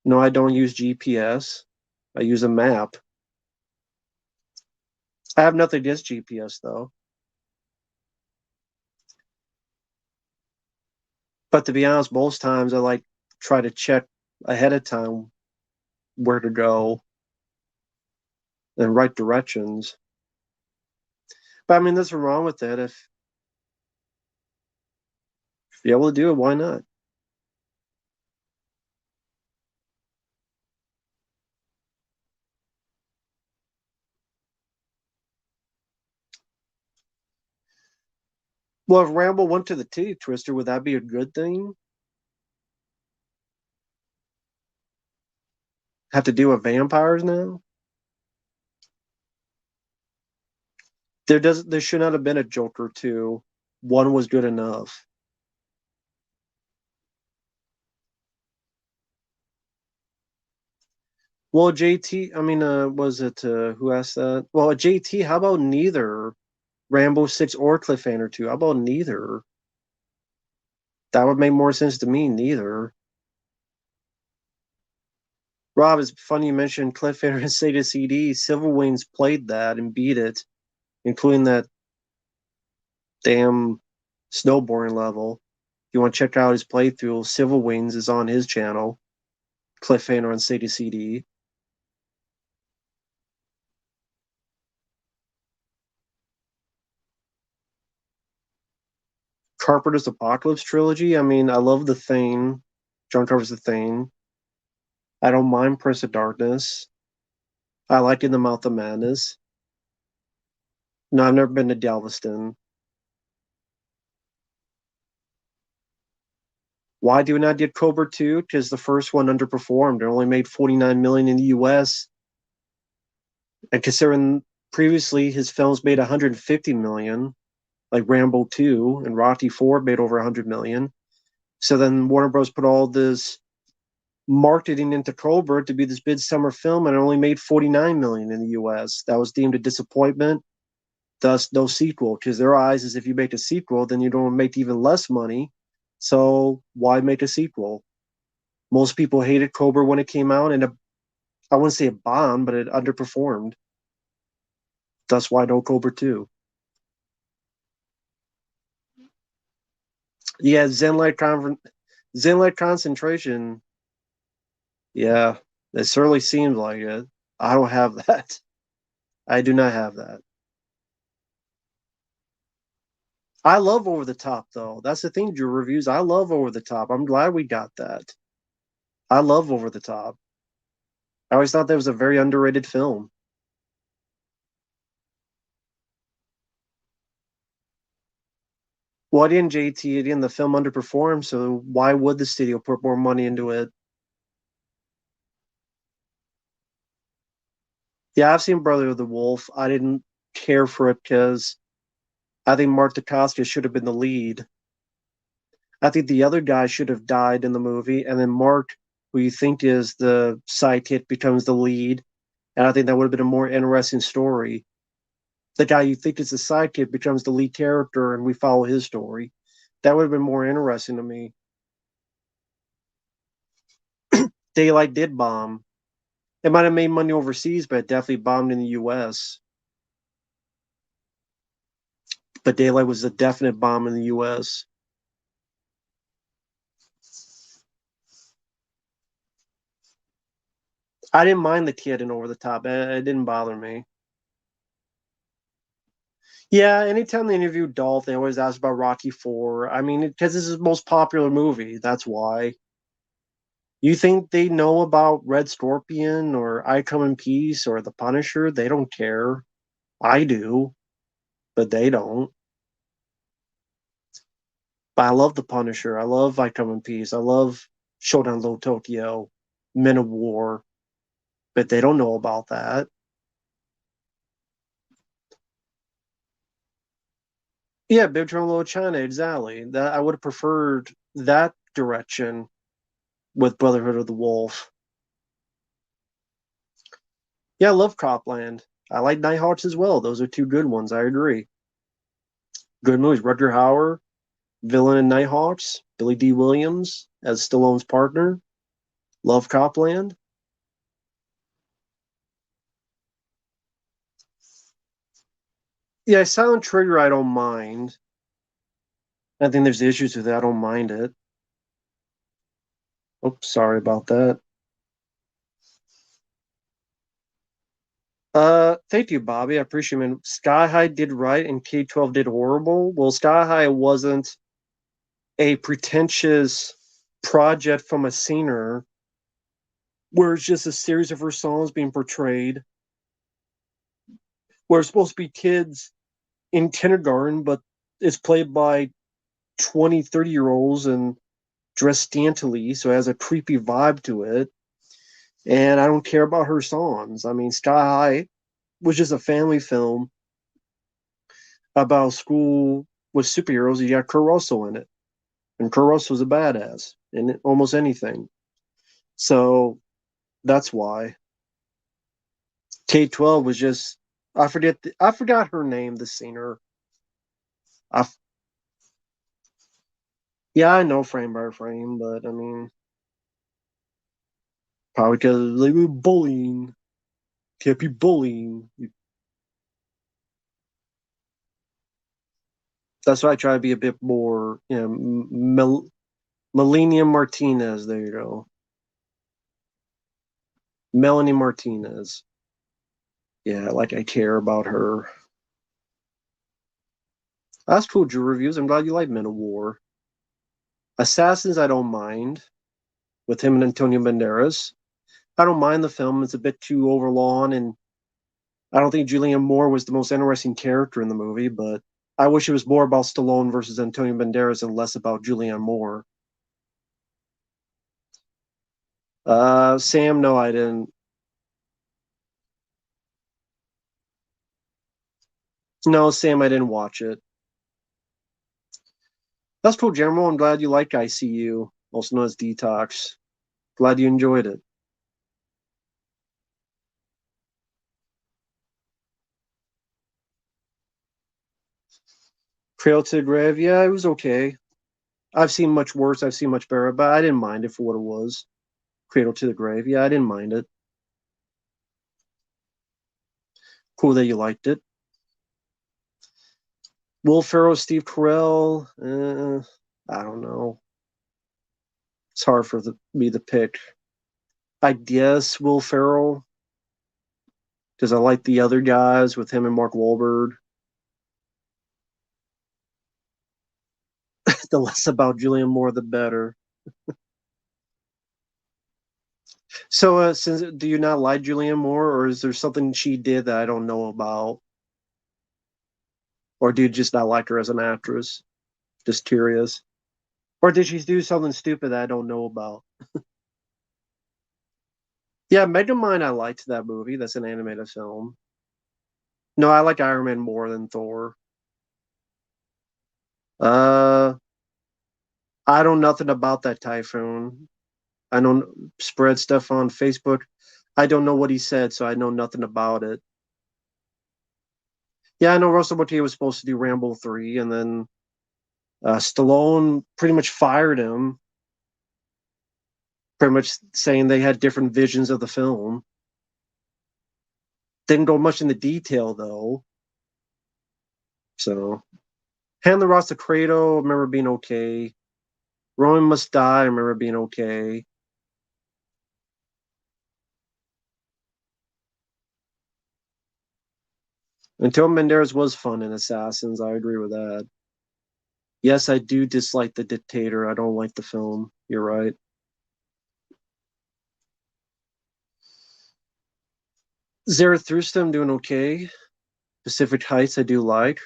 No, I don't use GPS. I use a map. I have nothing against GPS though. But to be honest, most times I like try to check ahead of time where to go and right directions. But I mean, there's nothing wrong with that. If you're able to do it, why not? Well, if Rambo went to the titty twister, would that be a good thing? Have to deal with vampires now? There should not have been a Joker 2. One was good enough. Well, JT, I mean, was it who asked that? Well, JT, how about neither Rambo 6 or Cliffhanger 2? How about neither? That would make more sense to me, neither. Rob, it's funny you mentioned Cliffhanger and Sega CD. Civil Wings played that and beat it, including that damn snowboarding level. If you want to check out his playthrough, Civil Wings is on his channel. Cliffhanger on Sega CD. Carpenter's Apocalypse trilogy. I mean, I love The Thing. John Carpenter's The Thing. I don't mind Prince of Darkness. I like In the Mouth of Madness. No, I've never been to Galveston. Why do we not get Cobra 2? Because the first one underperformed. It only made 49 million in the US. And considering previously his films made 150 million, like Rambo 2 and Rocky 4 made over 100 million. So then Warner Bros. Put all this marketing into Cobra to be this big summer film and it only made 49 million in the US. That was deemed a disappointment. Thus, no sequel, because their eyes is if you make a sequel, then you don't make even less money. So why make a sequel? Most people hated Cobra when it came out, and I wouldn't say it bombed, but it underperformed. That's why no Cobra 2. Yeah, Zenlight Concentration. Yeah, it certainly seems like it. I don't have that. I do not have that. I love Over the Top, though. That's the thing, Drew reviews. I love Over the Top. I'm glad we got that. I love Over the Top. I always thought that was a very underrated film. Well, didn't JT? Again, the film underperformed, so why would the studio put more money into it? Yeah, I've seen Brother of the Wolf. I didn't care for it because I think Mark Dacascos should have been the lead. I think the other guy should have died in the movie, and then Mark, who you think is the sidekick, becomes the lead. And I think that would have been a more interesting story. The guy you think is the sidekick becomes the lead character, and we follow his story. That would have been more interesting to me. Daylight did bomb. It might have made money overseas, but it definitely bombed in the US. But Daylight was a definite bomb in the US. I didn't mind the kid in Over the Top. It didn't bother me. Yeah, anytime they interview Dolph, they always ask about Rocky Four. I mean, because this is his most popular movie. That's why. You think they know about Red Scorpion or I Come in Peace or The Punisher? They don't care. I do, but they don't. But I love The Punisher. I love I Come in Peace. I love Showdown Low Tokyo, Men of War, but they don't know about that. Yeah, Big Trouble in Little China, exactly. That I would have preferred that direction with Brotherhood of the Wolf. Yeah, I love Copland. I like Nighthawks as well. Those are two good ones. I agree. Good movies. Rutger Hauer, villain in Nighthawks. Billy D. Williams as Stallone's partner. Love Copland. Yeah, Silent Trigger, I don't mind. I think there's issues with that. I don't mind it. Oops, sorry about that. Thank you, Bobby. I appreciate it, man. Sky High did right and K-12 did horrible. Well, Sky High wasn't a pretentious project from a singer where it's just a series of her songs being portrayed, where it's supposed to be kids in kindergarten, but it's played by 20, 30 year olds and dressed scantily, so it has a creepy vibe to it. And I don't care about her songs. I mean, Sky High was just a family film about school with superheroes. You got Kurt Russell in it, and Kurt Russell's a badass in almost anything. So that's why K-12 was just I forgot her name, the singer. I Yeah, I know frame by frame, but I mean probably because they were bullying. Can't be bullying. That's why I try to be a bit more, Millennium Martinez. There you go. Melanie Martinez. Yeah, like I care about her. That's cool, Drew reviews. I'm glad you like Men of War. Assassins, I don't mind with him and Antonio Banderas. I don't mind the film. It's a bit too overlong, and I don't think Julianne Moore was the most interesting character in the movie, but I wish it was more about Stallone versus Antonio Banderas and less about Julianne Moore. Sam, no, I didn't. No, Sam, I didn't watch it. That's cool, General. I'm glad you like ICU, also known as Detox. Glad you enjoyed it. Cradle to the Grave, yeah, it was okay. I've seen much worse. I've seen much better, but I didn't mind it for what it was. Cradle to the Grave, yeah, I didn't mind it. Cool that you liked it. Will Ferrell, Steve Carell, I don't know. It's hard for me to pick. I guess Will Ferrell because I like the other guys with him and Mark Wahlberg. The less about Julian Moore, the better. So, since do you not like Julianne Moore, or is there something she did that I don't know about, or do you just not like her as an actress? Just curious, or did she do something stupid that I don't know about? Yeah, Megamind, I liked that movie. That's an animated film. No, I like Iron Man more than Thor. Uh, I know nothing about that typhoon. I don't spread stuff on Facebook. I don't know what he said, so I know nothing about it. Yeah, I know Russell Mulcahy was supposed to do Rambo 3, and then Stallone pretty much fired him, pretty much saying they had different visions of the film. Didn't go much into detail, though. So, Hand the Ross to Credo, I remember being okay. Roman Must Die, I remember being okay. Until Menderes was fun in Assassins, I agree with that. Yes, I do dislike The Dictator. I don't like the film. You're right. Zarathustra, I'm doing okay. Pacific Heights, I do like.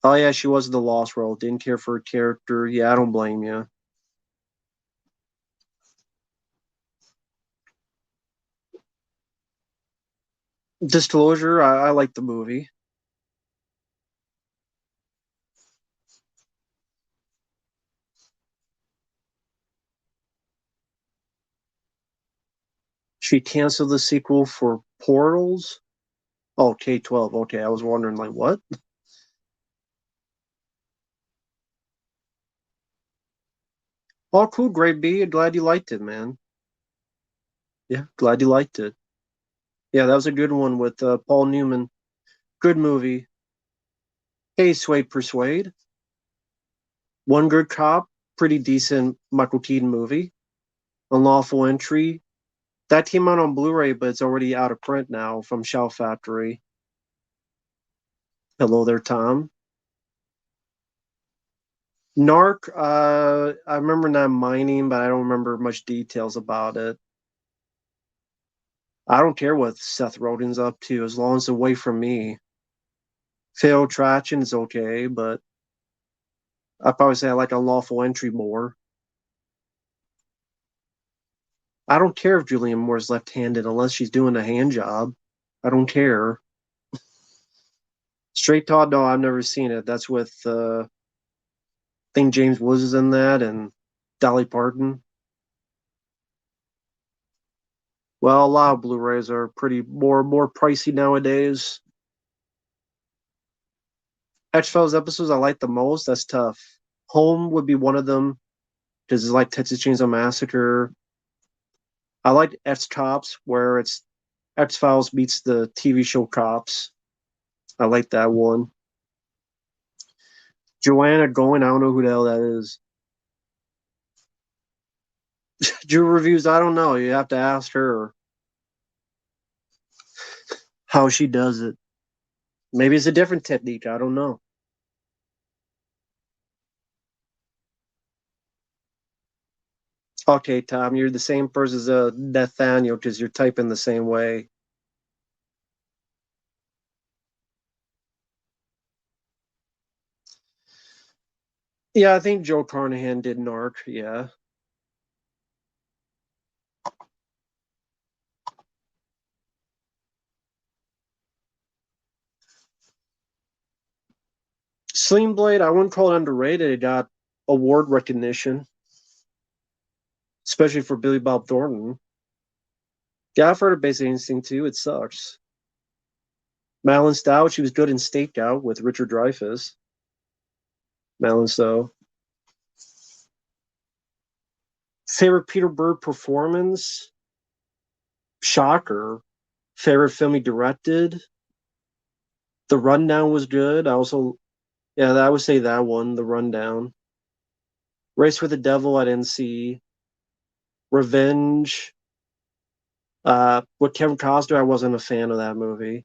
Oh yeah, she was in the Lost World. Didn't care for her character. Yeah, I don't blame you. Disclosure, I like the movie. She canceled the sequel for Portals. Oh, K-12. Okay, I was wondering like what? Oh, cool, Grade B. Glad you liked it, man. Yeah, glad you liked it. Yeah, that was a good one with Paul Newman. Good movie. Hey, Suede Persuade. One Good Cop. Pretty decent Michael Keaton movie. Unlawful Entry. That came out on Blu-ray, but it's already out of print now from Shout Factory. Hello there, Tom. Narc, I remember not mining, but I don't remember much details about it. I don't care what Seth Rogen's up to as long as it's away from me. Fatal Attraction is okay, but I'd probably say I like Unlawful Entry more. I don't care if Julianne Moore's left-handed unless she's doing a hand job. I don't care. Straight Talk, no, I've never seen it. That's with I think James Woods is in that and Dolly Parton. Well, a lot of Blu-rays are pretty more pricey nowadays. X-Files episodes I like the most. That's tough. Home would be one of them because it's like Texas Chainsaw Massacre. I like X Cops where it's X-Files meets the TV show Cops. I like that one. Joanna Going, I don't know who the hell that is. Drew reviews, I don't know. You have to ask her how she does it. Maybe it's a different technique. I don't know. Okay, Tom, you're the same person as Nathaniel because you're typing the same way. Yeah, I think Joe Carnahan did Narc. Yeah. Sling Blade, I wouldn't call it underrated. It got award recognition, especially for Billy Bob Thornton. Yeah, I've heard of Basic Instinct too. It sucks. Madeline Stowe, she was good in Stakeout with Richard Dreyfuss. Madeline Stowe. Favorite Peter Berg performance? Shocker. Favorite film he directed? The Rundown was good. I also, yeah, I would say that one, The Rundown. Race with the Devil, I didn't see. Revenge. With Kevin Costner, I wasn't a fan of that movie.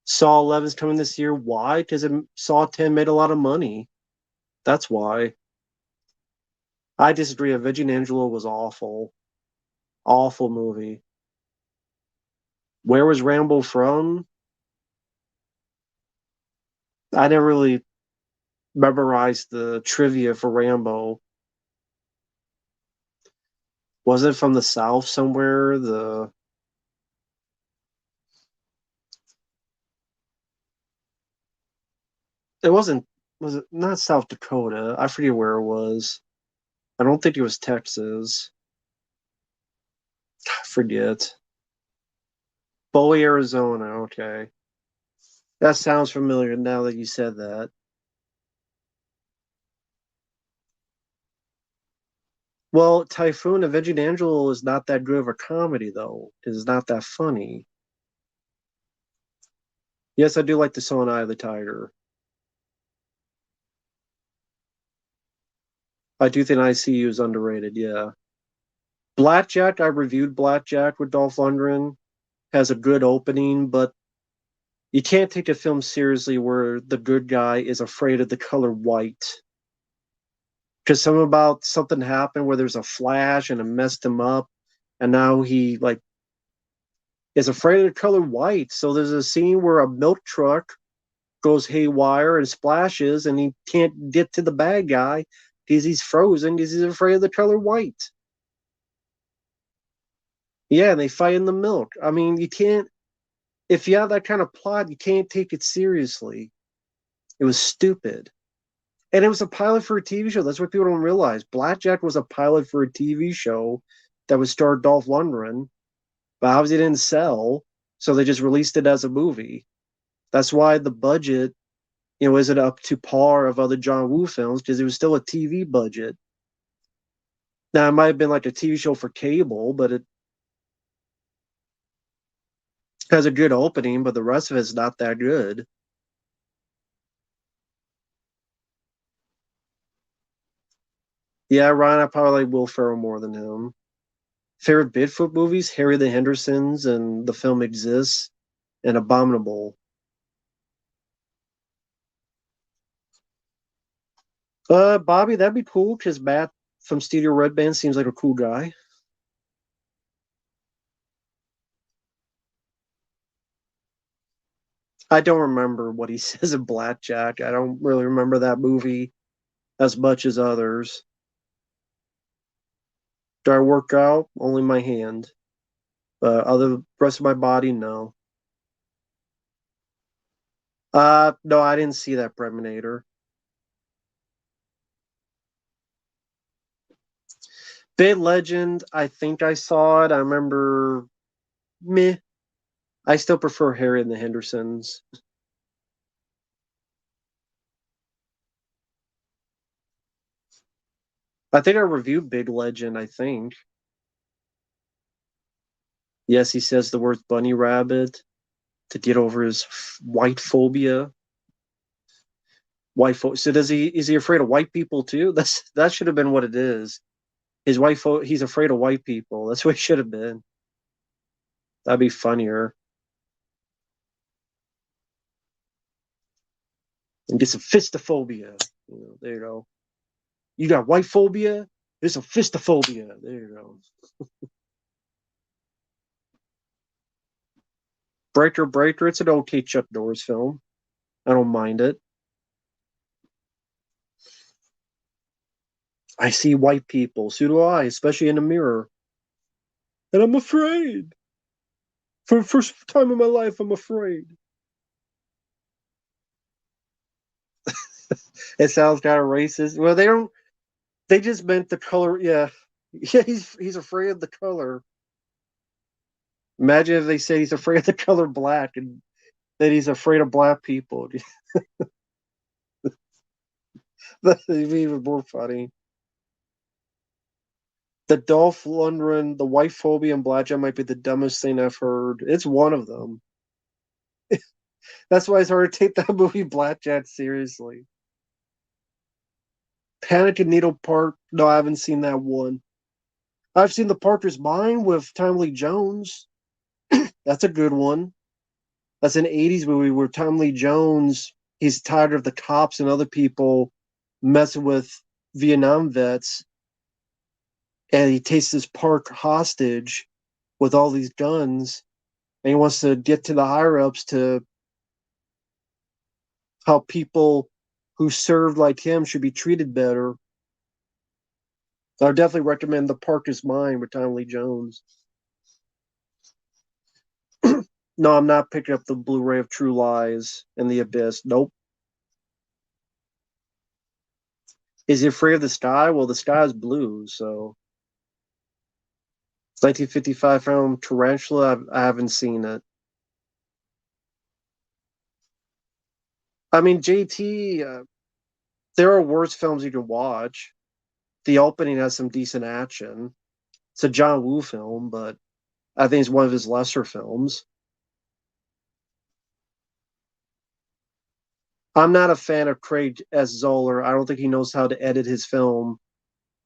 Saw 11's coming this year. Why? Because Saw 10 made a lot of money. That's why. I disagree. Avenging Angelo was awful. Awful movie. Where was Rambo from? I never really memorized the trivia for Rambo. Was it from the South somewhere? It wasn't. Was it not South Dakota? I forget where it was. I don't think it was Texas. I forget. Bowie, Arizona. Okay, that sounds familiar now that you said that. Well, Typhoon Avenging Angel is not that good of a comedy, though. It's not that funny. Yes, I do like the song Eye of the Tiger. I do think ICU is underrated, yeah. Blackjack, I reviewed Blackjack with Dolph Lundgren. Has a good opening, but you can't take a film seriously where the good guy is afraid of the color white. Because something happened where there's a flash and it messed him up, and now he like is afraid of the color white. So there's a scene where a milk truck goes haywire and splashes, and he can't get to the bad guy because he's frozen because he's afraid of the color white. Yeah, and they fight in the milk. I mean, you can't. If you have that kind of plot, you can't take it seriously. It was stupid. And it was a pilot for a TV show. That's what people don't realize. Blackjack was a pilot for a TV show that would star Dolph Lundgren, but obviously it didn't sell, so they just released it as a movie. That's why the budget, isn't up to par of other John Woo films because it was still a TV budget. Now it might have been like a TV show for cable, but Has a good opening, but the rest of it's not that good. Yeah, Ryan, I probably like Will Ferrell more than him. Favorite Bigfoot movies: Harry the Hendersons and The Film Exists and Abominable. Bobby, that'd be cool because Matt from Studio Red Band seems like a cool guy. I don't remember what he says in Blackjack. I don't really remember that movie as much as others. Do I work out? Only my hand. Other rest of my body, no. No, I didn't see that Preminator. Big Legend, I think I saw it. I remember meh. I still prefer Harry and the Hendersons. I think I reviewed Big Legend, I think. Yes, he says the word bunny rabbit to get over his white phobia. So does he is he afraid of white people too? That should have been what it is. He's afraid of white people. That's what it should have been. That'd be funnier. And get some fistophobia. There you go. You got white phobia? There's some fistophobia. There you go. Breaker Breaker, it's an okay Chuck Norris film. I don't mind it. I see white people. So do I, especially in the mirror. And I'm afraid. For the first time in my life, I'm afraid. It sounds kind of racist. Well, they don't. They just meant the color. Yeah, yeah. He's afraid of the color. Imagine if they say he's afraid of the color black and that he's afraid of black people. That'd be even more funny. The Dolph Lundgren, the white phobia and blackjack might be the dumbest thing I've heard. It's one of them. That's why it's hard to take that movie Blackjack seriously. Panic at Needle Park. No, I haven't seen that one. I've seen The Parker's Mind with Tommy Lee Jones. That's a good one. That's an 80s movie where Tommy Lee Jones, he's tired of the cops and other people messing with Vietnam vets, and he takes this park hostage with all these guns, and he wants to get to the higher ups to how people who served like him should be treated better. So I would definitely recommend The Park is Mine with Tommy Lee Jones. No, I'm not picking up the Blu-ray of True Lies and The Abyss. Nope. Is he afraid of the sky? Well, the sky is blue, so 1955 film Tarantula. I haven't seen it. I mean, JT. There are worse films you can watch. The opening has some decent action. It's a John Woo film, but I think it's one of his lesser films. I'm not a fan of Craig S. Zoller. I don't think he knows how to edit his film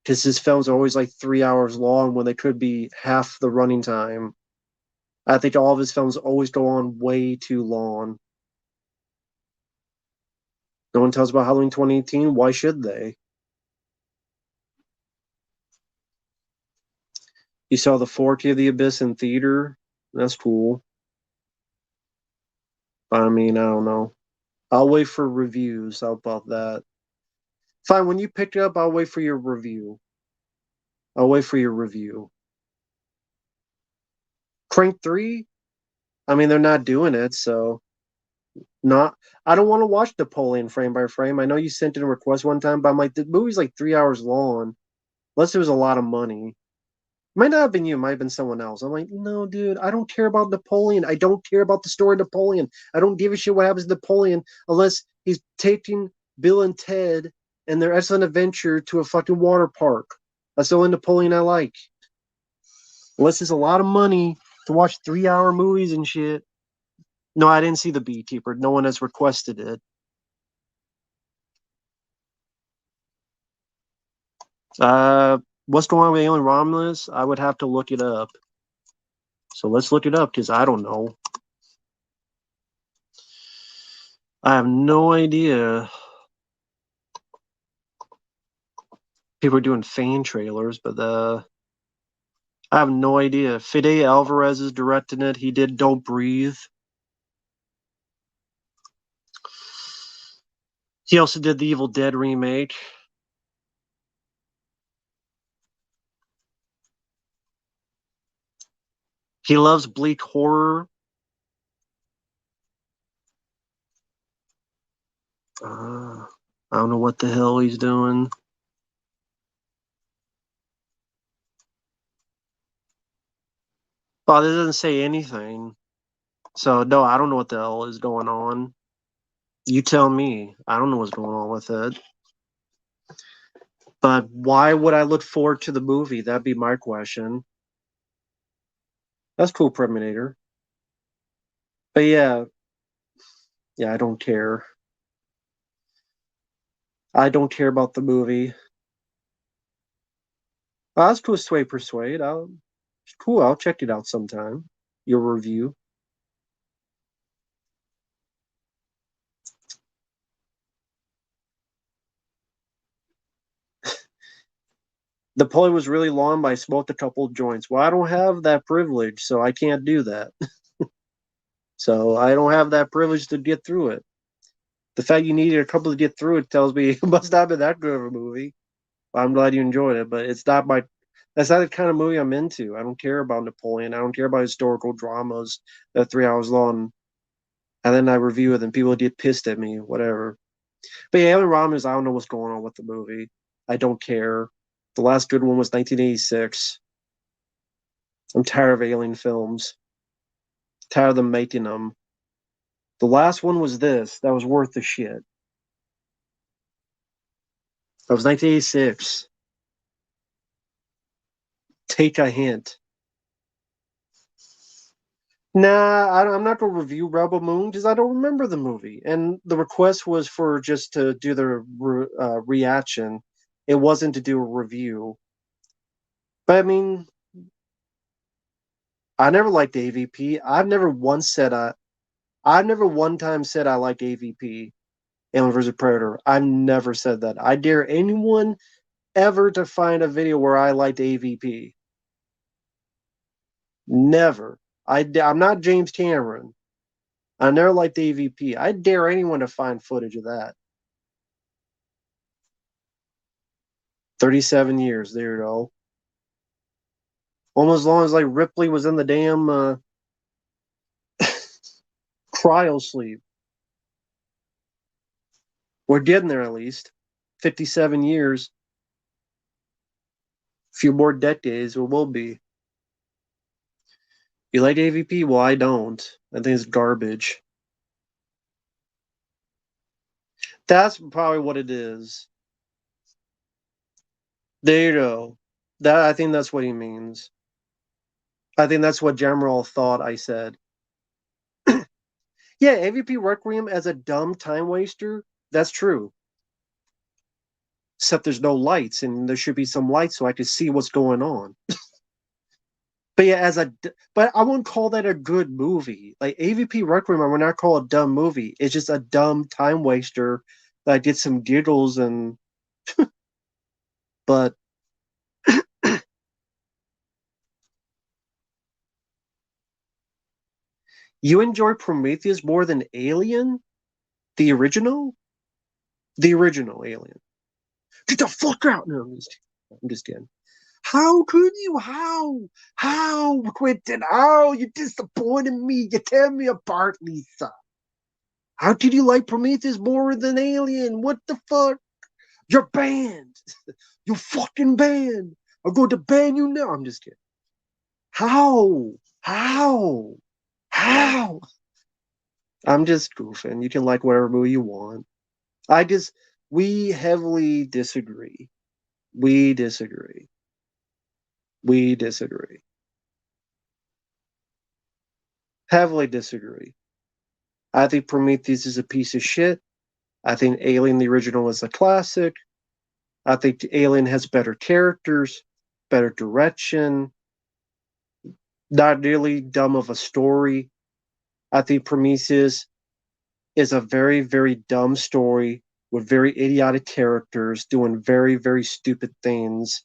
because his films are always like 3 hours long when they could be half the running time. I think all of his films always go on way too long. No one tells about Halloween 2018. Why should they? You saw the 4K of the Abyss in theater. That's cool. I mean, I don't know. I'll wait for reviews. How about that? Fine. When you pick it up, I'll wait for your review. I'll wait for your review. Crank 3? I mean, they're not doing it, so not. I don't want to watch Napoleon frame by frame. I know you sent in a request one time, but I'm like, the movie's like 3 hours long. Unless it was a lot of money. Might not have been you, might have been someone else. I'm like, no, dude, I don't care about Napoleon. I don't care about the story of Napoleon. I don't give a shit what happens to Napoleon unless he's taking Bill and Ted and their excellent adventure to a fucking water park. That's the only Napoleon I like. Unless it's a lot of money to watch 3 hour movies and shit. No, I didn't see the Beekeeper. No one has requested it. What's going on with Alien Romulus? I would have to look it up. So let's look it up because I don't know. I have no idea. People are doing fan trailers, but I have no idea. Fede Alvarez is directing it. He did Don't Breathe. He also did the Evil Dead remake. He loves bleak horror. I don't know what the hell he's doing. Oh, this doesn't say anything. So, no, I don't know what the hell is going on. You tell me. I don't know what's going on with it. But why would I look forward to the movie? That'd be my question. That's cool, Preminator. But yeah, I don't care. I don't care about the movie. Oh, that's cool, Sway Persuade. It's cool. I'll check it out sometime. Your review. The pulley was really long, but I smoked a couple of joints. Well, I don't have that privilege, so I can't do that. So I don't have that privilege to get through it. The fact you needed a couple to get through it tells me it must not have been that good of a movie. I'm glad you enjoyed it, but it's not my. That's not the kind of movie I'm into. I don't care about Napoleon. I don't care about historical dramas that are 3 hours long. And then I review it, and people get pissed at me, whatever. But yeah, Alien Romulus, I don't know what's going on with the movie. I don't care. The last good one was 1986. I'm tired of alien films. Tired of them making them. The last one was this. That was worth the shit. That was 1986. Take a hint. Nah, I'm not going to review Rebel Moon because I don't remember the movie. And the request was for just to do the reaction. It wasn't to do a review. But I mean, I never liked AVP. I've never one time said I like AVP, Alien vs. Predator. I've never said that. I dare anyone ever to find a video where I liked AVP. Never. I'm not James Cameron. I never liked AVP. I dare anyone to find footage of that. 37 years. There you go. Almost as long as like Ripley was in the damn cryo sleep. We're getting there at least. 57 years. A few more decades, we will be. You like AVP? Well, I don't. I think it's garbage. That's probably what it is. There you go. That I think that's what he means. I think that's what Jamrol thought I said. Yeah, AVP Requiem as a dumb time waster, that's true. Except there's no lights, and there should be some lights so I could see what's going on. But yeah, but I wouldn't call that a good movie. Like AVP Requiem, I would not call a dumb movie. It's just a dumb time waster that gets some giggles and. But you enjoy Prometheus more than Alien, the original, Alien. Get the fuck out! No, I'm just kidding. How could you? How, Quentin? How you disappointed me? You tear me apart, Lisa. How could you like Prometheus more than Alien? What the fuck? You're banned. You fucking banned. I'm going to ban you now. I'm just kidding. How? How? How? I'm just goofing. You can like whatever movie you want. I just we heavily disagree. We disagree. We disagree. Heavily disagree. I think Prometheus is a piece of shit. I think Alien the original is a classic. I think Alien has better characters, better direction, not nearly dumb of a story. I think Prometheus is a very, very dumb story with very idiotic characters doing very, very stupid things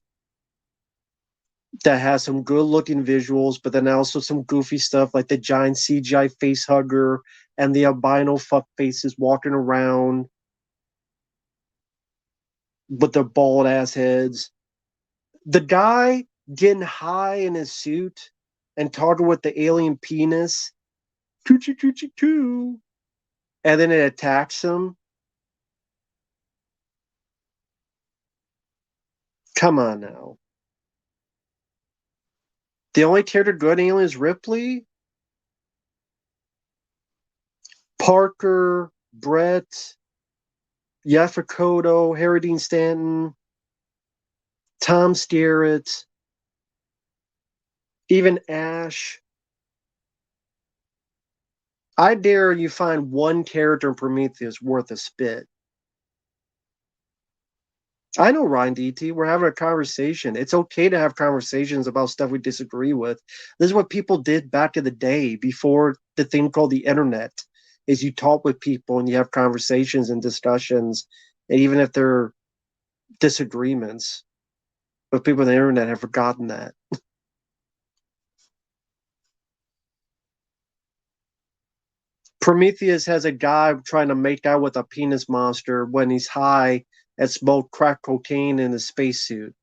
that has some good looking visuals, but then also some goofy stuff like the giant CGI face hugger and the albino fuck faces walking around with their bald ass heads. The guy getting high in his suit and talking with the alien penis, coochie coochie coo, and then it attacks him. Come on now. The only character good in Alien is Ripley, Parker, Brett, Yaphet Harry Dean Stanton, Tom Skerritt, even Ash. I dare you find one character in Prometheus worth a spit. I know, Ryan DT. We're having a conversation. It's okay to have conversations about stuff we disagree with. This is what people did back in the day before the thing called the internet. Is you talk with people and you have conversations and discussions, and even if they're disagreements, but people on the internet have forgotten that. Prometheus has a guy trying to make out with a penis monster when he's high and smoked crack cocaine in his spacesuit.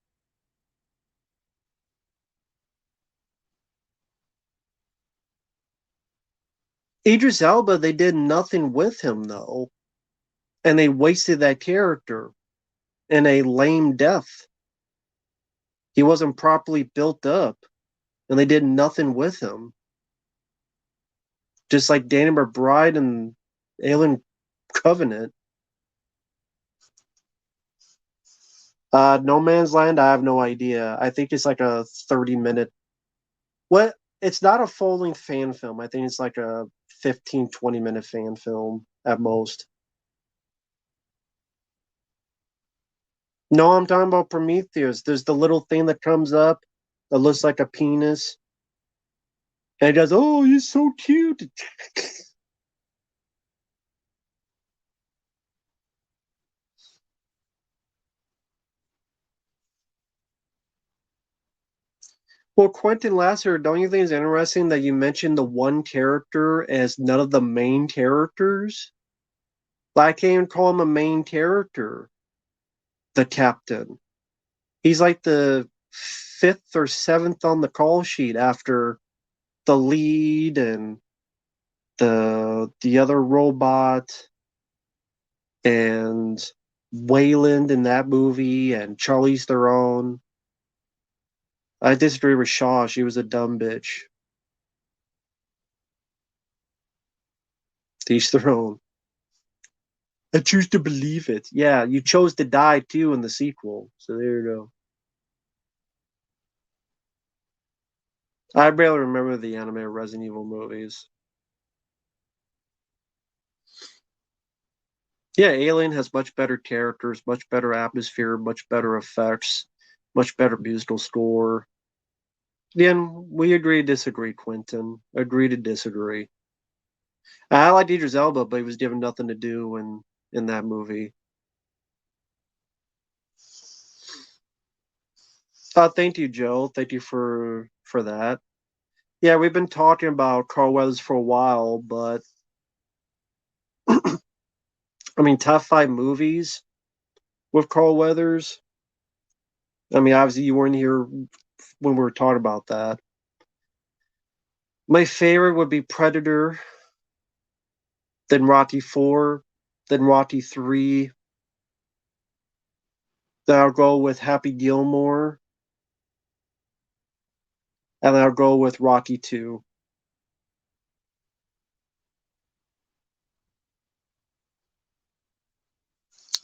Idris Elba, they did nothing with him though, and they wasted that character in a lame death. He wasn't properly built up, and they did nothing with him. Just like Danny McBride and Alien Covenant. No Man's Land, I have no idea. I think it's like a 30-minute. What? It's not a full-length fan film. I think it's like a 15, 20-minute fan film at most. No, I'm talking about Prometheus. There's the little thing that comes up that looks like a penis. And it goes, oh, you're so cute. Well, Quentin Lasser, don't you think it's interesting that you mentioned the one character as none of the main characters? Like, I can't even call him a main character, the captain. He's like the fifth or seventh on the call sheet after the lead and the other robot and Wayland in that movie and Charlize Theron. I disagree with Shaw. She was a dumb bitch. To each their own. I choose to believe it. Yeah, you chose to die too in the sequel. So there you go. I barely remember the anime Resident Evil movies. Yeah, Alien has much better characters, much better atmosphere, much better effects, much better musical score. Again, we agree to disagree, Quentin. Agree to disagree. I like Idris Elba, but he was given nothing to do in that movie. Thank you, Joe. Thank you for that. Yeah, we've been talking about Carl Weathers for a while, but I mean, top five movies with Carl Weathers. I mean, obviously you weren't here when we were talking about that. My favorite would be Predator, then Rocky 4, then Rocky 3. Then I'll go with Happy Gilmore, and then I'll go with Rocky 2.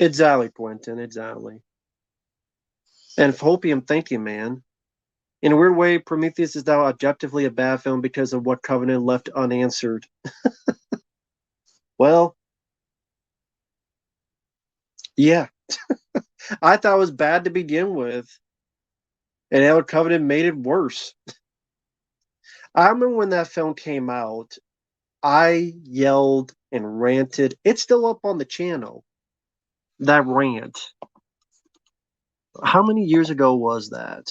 Exactly, Quentin, exactly. And Hopium, thank you, man. In a weird way, Prometheus is now objectively a bad film because of what Covenant left unanswered. Well, yeah, I thought it was bad to begin with, and Alien Covenant made it worse. I remember when that film came out, I yelled and ranted. It's still up on the channel. That rant. How many years ago was that?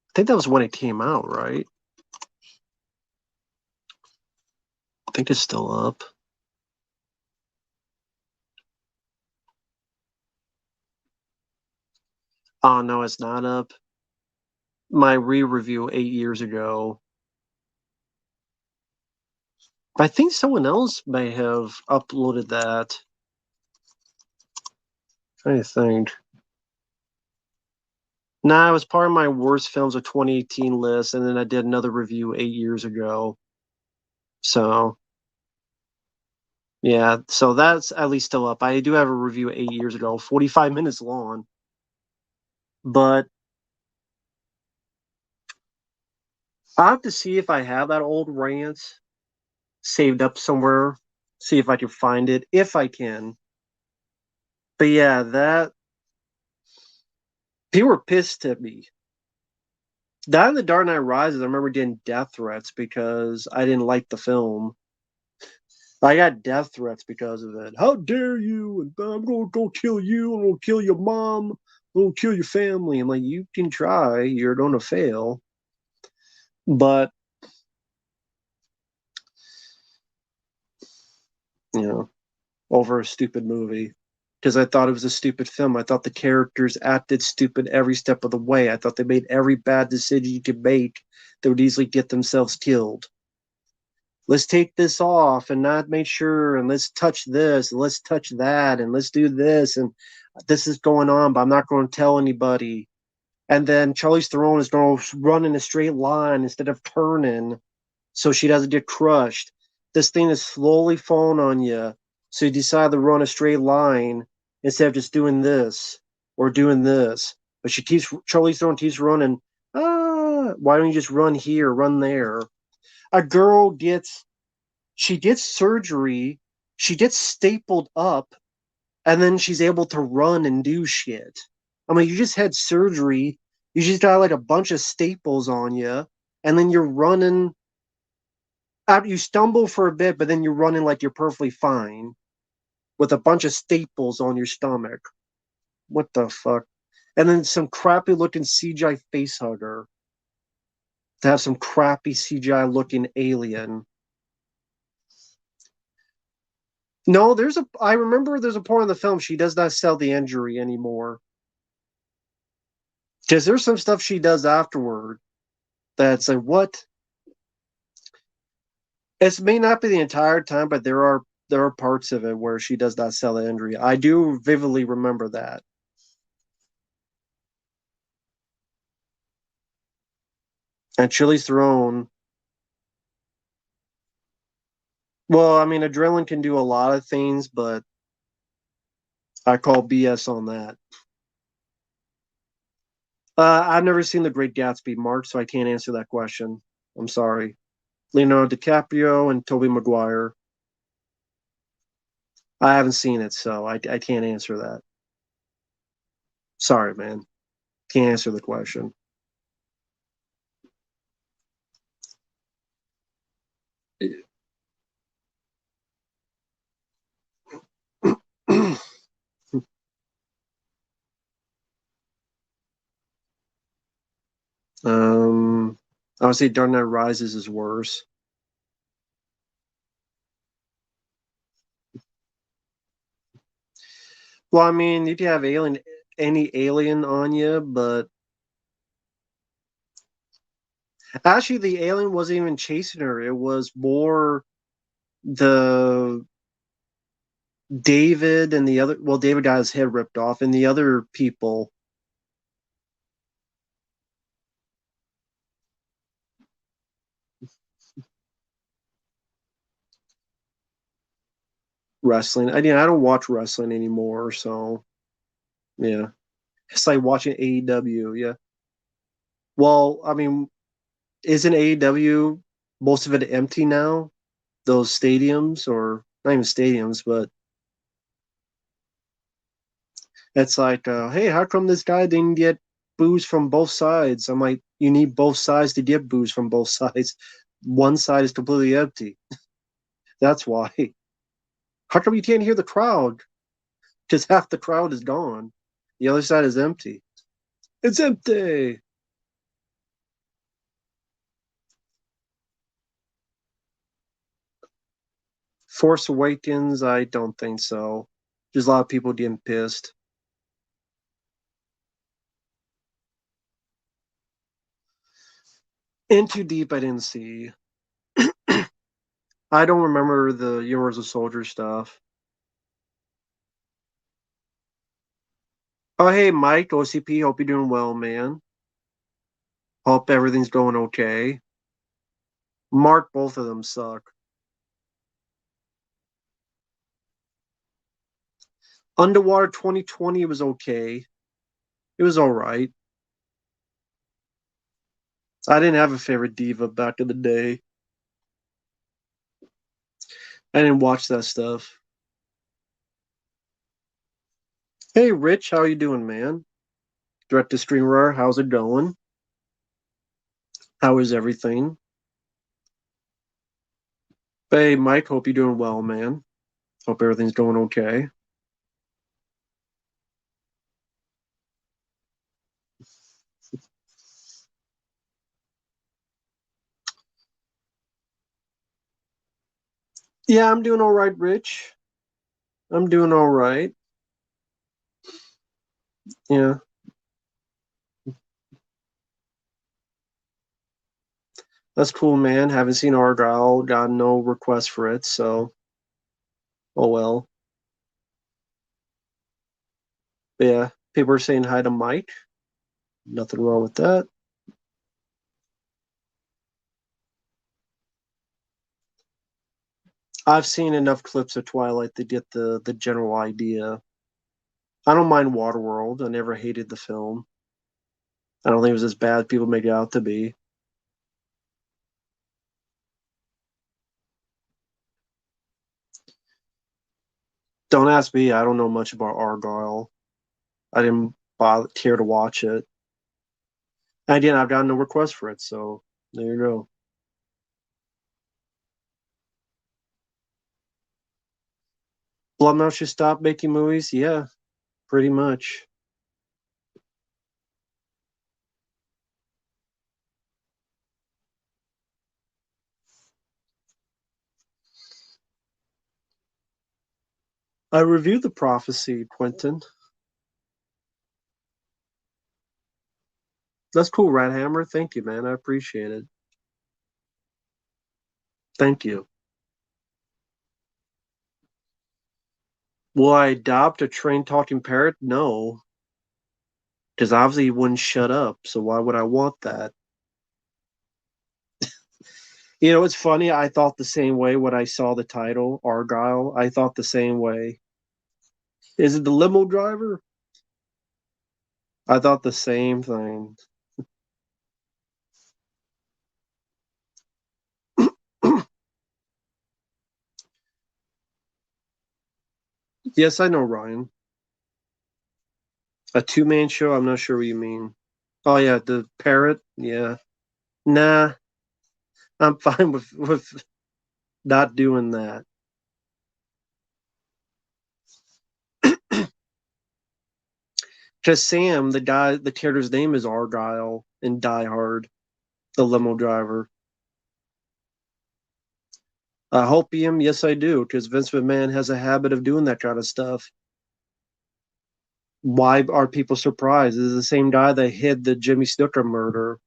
I think that was when it came out, right? I think it's still up. Oh no, it's not up. My re-review 8 years ago. I think someone else may have uploaded that. I think. Nah, it was part of my worst films of 2018 list, and then I did another review 8 years ago. So yeah, so that's at least still up. I do have a review 8 years ago, 45 minutes long. But I have to see if I have that old rant saved up somewhere. See if I can find it, if I can. But yeah, that people were pissed at me. That and The Dark Knight Rises, I remember getting death threats because I didn't like the film. I got death threats because of it. How dare you? And I'm gonna go kill you. I'm gonna kill your mom. I'm gonna kill your family. I'm like, you can try. You're gonna fail. But you know, over a stupid movie because I thought it was a stupid film. I thought the characters acted stupid every step of the way. I thought they made every bad decision you could make that would easily get themselves killed. Let's take this off and not make sure, and let's touch this, and let's touch that, and let's do this, and this is going on, but I'm not going to tell anybody. And then Charlize Theron is going to run in a straight line instead of turning so she doesn't get crushed. This thing is slowly falling on you. So you decide to run a straight line instead of just doing this or doing this. But Charlize Theron keeps running. Why don't you just run here, run there? A girl gets surgery, she gets stapled up, and then she's able to run and do shit. I mean, you just had surgery, you just got like a bunch of staples on you, and then you're running out. You stumble for a bit, but then you're running like you're perfectly fine with a bunch of staples on your stomach. What the fuck? And then some crappy looking CGI face hugger to have some crappy CGI looking alien. No, I remember there's a point in the film she does not sell the injury anymore. Because there's some stuff she does afterward that's like, what? It may not be the entire time, but there are parts of it where she does not sell the injury. I do vividly remember that. And Chili's Throne. Well, I mean, adrenaline can do a lot of things, but I call BS on that. I've never seen The Great Gatsby, Mark, so I can't answer that question. I'm sorry. Leonardo DiCaprio and Tobey Maguire. I haven't seen it, so I can't answer that. Sorry, man. Can't answer the question. um, I would say Dark Knight Rises is worse. Well, I mean, you can have any alien on you, but actually, the alien wasn't even chasing her. It was more the David and the other. Well, David got his head ripped off, and the other people wrestling. I don't watch wrestling anymore, so yeah, it's like watching AEW. Yeah. Well, I mean, isn't AEW most of it empty now? Those stadiums, or not even stadiums, but it's like, hey, how come this guy didn't get booze from both sides? I'm like, you need both sides to get booze from both sides. One side is completely empty. That's why. How come you can't hear the crowd? Because half the crowd is gone. The other side is empty. It's empty. Force Awakens, I don't think so. There's a lot of people getting pissed. In Too Deep, I didn't see. I don't remember the Universal Soldier stuff. Oh, hey, Mike, OCP, hope you're doing well, man. Hope everything's going okay. Mark, both of them suck. Underwater 2020 was okay. It was all right. I didn't have a favorite diva back in the day. I didn't watch that stuff. Hey, Rich, how you doing, man? Direct to Streamer, how's it going? How is everything? Hey, Mike, hope you're doing well, man. Hope everything's going okay. Yeah, I'm doing all right, Rich. I'm doing all right. Yeah, that's cool, man. Haven't seen Argyle. Got no request for it, so oh well. But yeah, people are saying hi to Mike. Nothing wrong with that. I've seen enough clips of Twilight to get the general idea. I don't mind Waterworld. I never hated the film. I don't think it was as bad as people make it out to be. Don't ask me. I don't know much about Argyle. I didn't bother care to watch it. And again, I've gotten no request for it, so there you go. Blumhouse should stop making movies. Yeah, pretty much. I reviewed the prophecy, Quentin. That's cool, Rat Hammer. Thank you, man. I appreciate it. Thank you. Will I adopt a trained talking parrot? No, because obviously he wouldn't shut up. So why would I want that? You know, it's funny. I thought the same way when I saw the title, Argyle. I thought the same way. Is it the limo driver? I thought the same thing. Yes, I know, Ryan. A two-man show? I'm not sure what you mean. Oh yeah, the parrot? Yeah. Nah, I'm fine with not doing that. Because Sam, the guy, the character's name is Argyle in Die Hard, the limo driver. Hopium, yes, I do, because Vince McMahon has a habit of doing that kind of stuff. Why are people surprised? This is the same guy that hid the Jimmy Snooker murder.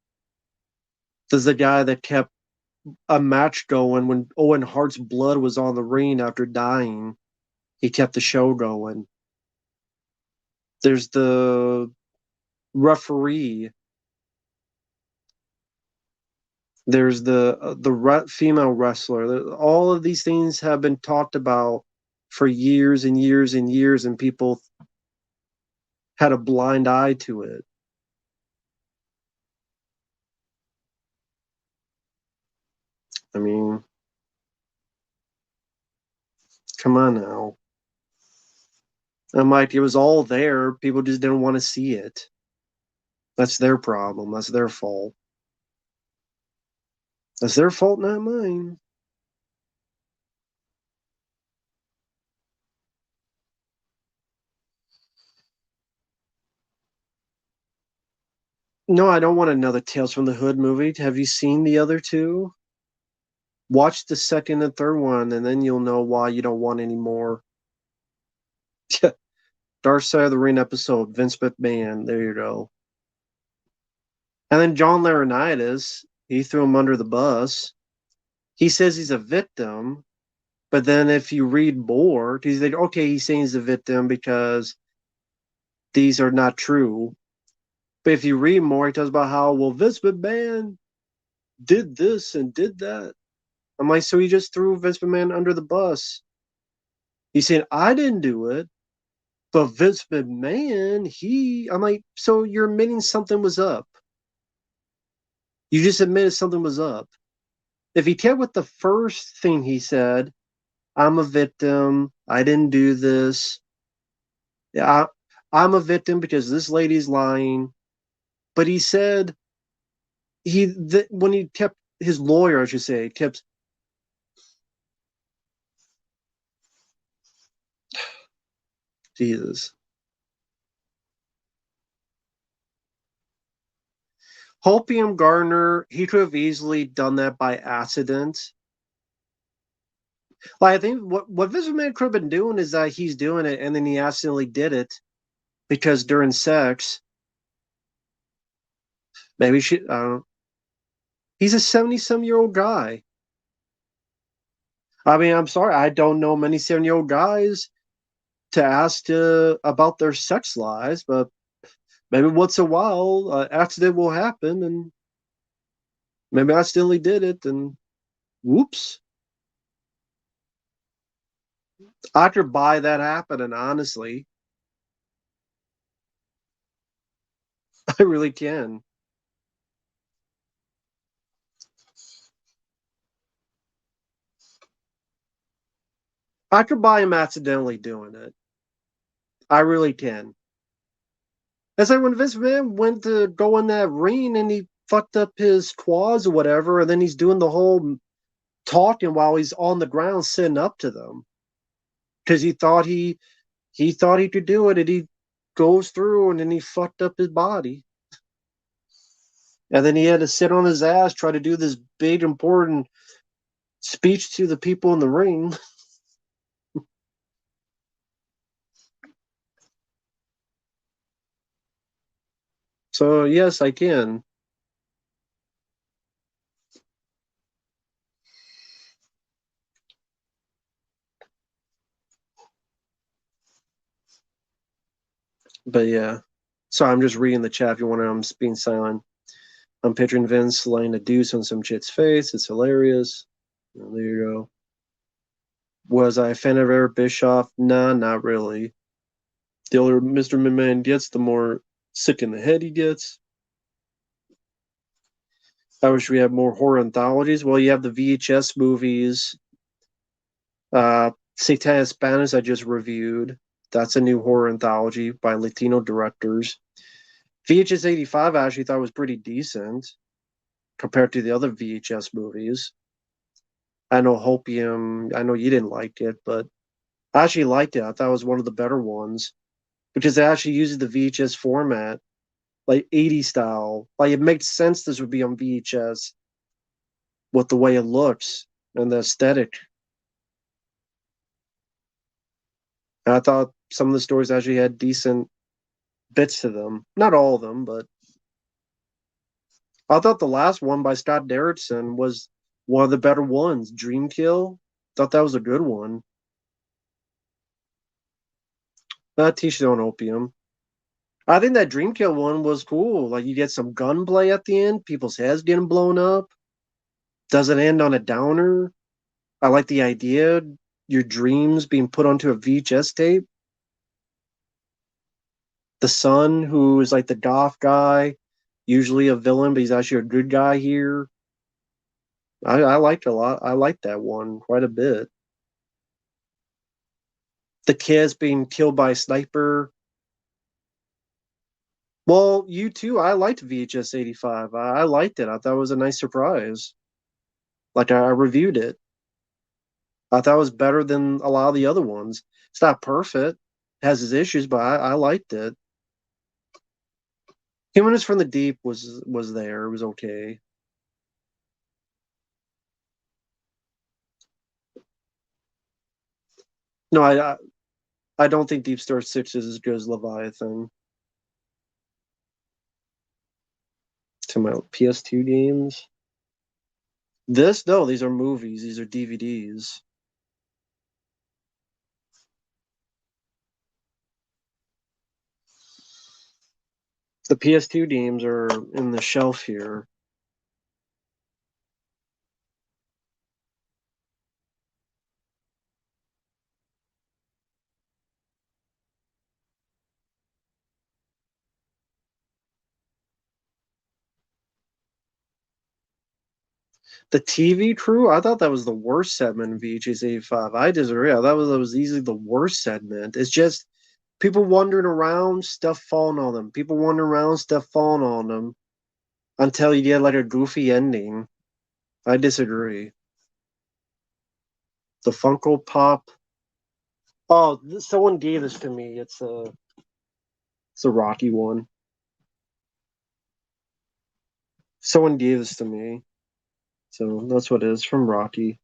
This is the guy that kept a match going when Owen Hart's blood was on the ring after dying. He kept the show going. There's the referee. There's the female wrestler. All of these things have been talked about for years and years and years, and people had a blind eye to it. I mean, Come on now. I'm like, it was all there. People just didn't want to see it. That's their problem. That's their fault. That's their fault, not mine. No, I don't want another Tales from the Hood movie. Have you seen the other two? Watch the second and third one, and then you'll know why you don't want any more. Dark Side of the Ring episode, Vince McMahon. There you go. And then John Laurinaitis, he threw him under the bus. He says he's a victim, but then if you read more, he's like, okay, he's saying he's a victim because these are not true. But if you read more, he talks about how, well, Vince McMahon did this and did that. I'm like, so he just threw Vince McMahon under the bus. He's saying, I didn't do it, but Vince McMahon, I'm like, so you're admitting something was up. You just admitted something was up. If he kept with the first thing he said, I'm a victim, I didn't do this. Yeah, I'm a victim because this lady's lying. But he said when he kept his lawyer, I should say, kept Jesus. Hopium Gardner, he could have easily done that by accident. Like, I think what Vince McMahon could have been doing is that he's doing it and then he accidentally did it because during sex, maybe she, I don't know. He's a 70-some-year-old guy. I mean, I'm sorry, I don't know many 70-year-old guys to ask about their sex lives, but maybe once in a while, accident will happen, and maybe I accidentally did it, and whoops. I could buy that happening, honestly. I really can. I could buy him accidentally doing it. I really can. It's like when Vince McMahon went to go in that ring and he fucked up his quads or whatever, and then he's doing the whole talking while he's on the ground sitting up to them because he thought he could do it, and he goes through and then he fucked up his body. And then he had to sit on his ass, try to do this big, important speech to the people in the ring. So, yes, I can. But yeah. So I'm just reading the chat if you want to. I'm being silent. I'm picturing Vince laying a deuce on some chick's face. It's hilarious. Well, there you go. Was I a fan of Eric Bischoff? Nah, not really. The older Mr. McMahon gets, the more sick in the head he gets. I wish we had more horror anthologies. Well, you have the VHS movies. Satanic Spanish I just reviewed. That's a new horror anthology by Latino directors. VHS 85 I actually thought was pretty decent compared to the other VHS movies. I know Hopium, I know you didn't like it, but I actually liked it. I thought it was one of the better ones because it actually uses the VHS format, like 80s style. Like it makes sense this would be on VHS with the way it looks and the aesthetic. And I thought some of the stories actually had decent bits to them. Not all of them, but I thought the last one by Scott Derrickson was one of the better ones. Dreamkill. Thought that was a good one. Not Teach Their Own Opium. I think that Dreamkill one was cool. Like you get some gunplay at the end, people's heads getting blown up. Doesn't end on a downer. I like the idea. Your dreams being put onto a VHS tape. The son, who is like the goth guy, usually a villain, but he's actually a good guy here. I liked a lot. I liked that one quite a bit. The kids being killed by a sniper. Well, you too. I liked VHS 85. I liked it. I thought it was a nice surprise. Like I reviewed it. I thought it was better than a lot of the other ones. It's not perfect. It has its issues, but I liked it. Humans from the Deep was there. It was okay. No, I don't think Deep Star Six is as good as Leviathan. To my PS2 games. No, these are movies. These are DVDs. The PS2 games are in the shelf here. The TV crew, I thought that was the worst segment in VHS 85. I disagree. I thought that was easily the worst segment. It's just people wandering around, stuff falling on them. People wandering around, stuff falling on them until you get like a goofy ending. I disagree. The Funko Pop. Oh, someone gave this to me. It's a Rocky one. Someone gave this to me. So that's what it is from Rocky.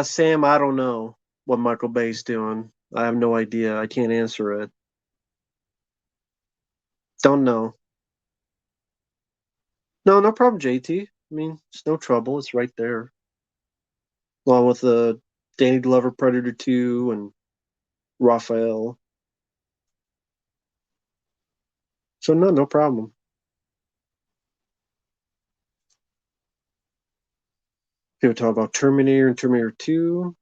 Sam, I don't know what Michael Bay's doing. I have no idea. I can't answer it. Don't know. No, no problem, JT. I mean, it's no trouble. It's right there. Along with the Danny Glover Predator 2 and Raphael. So no, no problem. People talk about Terminator and Terminator 2.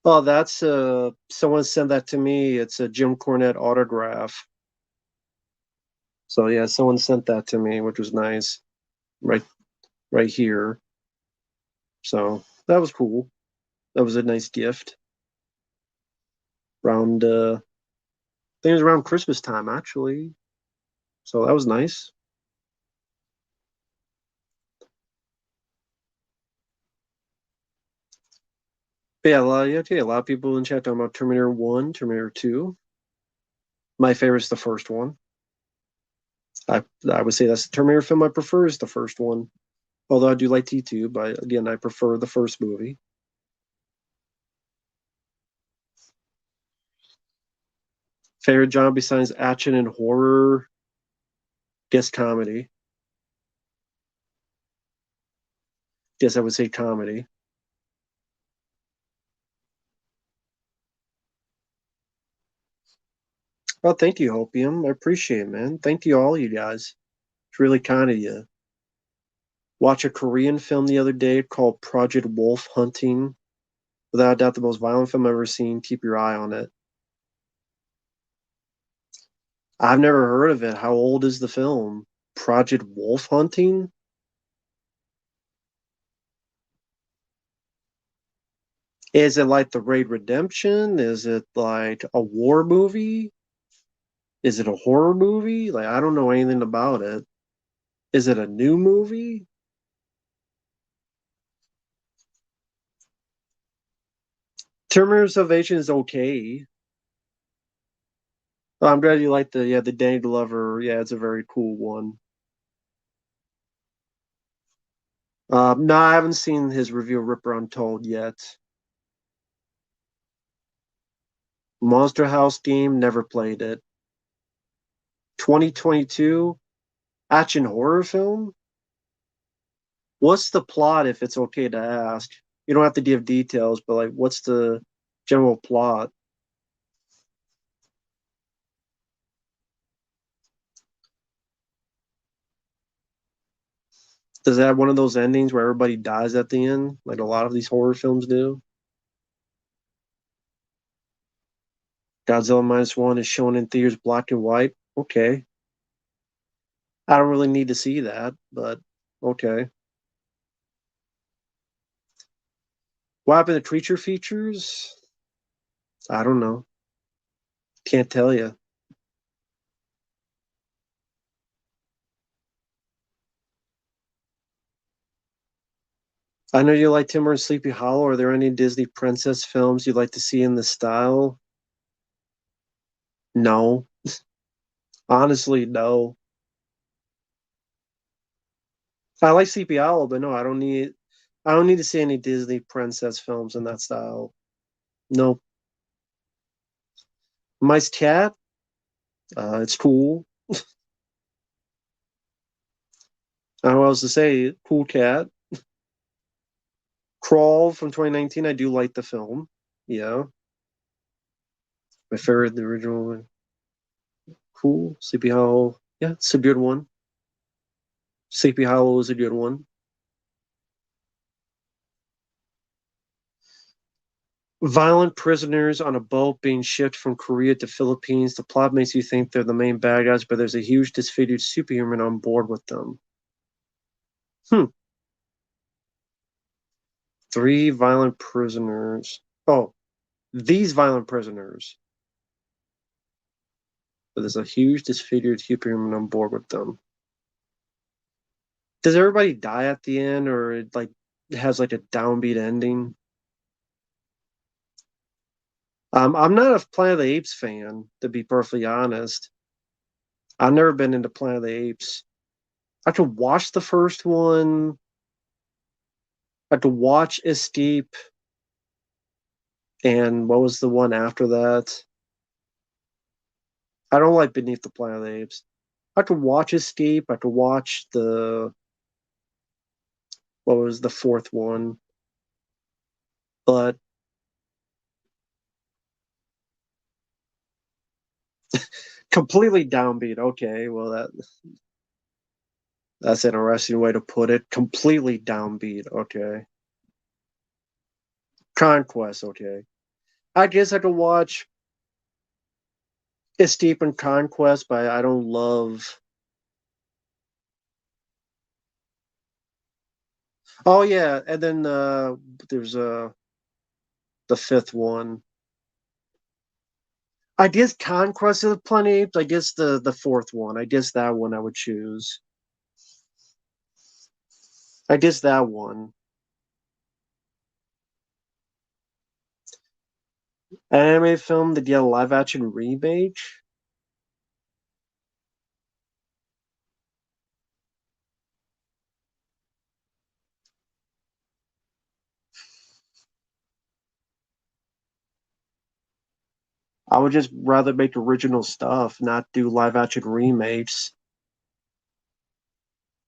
Oh, that's someone sent that to me. It's a Jim Cornette autograph. So yeah, someone sent that to me, which was nice. Right right here. So that was cool. That was a nice gift. Around I think it was around Christmas time actually. So that was nice. But yeah, a lot of people in chat talking about Terminator 1, Terminator 2. My favorite is the first one. I would say that's the Terminator film I prefer is the first one. Although I do like T2, but again, I prefer the first movie. Favorite genre besides action and horror? Guess comedy. Guess I would say comedy. Well, thank you, Hopium. I appreciate it, man. Thank you, all you guys. It's really kind of you. Watch a Korean film the other day called Project Wolf Hunting. Without a doubt, the most violent film I've ever seen. Keep your eye on it. I've never heard of it. How old is the film? Project Wolf Hunting? Is it like The Raid Redemption? Is it like a war movie? Is it a horror movie? Like, I don't know anything about it. Is it a new movie? Terminator Salvation is okay. Oh, I'm glad you like the Danny Glover. Yeah, it's a very cool one. No, I haven't seen his review of Ripper Untold yet. Monster House game, never played it. 2022 action horror film? What's the plot if it's okay to ask? You don't have to give details, but like what's the general plot? Does it have one of those endings where everybody dies at the end, like a lot of these horror films do? Godzilla minus one is shown in theaters black and white. Okay. I don't really need to see that, but okay. What happened to creature features? I don't know. Can't tell you. I know you like Timber and Sleepy Hollow. Are there any Disney princess films you'd like to see in this style? No. Honestly, no. I like Sleepy Hollow, but no, I don't need to see any Disney princess films in that style. Nope. Mice Cat, it's cool. I don't know what else to say. Cool cat. Crawl from 2019. I do like the film. Yeah. My favorite, the original one. Cool. Sleepy Hollow. Yeah, it's a good one. Sleepy Hollow is a good one. Violent prisoners on a boat being shipped from Korea to Philippines. The plot makes you think they're the main bad guys, but there's a huge disfigured superhuman on board with them. Hmm. Three violent prisoners. Oh, these violent prisoners. But there's a huge disfigured superhuman on board with them. Does everybody die at the end, or it has like a downbeat ending? I'm not a Planet of the Apes fan, to be perfectly honest. I've never been into Planet of the Apes. I could watch the first one. I could watch Escape, and what was the one after that? I don't like Beneath the Planet of the Apes. I could watch Escape. I could watch the what was the fourth one, but completely downbeat. Okay, well that's an interesting way to put it. Completely downbeat. Okay, Conquest. Okay, I guess I could watch Escape and Conquest, but I don't love. Oh yeah, and then there's the fifth one. I guess Conquest of the Planet of the Apes. I guess the fourth one. I guess that one I would choose. I guess that one. Anime film to get a live action remake. I would just rather make original stuff, not do live action remakes.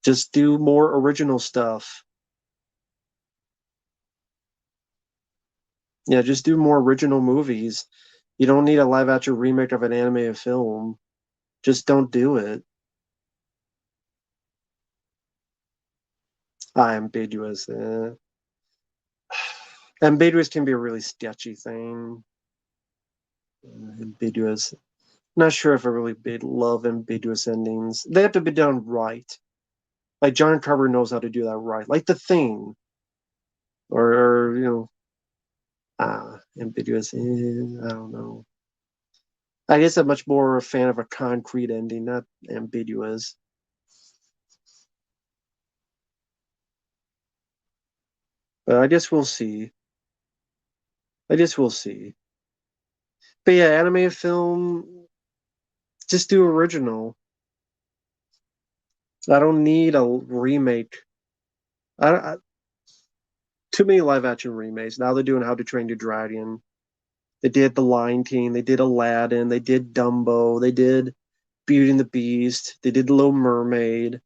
Just do more original stuff. Yeah, just do more original movies. You don't need a live action remake of an animated film. Just don't do it. Ambiguous. Ambiguous can be a really sketchy thing. Ambiguous. Not sure if I really love ambiguous endings. They have to be done right. Like John Carver knows how to do that right. Like The Thing, or ambiguous. I don't know. I guess I'm much more a fan of a concrete ending, not ambiguous. But I guess we'll see. I guess we'll see. But yeah, animated film, just do original. I don't need a remake. I too many live action remakes. Now they're doing How to Train Your Dragon. They did The Lion King. They did Aladdin. They did Dumbo. They did Beauty and the Beast. They did The Little Mermaid.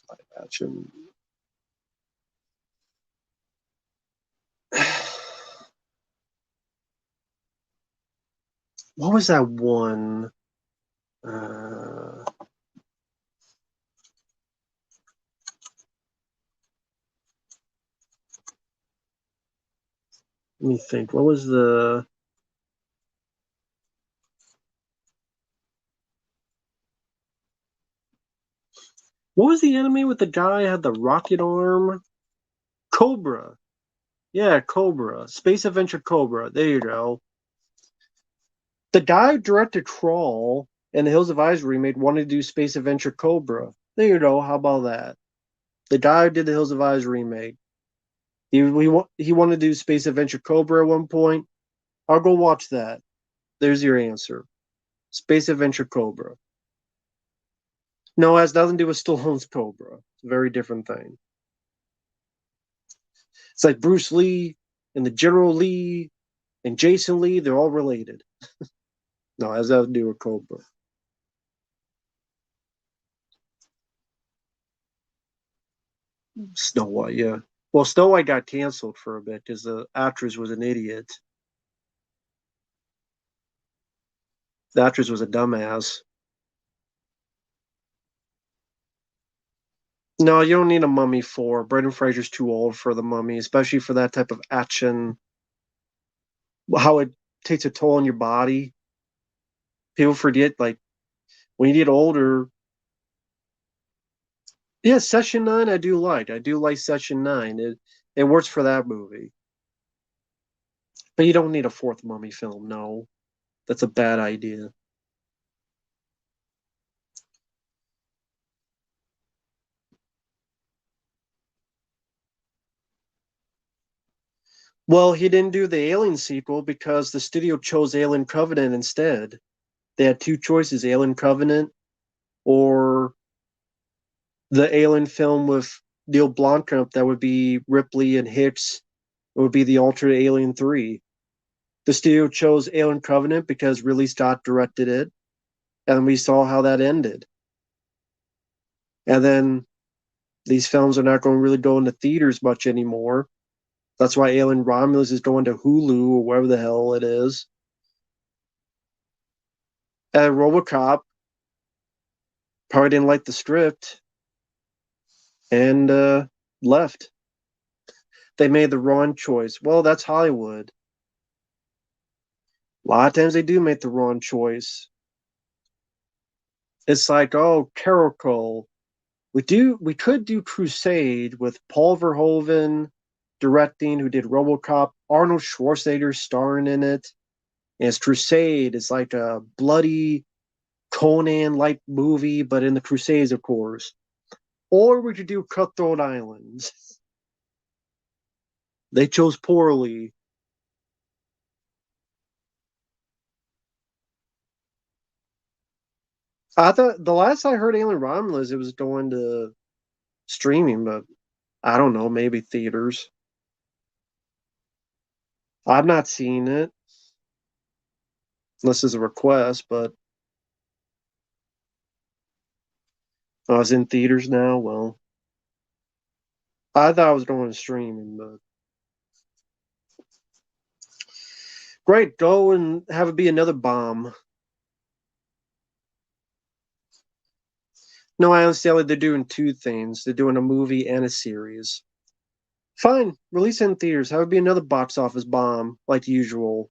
Live action. What was that one? Uh, Let me think. What was the... What was the anime with the guy who had the rocket arm? Cobra. Yeah, Cobra. Space Adventure Cobra. There you go. The guy who directed Crawl and the Hills of Eyes remake wanted to do Space Adventure Cobra. There you go. How about that? The guy who did the Hills of Eyes remake. He wanted to do Space Adventure Cobra at one point. I'll go watch that. There's your answer. Space Adventure Cobra. No, it has nothing to do with Stallone's Cobra. It's a very different thing. It's like Bruce Lee and the General Lee and Jason Lee, they're all related. No, it has nothing to do with Cobra. Snow White, yeah. Well, Snow White got canceled for a bit because the actress was an idiot. The actress was a dumbass. No, you don't need a Mummy 4. Brendan Fraser's too old for the Mummy, especially for that type of action. How it takes a toll on your body. People forget, like, when you get older. Yeah, Session 9 I do like. I do like Session 9. It works for that movie. But you don't need a fourth Mummy film, no. That's a bad idea. Well, he didn't do the Alien sequel because the studio chose Alien Covenant instead. They had two choices, Alien Covenant or the Alien film with Neil Blomkamp that would be Ripley and Hicks. It would be the alternate Alien 3. The studio chose Alien Covenant because Ridley Scott directed it, and we saw how that ended. And then these films are not going to really go into theaters much anymore. That's why Alien Romulus is going to Hulu or wherever the hell it is. And RoboCop probably didn't like the script and left. They made the wrong choice. Well, that's Hollywood. A lot of times they do make the wrong choice. It's like, oh, Carol. We could do Crusade with Paul Verhoeven directing, who did RoboCop, Arnold Schwarzenegger starring in it. And it's Crusade. It's like a bloody Conan-like movie, but in the Crusades, of course. Or we could do Cutthroat Islands. They chose poorly. I thought the last I heard Alien Romulus, it was going to streaming, but I don't know, maybe theaters. I've not seen it unless it's a request, but I was in theaters now. Well, I thought I was going to streaming, but great. Go and have it be another bomb. No, I understand like they're doing two things. They're doing a movie and a series. Fine, release it in theaters. Have it be another box office bomb, like usual.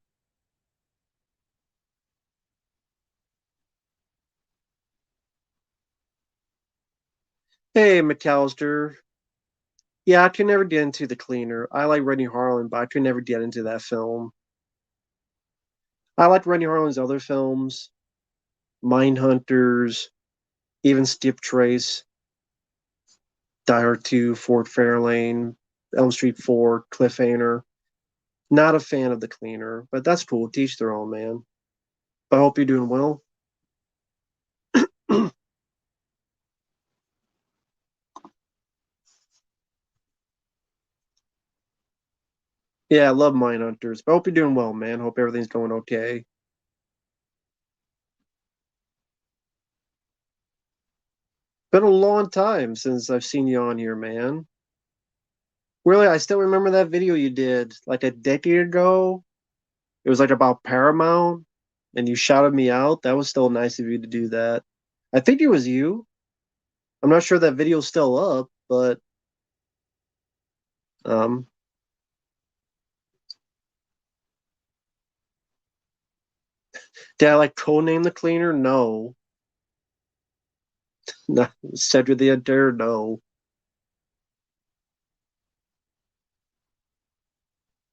Hey, McAllister. Yeah, I could never get into The Cleaner. I like Rennie Harlan, but I could never get into that film. I like Rennie Harlan's other films, Mindhunters, even Skip Trace, Die Hard 2, Fort Fairlane, Elm Street 4, Cliffhanger. Not a fan of The Cleaner, but that's cool. Teach their own, man. I hope you're doing well. Yeah, I love Mindhunters, but I hope you're doing well, man. Hope everything's going okay. Been a long time since I've seen you on here, man. Really, I still remember that video you did like a decade ago. It was like about Paramount, and you shouted me out. That was still nice of you to do that. I think it was you. I'm not sure that video's still up, but um, Did I like Codename the Cleaner? No. No. Cedric the Enter? No.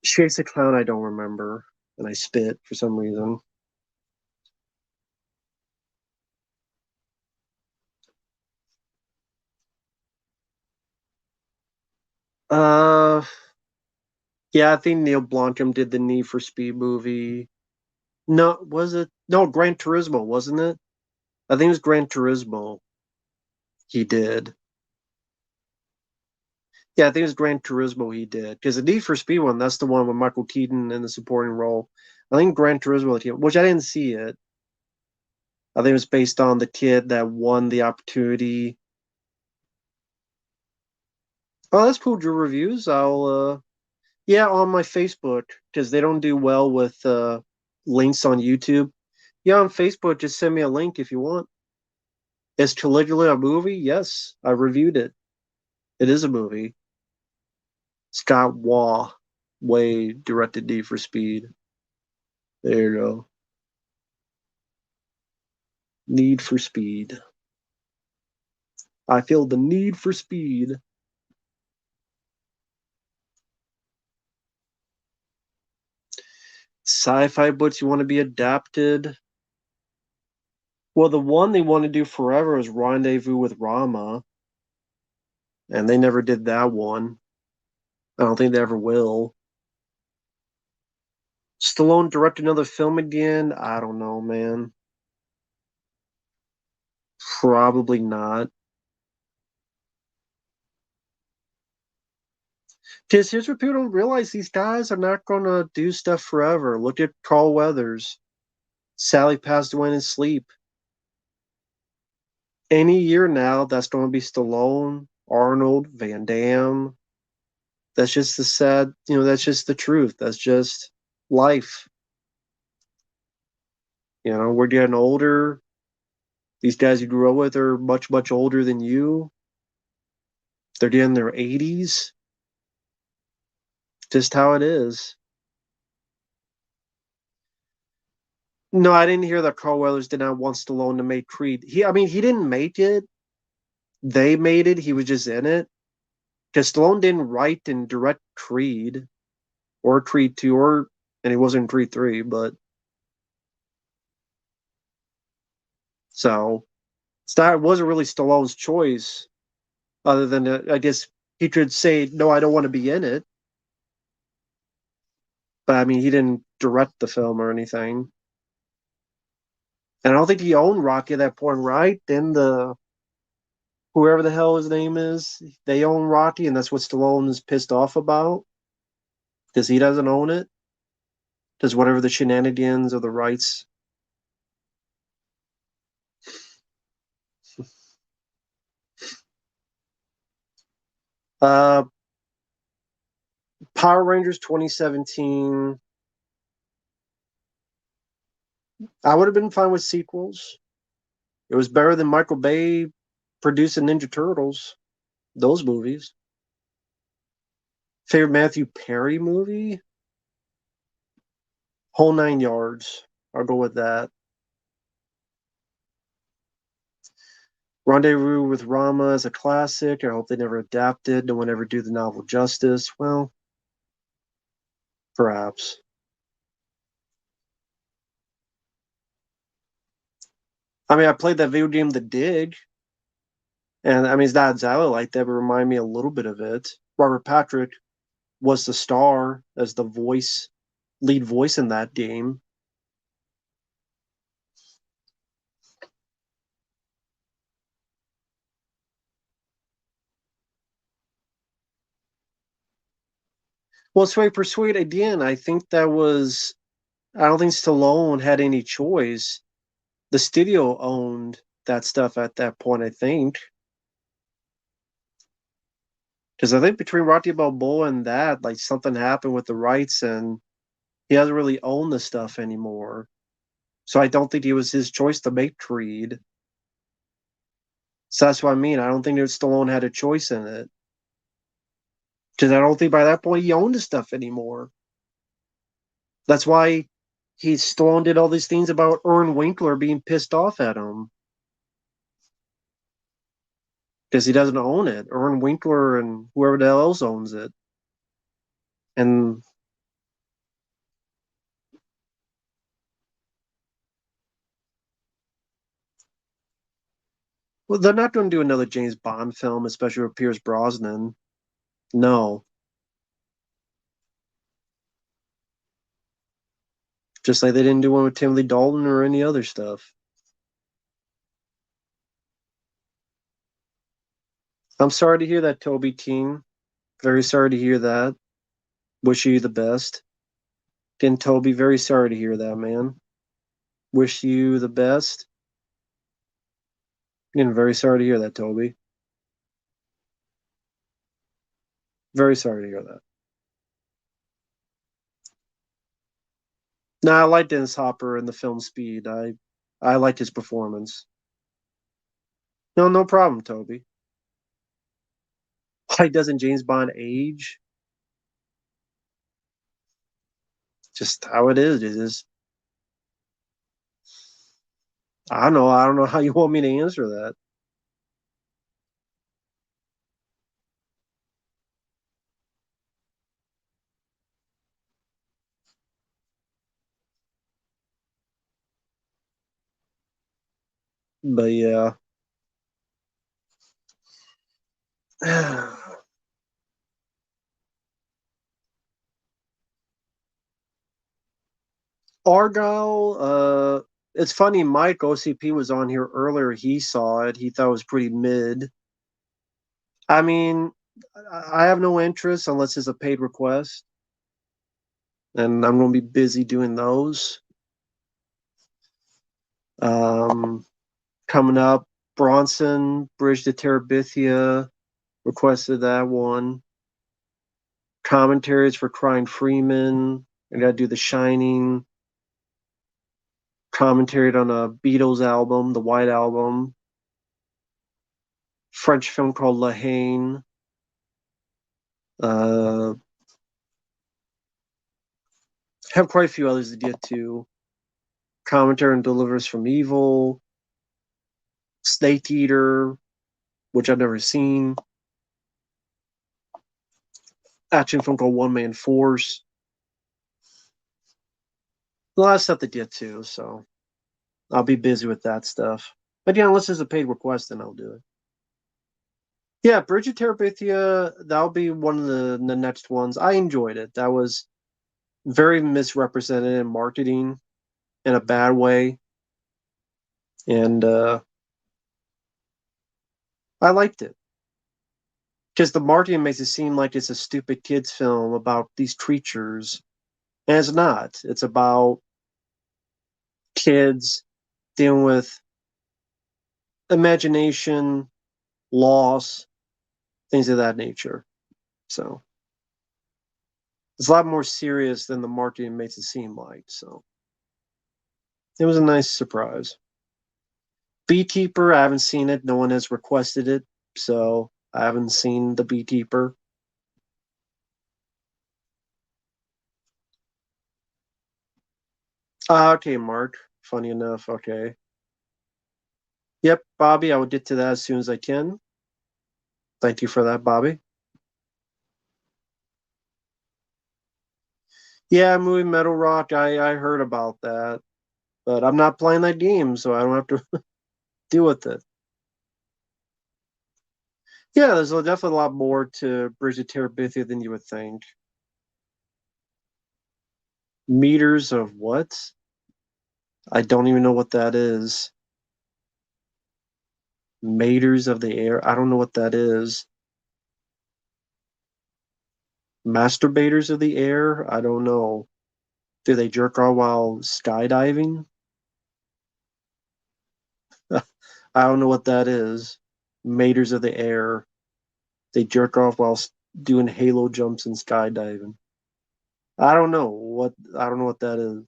Chase the Clown, I don't remember. And I spit for some reason. Uh, yeah, I think Neil Blomkamp did the Need for Speed movie. No, was it? No, Gran Turismo, wasn't it? I think it was Gran Turismo. He did. Yeah, I think it was Gran Turismo he did. Because the Need for Speed one, that's the one with Michael Keaton in the supporting role. I think Gran Turismo, which I didn't see it. I think it was based on the kid that won the opportunity. Oh, that's cool. Drew reviews. Yeah, on my Facebook because they don't do well with links on YouTube. Yeah, on Facebook, just send me a link if you want. Is Caligula a movie? Yes, I reviewed it. It is a movie. Scott Way directed Need for Speed. There you go. Need for Speed. I feel the need for speed. Sci-fi books you want to be adapted. Well, the one they want to do forever is Rendezvous with Rama, and they never did that one. I don't think they ever will. Stallone direct another film again? I don't know, man. Probably not. Because here's what people don't realize: these guys are not going to do stuff forever. Look at Carl Weathers. Sally passed away in his sleep. Any year now, that's going to be Stallone, Arnold, Van Damme. That's just the sad, that's just the truth. That's just life. We're getting older. These guys you grew up with are much, much older than you. They're getting their 80s. Just how it is. No, I didn't hear that Carl Weathers did not want Stallone to make Creed. He didn't make it. They made it. He was just in it. Because Stallone didn't write and direct Creed or Creed 2 and he wasn't in Creed 3, but so it wasn't really Stallone's choice, other than I guess he could say, no, I don't want to be in it. But he didn't direct the film or anything. And I don't think he owned Rocky at that point, right? Then whoever the hell his name is, they own Rocky, and that's what Stallone is pissed off about because he doesn't own it. Does whatever the shenanigans or the rights. Uh, Power Rangers 2017. I would have been fine with sequels. It was better than Michael Bay producing Ninja Turtles. Those movies. Favorite Matthew Perry movie? Whole Nine Yards. I'll go with that. Rendezvous with Rama is a classic. I hope they never adapt it. No one ever do the novel justice. Well, perhaps. I played that video game, The Dig, and it's not exactly like that, but remind me a little bit of it. Robert Patrick was the star as the lead voice in that game. Well, Sway Persuade again. I think that was. I don't think Stallone had any choice. The studio owned that stuff at that point. I think because I think between Rocky Balboa and that, like something happened with the rights, and he doesn't really own the stuff anymore. So I don't think it was his choice to make Creed. So that's what I mean. I don't think that Stallone had a choice in it because I don't think by that point he owned the stuff anymore. That's why he Stallone did all these things about Ern Winkler being pissed off at him because he doesn't own it. Ern Winkler and whoever the hell else owns it. And well, they're not going to do another James Bond film, especially with Pierce Brosnan. No, just like they didn't do one with Timothy Dalton or any other stuff. I'm sorry to hear that, Toby Keene. Very sorry to hear that. Wish you the best. Again, Toby, very sorry to hear that, man. Wish you the best. Again, very sorry to hear that, Toby. Very sorry to hear that. No, I like Dennis Hopper in the film Speed. I liked his performance. No, no problem, Toby. Why doesn't James Bond age? Just how it is. It is. I don't know. I don't know how you want me to answer that. But yeah. Argyle, it's funny, Mike OCP was on here earlier. He saw it. He thought it was pretty mid. I mean, I have no interest unless it's a paid request, and I'm going to be busy doing those. Um, Coming up, Bronson, Bridge to Terabithia, requested that one. Commentaries for Crying Freeman. I got to do The Shining. Commentary on a Beatles album, the White Album. French film called La Haine. Uh, have quite a few others to get to. Commentary on Delivers from Evil. Snake Eater, which I've never seen. Action film called One Man Force. A lot of stuff to get to, so I'll be busy with that stuff. But yeah, unless there's a paid request, then I'll do it. Yeah, Bridge of Terabithia, that'll be one of the next ones. I enjoyed it. That was very misrepresented in marketing in a bad way. And I liked it. Because the marketing makes it seem like it's a stupid kids film about these creatures. And it's not. It's about kids dealing with imagination, loss, things of that nature. So it's a lot more serious than the marketing makes it seem like. So it was a nice surprise. Beekeeper, I haven't seen it. No one has requested it. So I haven't seen the Beekeeper. Okay, Mark. Funny enough. Okay. Yep, Bobby, I will get to that as soon as I can. Thank you for that, Bobby. Yeah, movie Metal Rock, I heard about that. But I'm not playing that game, so I don't have to deal with it. Yeah, there's definitely a lot more to Bridge of Terabithia than you would think. Meters of what? I don't even know what that is. Meters of the air. I don't know what that is. Masturbators of the air. I don't know. Do they jerk off while skydiving? I don't know what that is. Maters of the air. They jerk off while doing halo jumps and skydiving. I don't know what. I don't know what that is.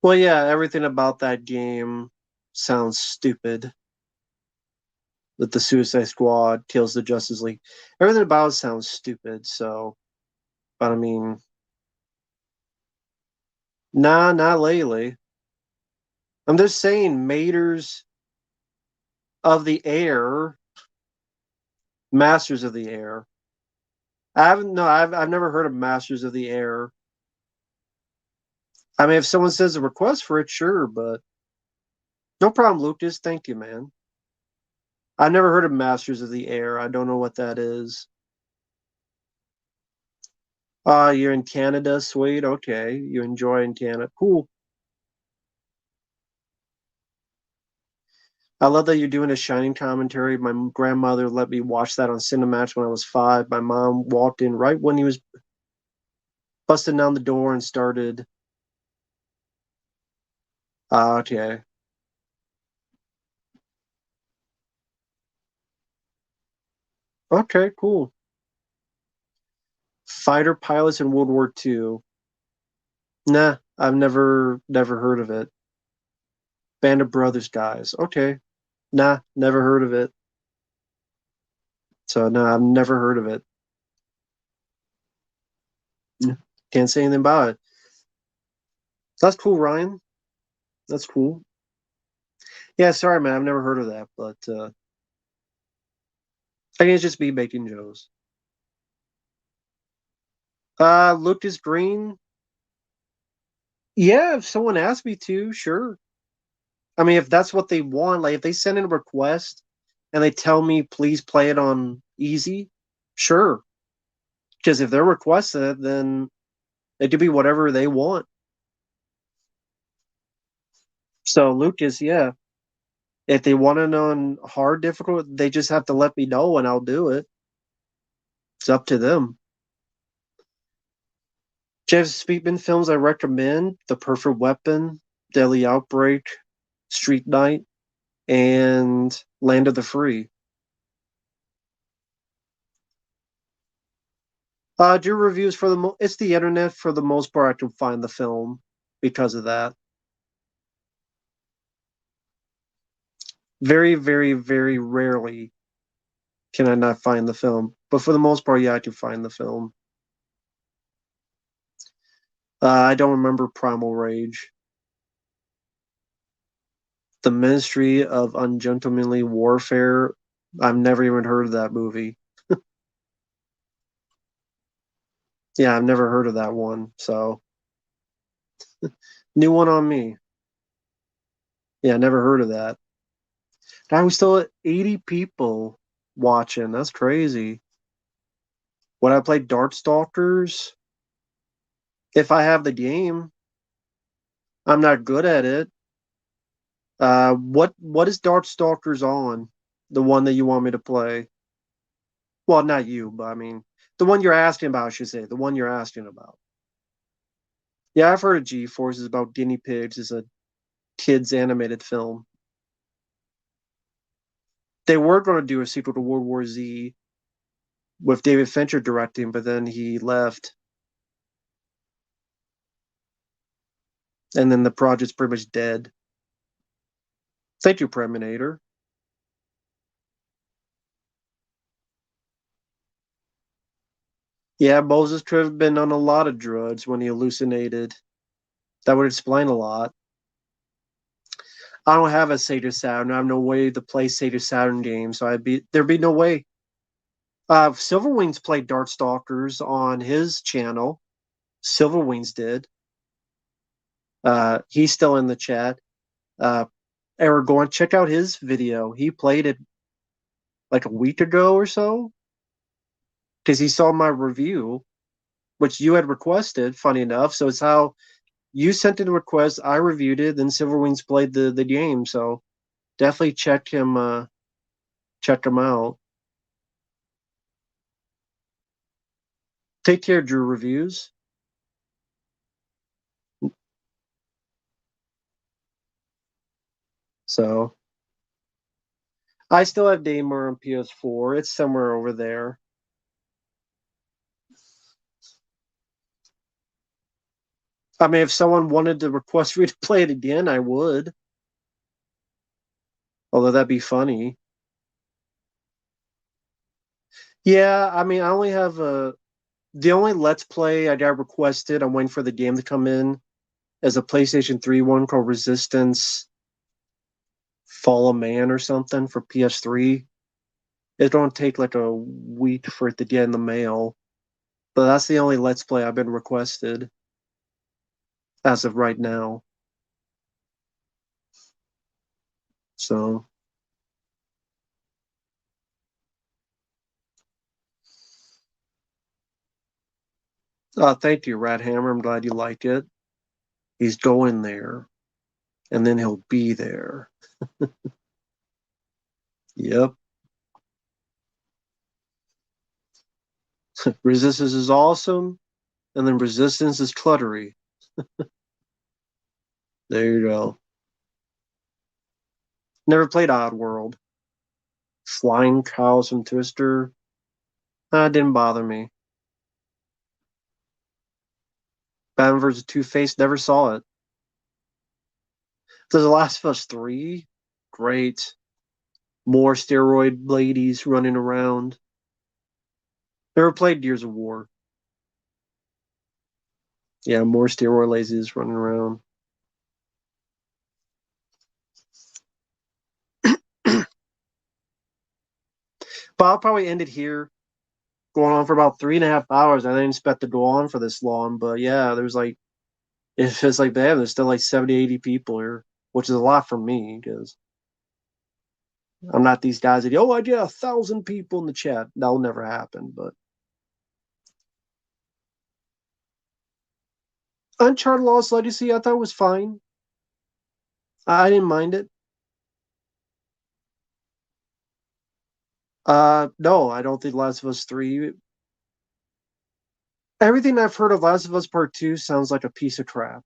Well, yeah, everything about that game sounds stupid. That the Suicide Squad kills the Justice League. Everything about it sounds stupid. So, but I mean, nah, not lately. I'm just saying, Maters of the Air, Masters of the Air. I haven't. No, I've never heard of Masters of the Air. I mean, if someone says a request for it, sure, but no problem, Lucas. Thank you, man. I've never heard of Masters of the Air. I don't know what that is. You're in Canada, sweet. Okay, you enjoy in Canada. Cool. I love that you're doing a Shining commentary. My grandmother let me watch that on Cinemax when I was 5. My mom walked in right when he was busting down the door and started. Okay. Okay, cool. Fighter pilots in World War II. Nah, I've never heard of it. Band of Brothers guys. Okay. Nah, never heard of it. So no, I've never heard of it. Can't say anything about it. That's cool, Ryan. That's cool. Yeah, sorry, man. I've never heard of that, but I think it's just me making jokes. Lucas Green. Yeah, if someone asked me to, sure. I mean, if that's what they want, like if they send in a request and they tell me please play it on easy, sure. Because if they're requesting it, then it could be whatever they want. So Lucas, yeah, if they want it on hard difficult, they just have to let me know and I'll do it. It's up to them. Jeff Speakman films I recommend: The Perfect Weapon, Deadly Outbreak, Street Night, and Land of the Free. Do reviews for it's the internet for the most part. I can find the film because of that. Very, very, very rarely can I not find the film, but for the most part, yeah, I can find the film. I don't remember Primal Rage. The Ministry of Ungentlemanly Warfare. I've never even heard of that movie. Yeah, I've never heard of that one. So new one on me. Yeah, never heard of that. I was still at 80 people watching. That's crazy. Would I play Darkstalkers? If I have the game, I'm not good at it. What is Darkstalkers on? The one that you want me to play? Well, not you, but I mean the one you're asking about, I should say. The one you're asking about. Yeah, I've heard of G-Force is about guinea pigs. It's a kids animated film. They were going to do a sequel to World War Z with David Fincher directing, but then he left, and then the project's pretty much dead. Thank you, Preminator. Yeah, Moses could have been on a lot of drugs when he hallucinated. That would explain a lot. I don't have a Sega Saturn. I have no way to play Sega Saturn games, so there'd be no way. Silverwings played Darkstalkers on his channel. Silverwings did. He's still in the chat. Uh, Aragorn, check out his video. He played it like a week ago or so because he saw my review, which you had requested. Funny enough, so it's how you sent in a request. I reviewed it. Then Silverwings played the game. So definitely check him. Check him out. Take care, Drew Reviews. So I still have Daymar on PS4. It's somewhere over there. I mean, if someone wanted to request me to play it again, I would. Although that'd be funny. Yeah, I mean, I only have the only Let's Play I got requested. I'm waiting for the game to come in as a PlayStation 3 one called Resistance Fall of Man or something for PS3. It don't take like a week for it to get in the mail. But that's the only Let's Play I've been requested as of right now. So, thank you, Rat Hammer. I'm glad you like it. He's going there, and then he'll be there. Yep. Resistance is awesome, and then Resistance is cluttery. There you go. Never played Oddworld. Flying cows from Twister. That didn't bother me. Batman vs. Two-Face, never saw it. Does The Last of Us 3? Great. More steroid ladies running around. Never played Gears of War. Yeah, more steroid ladies running around. But I'll probably end it here. Going on for about 3.5 hours. I didn't expect to go on for this long, but yeah, there's like it's just like damn, there's still like 70, 80 people here, which is a lot for me because I'm not these guys that I get 1,000 people in the chat. That'll never happen. But Uncharted Lost Legacy, I thought was fine. I didn't mind it. No, I don't think Last of Us 3. Everything I've heard of Last of Us Part 2 sounds like a piece of crap.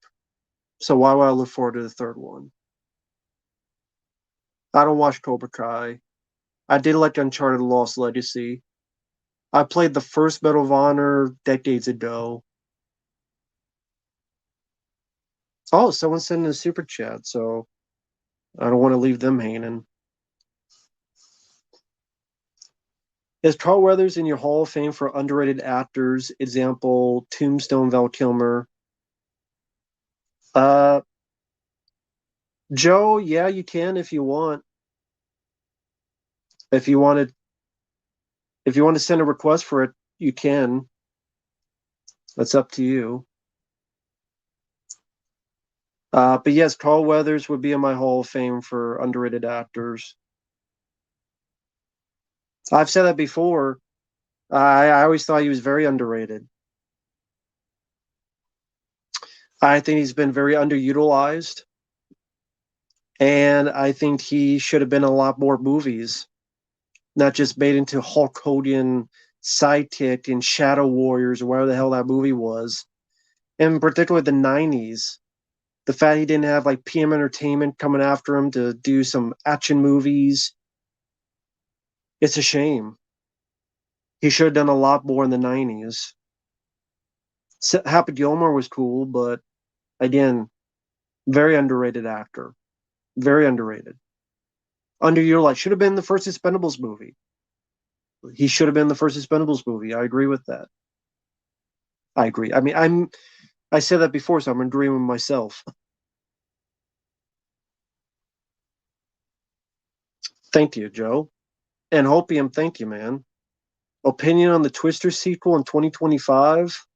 So why would I look forward to the third one? I don't watch Cobra Kai. I did like Uncharted Lost Legacy. I played the first Medal of Honor decades ago. Oh, someone sent in a super chat, so I don't want to leave them hanging. Is Carl Weathers in your Hall of Fame for underrated actors? Example, Tombstone, Val Kilmer. Uh, Joe, yeah, you can if you want. If you wanted, if you want to send a request for it, you can. That's up to you. But yes, Carl Weathers would be in my Hall of Fame for underrated actors. I've said that before. I always thought he was very underrated. I think he's been very underutilized, and I think he should have been in a lot more movies, not just made into Hulk Hogan sidekick in Shadow Warriors or whatever the hell that movie was. And particularly the '90s, the fact he didn't have like PM Entertainment coming after him to do some action movies, it's a shame. He should have done a lot more in the '90s. Happy Gilmore was cool, but again, very underrated actor. Very underrated. Underutilized. Should have been the first Expendables movie. He should have been the first Expendables movie. I agree with that. I agree. I mean, I said that before, so I'm agreeing with myself. Thank you, Joe. And Hopium, thank you, man. Opinion on the Twister sequel in 2025?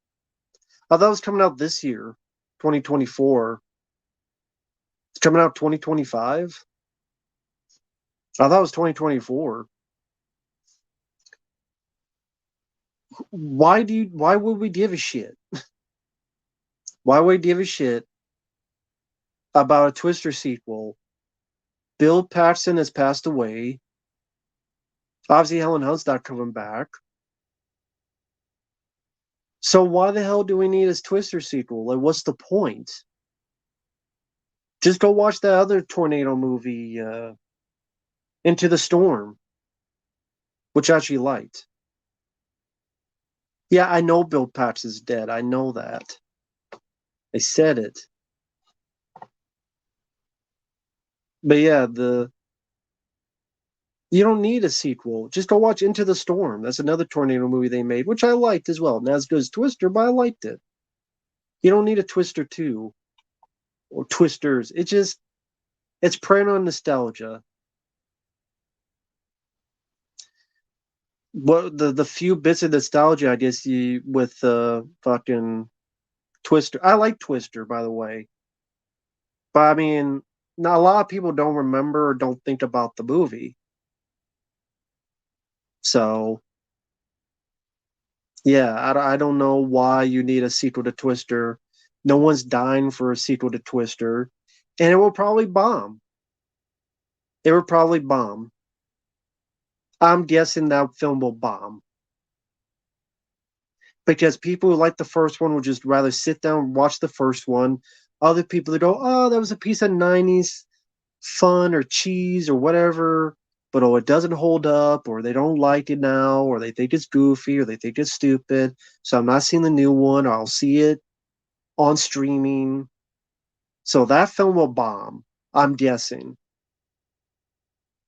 I thought it was coming out this year, 2024. It's coming out 2025? I thought it was 2024. Why would we give a shit? Why would we give a shit about a Twister sequel? Bill Paxton has passed away. Obviously, Helen Hunt's not coming back. So why the hell do we need this Twister sequel? Like, what's the point? Just go watch that other tornado movie, Into the Storm, which I actually liked. Yeah, I know Bill Paxton's dead. I know that. I said it. But yeah, You don't need a sequel. Just go watch Into the Storm. That's another tornado movie they made, which I liked as well. Not as good as Twister, but I liked it. You don't need a Twister 2 or Twisters. It's preying on nostalgia. What the few bits of nostalgia I guess you with fucking Twister. I like Twister, by the way. But I mean, not a lot of people don't remember or don't think about the movie. So yeah, I don't know why you need a sequel to Twister. No one's dying for a sequel to Twister, and it will probably bomb. It will probably bomb. I'm guessing that film will bomb because people who like the first one would just rather sit down and watch the first one. Other people that go, oh, that was a piece of '90s fun or cheese or whatever, but oh, it doesn't hold up, or they don't like it now, or they think it's goofy, or they think it's stupid. So I'm not seeing the new one. I'll see it on streaming. So that film will bomb, I'm guessing.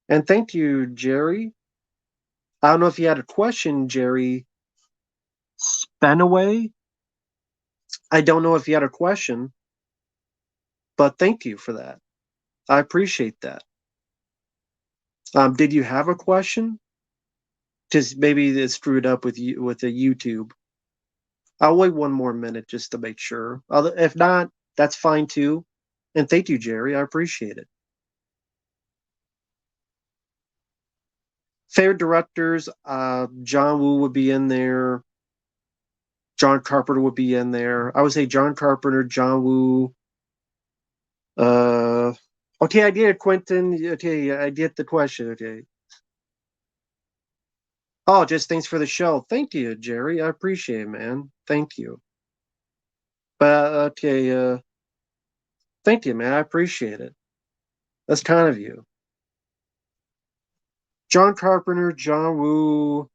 And thank you, Jerry. I don't know if you had a question, Jerry Spanaway. I don't know if you had a question, but thank you for that. I appreciate that. Did you have a question? Because maybe it screwed up with you with the YouTube. I'll wait one more minute just to make sure. If not, that's fine too. And thank you, Jerry. I appreciate it. Favorite directors, John Woo would be in there. John Carpenter would be in there. I would say John Carpenter, John Woo. Uh, okay, I get it, Quentin. Okay, I get the question. Okay. Oh, just thanks for the show. Thank you, Jerry. I appreciate it, man. Thank you. But okay, thank you, man. I appreciate it. That's kind of you. John Carpenter, John Woo.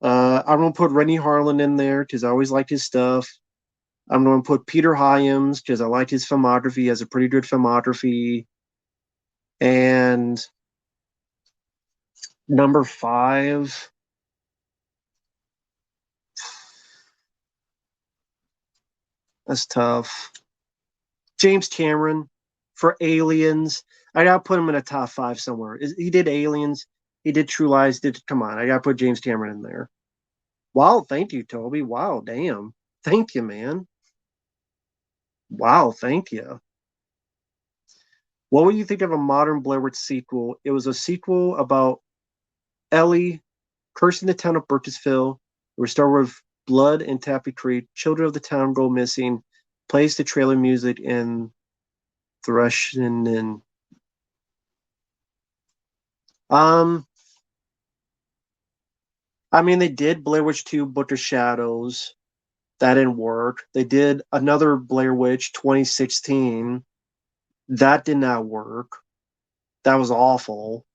I'm gonna put Rennie Harlan in there because I always liked his stuff. I'm gonna put Peter Hyams because I like his filmography. He has a pretty good filmography. And number five, that's tough. James Cameron for Aliens. I gotta put him in a top five somewhere. He did Aliens. He did True Lies. Come on? I gotta put James Cameron in there. Wow, thank you, Toby. Wow, damn. Thank you, man. Wow, thank you. What would you think of a modern Blair Witch sequel? It was a sequel about Ellie cursing the town of Burkittsville, restored with blood and Tappy Creek. Children of the town go missing. Plays the trailer music in Thrushing and um I mean they did Blair Witch 2 Book of Shadows. That didn't work. They did another Blair Witch 2016. That did not work. That was awful.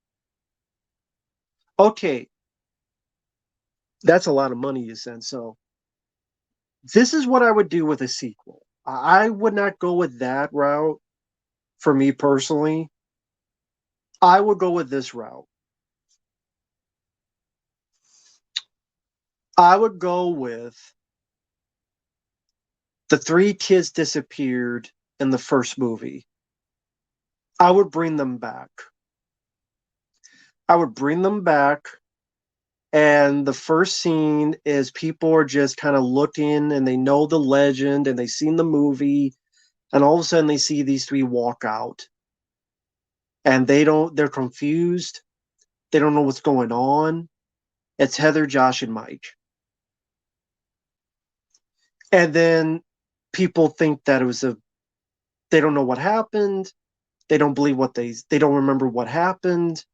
Okay, that's a lot of money you sent. So this is what I would do with a sequel. I would not go with that route for me personally. I would go with this route. I would go with the three kids disappeared in the first movie. I would bring them back. I would bring them back. And the first scene is people are just kind of looking and they know the legend and they've seen the movie. And all of a sudden they see these three walk out and they're confused. They don't know what's going on. It's Heather, Josh, and Mike. And then people think that they don't know what happened. They don't believe they don't remember what happened.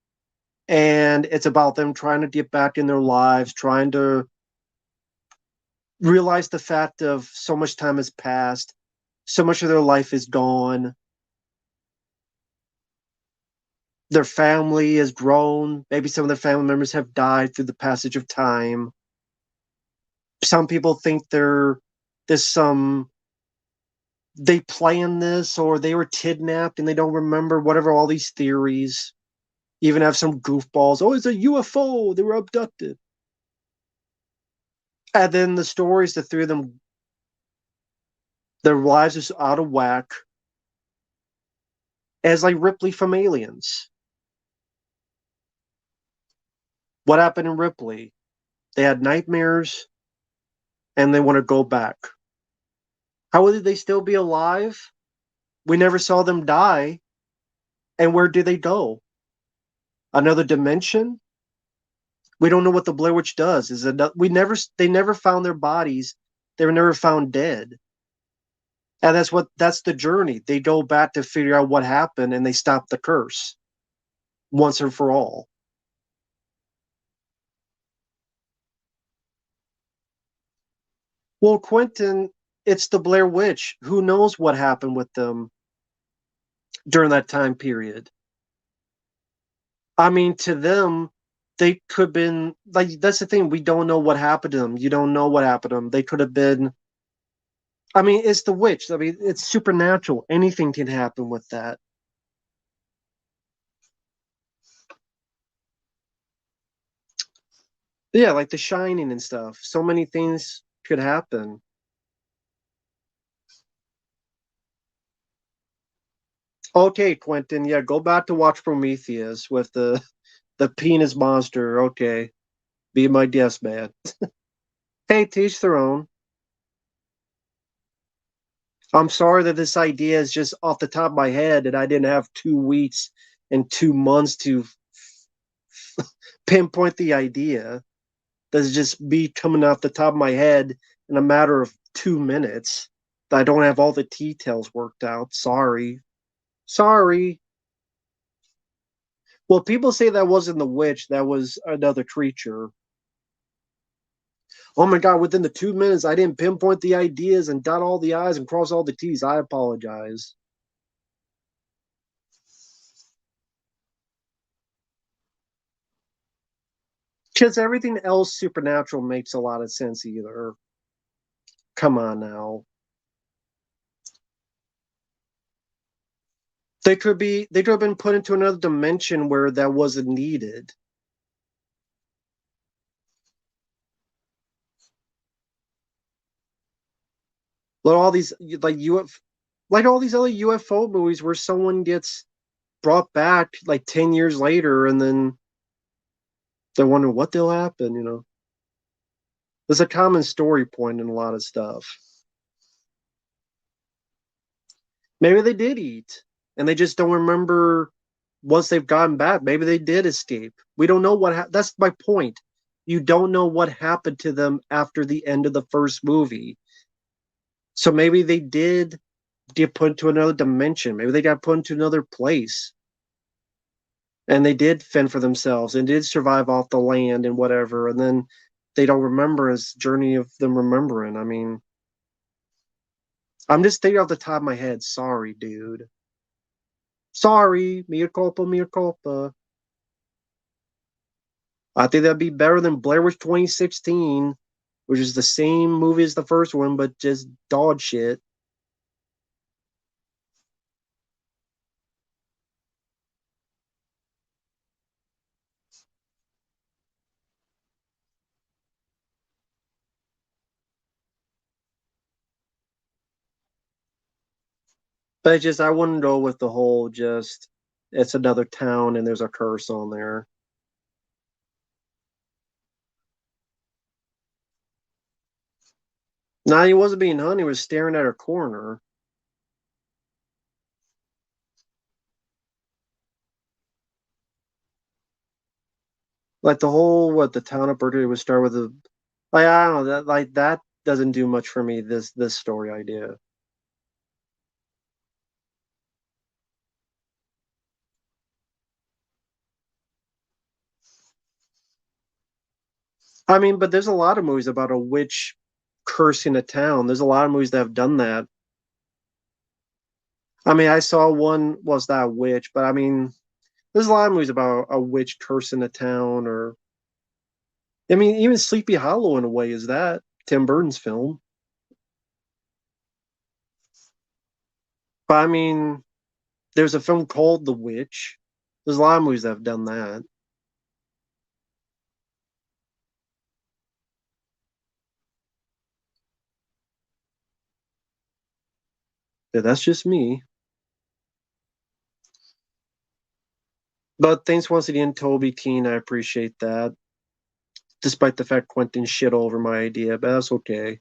And it's about them trying to get back in their lives, trying to realize the fact of so much time has passed, so much of their life is gone. Their family has grown. Maybe some of their family members have died through the passage of time. Some people think there's some they planned this or they were kidnapped and they don't remember, whatever, all these theories. Even have some goofballs. Oh, it's a UFO. They were abducted. And then the stories, the three of them, their lives is out of whack. As like Ripley from Aliens. What happened in Ripley? They had nightmares and they want to go back. How would they still be alive? We never saw them die. And where do they go? Another dimension? We don't know what the Blair Witch does. Is it they never found their bodies. They were never found dead. And that's the journey. They go back to figure out what happened and they stop the curse once and for all. Well, Quentin, it's the Blair Witch. Who knows what happened with them during that time period? I mean, to them, they could have been like that's the thing. We don't know what happened to them. You don't know what happened to them. They could have been. I mean, it's the witch. I mean, it's supernatural. Anything can happen with that. Yeah, like The Shining and stuff. So many things could happen. Okay, Quentin. Yeah, go back to watch Prometheus with the penis monster. Okay, be my guest, man. Hey, teach their own. I'm sorry that this idea is just off the top of my head and I didn't have 2 weeks and 2 months to pinpoint the idea. That's just me coming off the top of my head in a matter of 2 minutes. I don't have all the details worked out. Sorry. Sorry. Well, people say that wasn't the witch, that was another creature. Oh my God, within the 2 minutes, I didn't pinpoint the ideas and dot all the I's and cross all the T's. I apologize. Because everything else supernatural makes a lot of sense either. Come on now. They could have been put into another dimension where that wasn't needed. Like all these like UF like all these other UFO movies where someone gets brought back like 10 years later and then they're wondering what they'll happen. There's a common story point in a lot of stuff. Maybe they did eat and they just don't remember once they've gotten back. Maybe they did escape. We don't know that's my point. You don't know what happened to them after the end of the first movie. So maybe they did get put into another dimension. Maybe they got put into another place. And they did fend for themselves and did survive off the land and whatever. And then they don't remember as journey of them remembering. I mean, I'm just thinking off the top of my head. Sorry, dude. Sorry. Mea culpa, mea culpa. I think that'd be better than Blair Witch 2016, which is the same movie as the first one, but just dog shit. But it's just I wouldn't go with the whole just it's another town and there's a curse on there. Nah, he wasn't being hunted, he was staring at her corner. Like the whole what the town of Berkeley would start with a like I don't know that like that doesn't do much for me, this story idea. I mean, but there's a lot of movies about a witch cursing a town. There's a lot of movies that have done that. I mean, I saw one was that a witch, but I mean, there's a lot of movies about a witch cursing a town, or I mean, even Sleepy Hollow in a way is that Tim Burton's film. But I mean, there's a film called The Witch. There's a lot of movies that have done that. Yeah, that's just me. But thanks once again, Toby Teen. I appreciate that. Despite the fact Quentin shit all over my idea, but that's okay.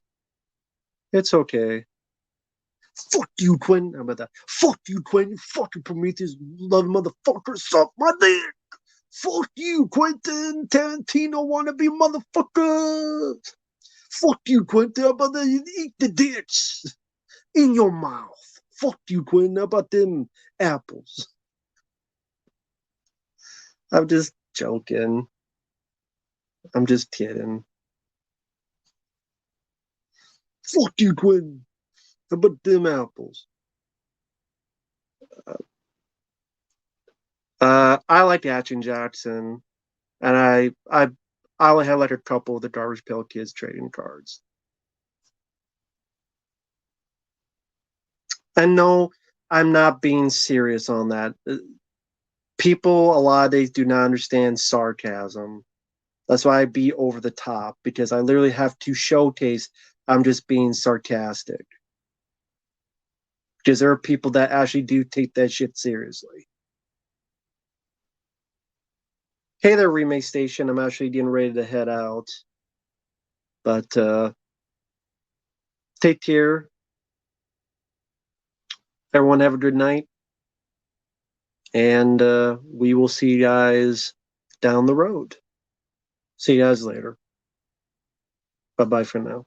It's okay. Fuck you, Quentin. How about that? Fuck you, Quentin. You fucking Prometheus love motherfucker. Suck my dick. Fuck you, Quentin Tarantino wannabe motherfucker. Fuck you, Quentin. How about that? You eat the dicks in your mouth. Fuck you, Quentin. How about them apples? I'm just joking. I'm just kidding. Fuck you, Quentin. How about them apples? I like Action Jackson, and I only had like a couple of the Garbage Pail Kids trading cards. And no, I'm not being serious on that. People a lot of days do not understand sarcasm. That's why I be over the top because I literally have to showcase I'm just being sarcastic. Because there are people that actually do take that shit seriously. Hey there, Remake Station. I'm actually getting ready to head out. But take care. Everyone have a good night. And we will see you guys down the road. See you guys later. Bye bye for now.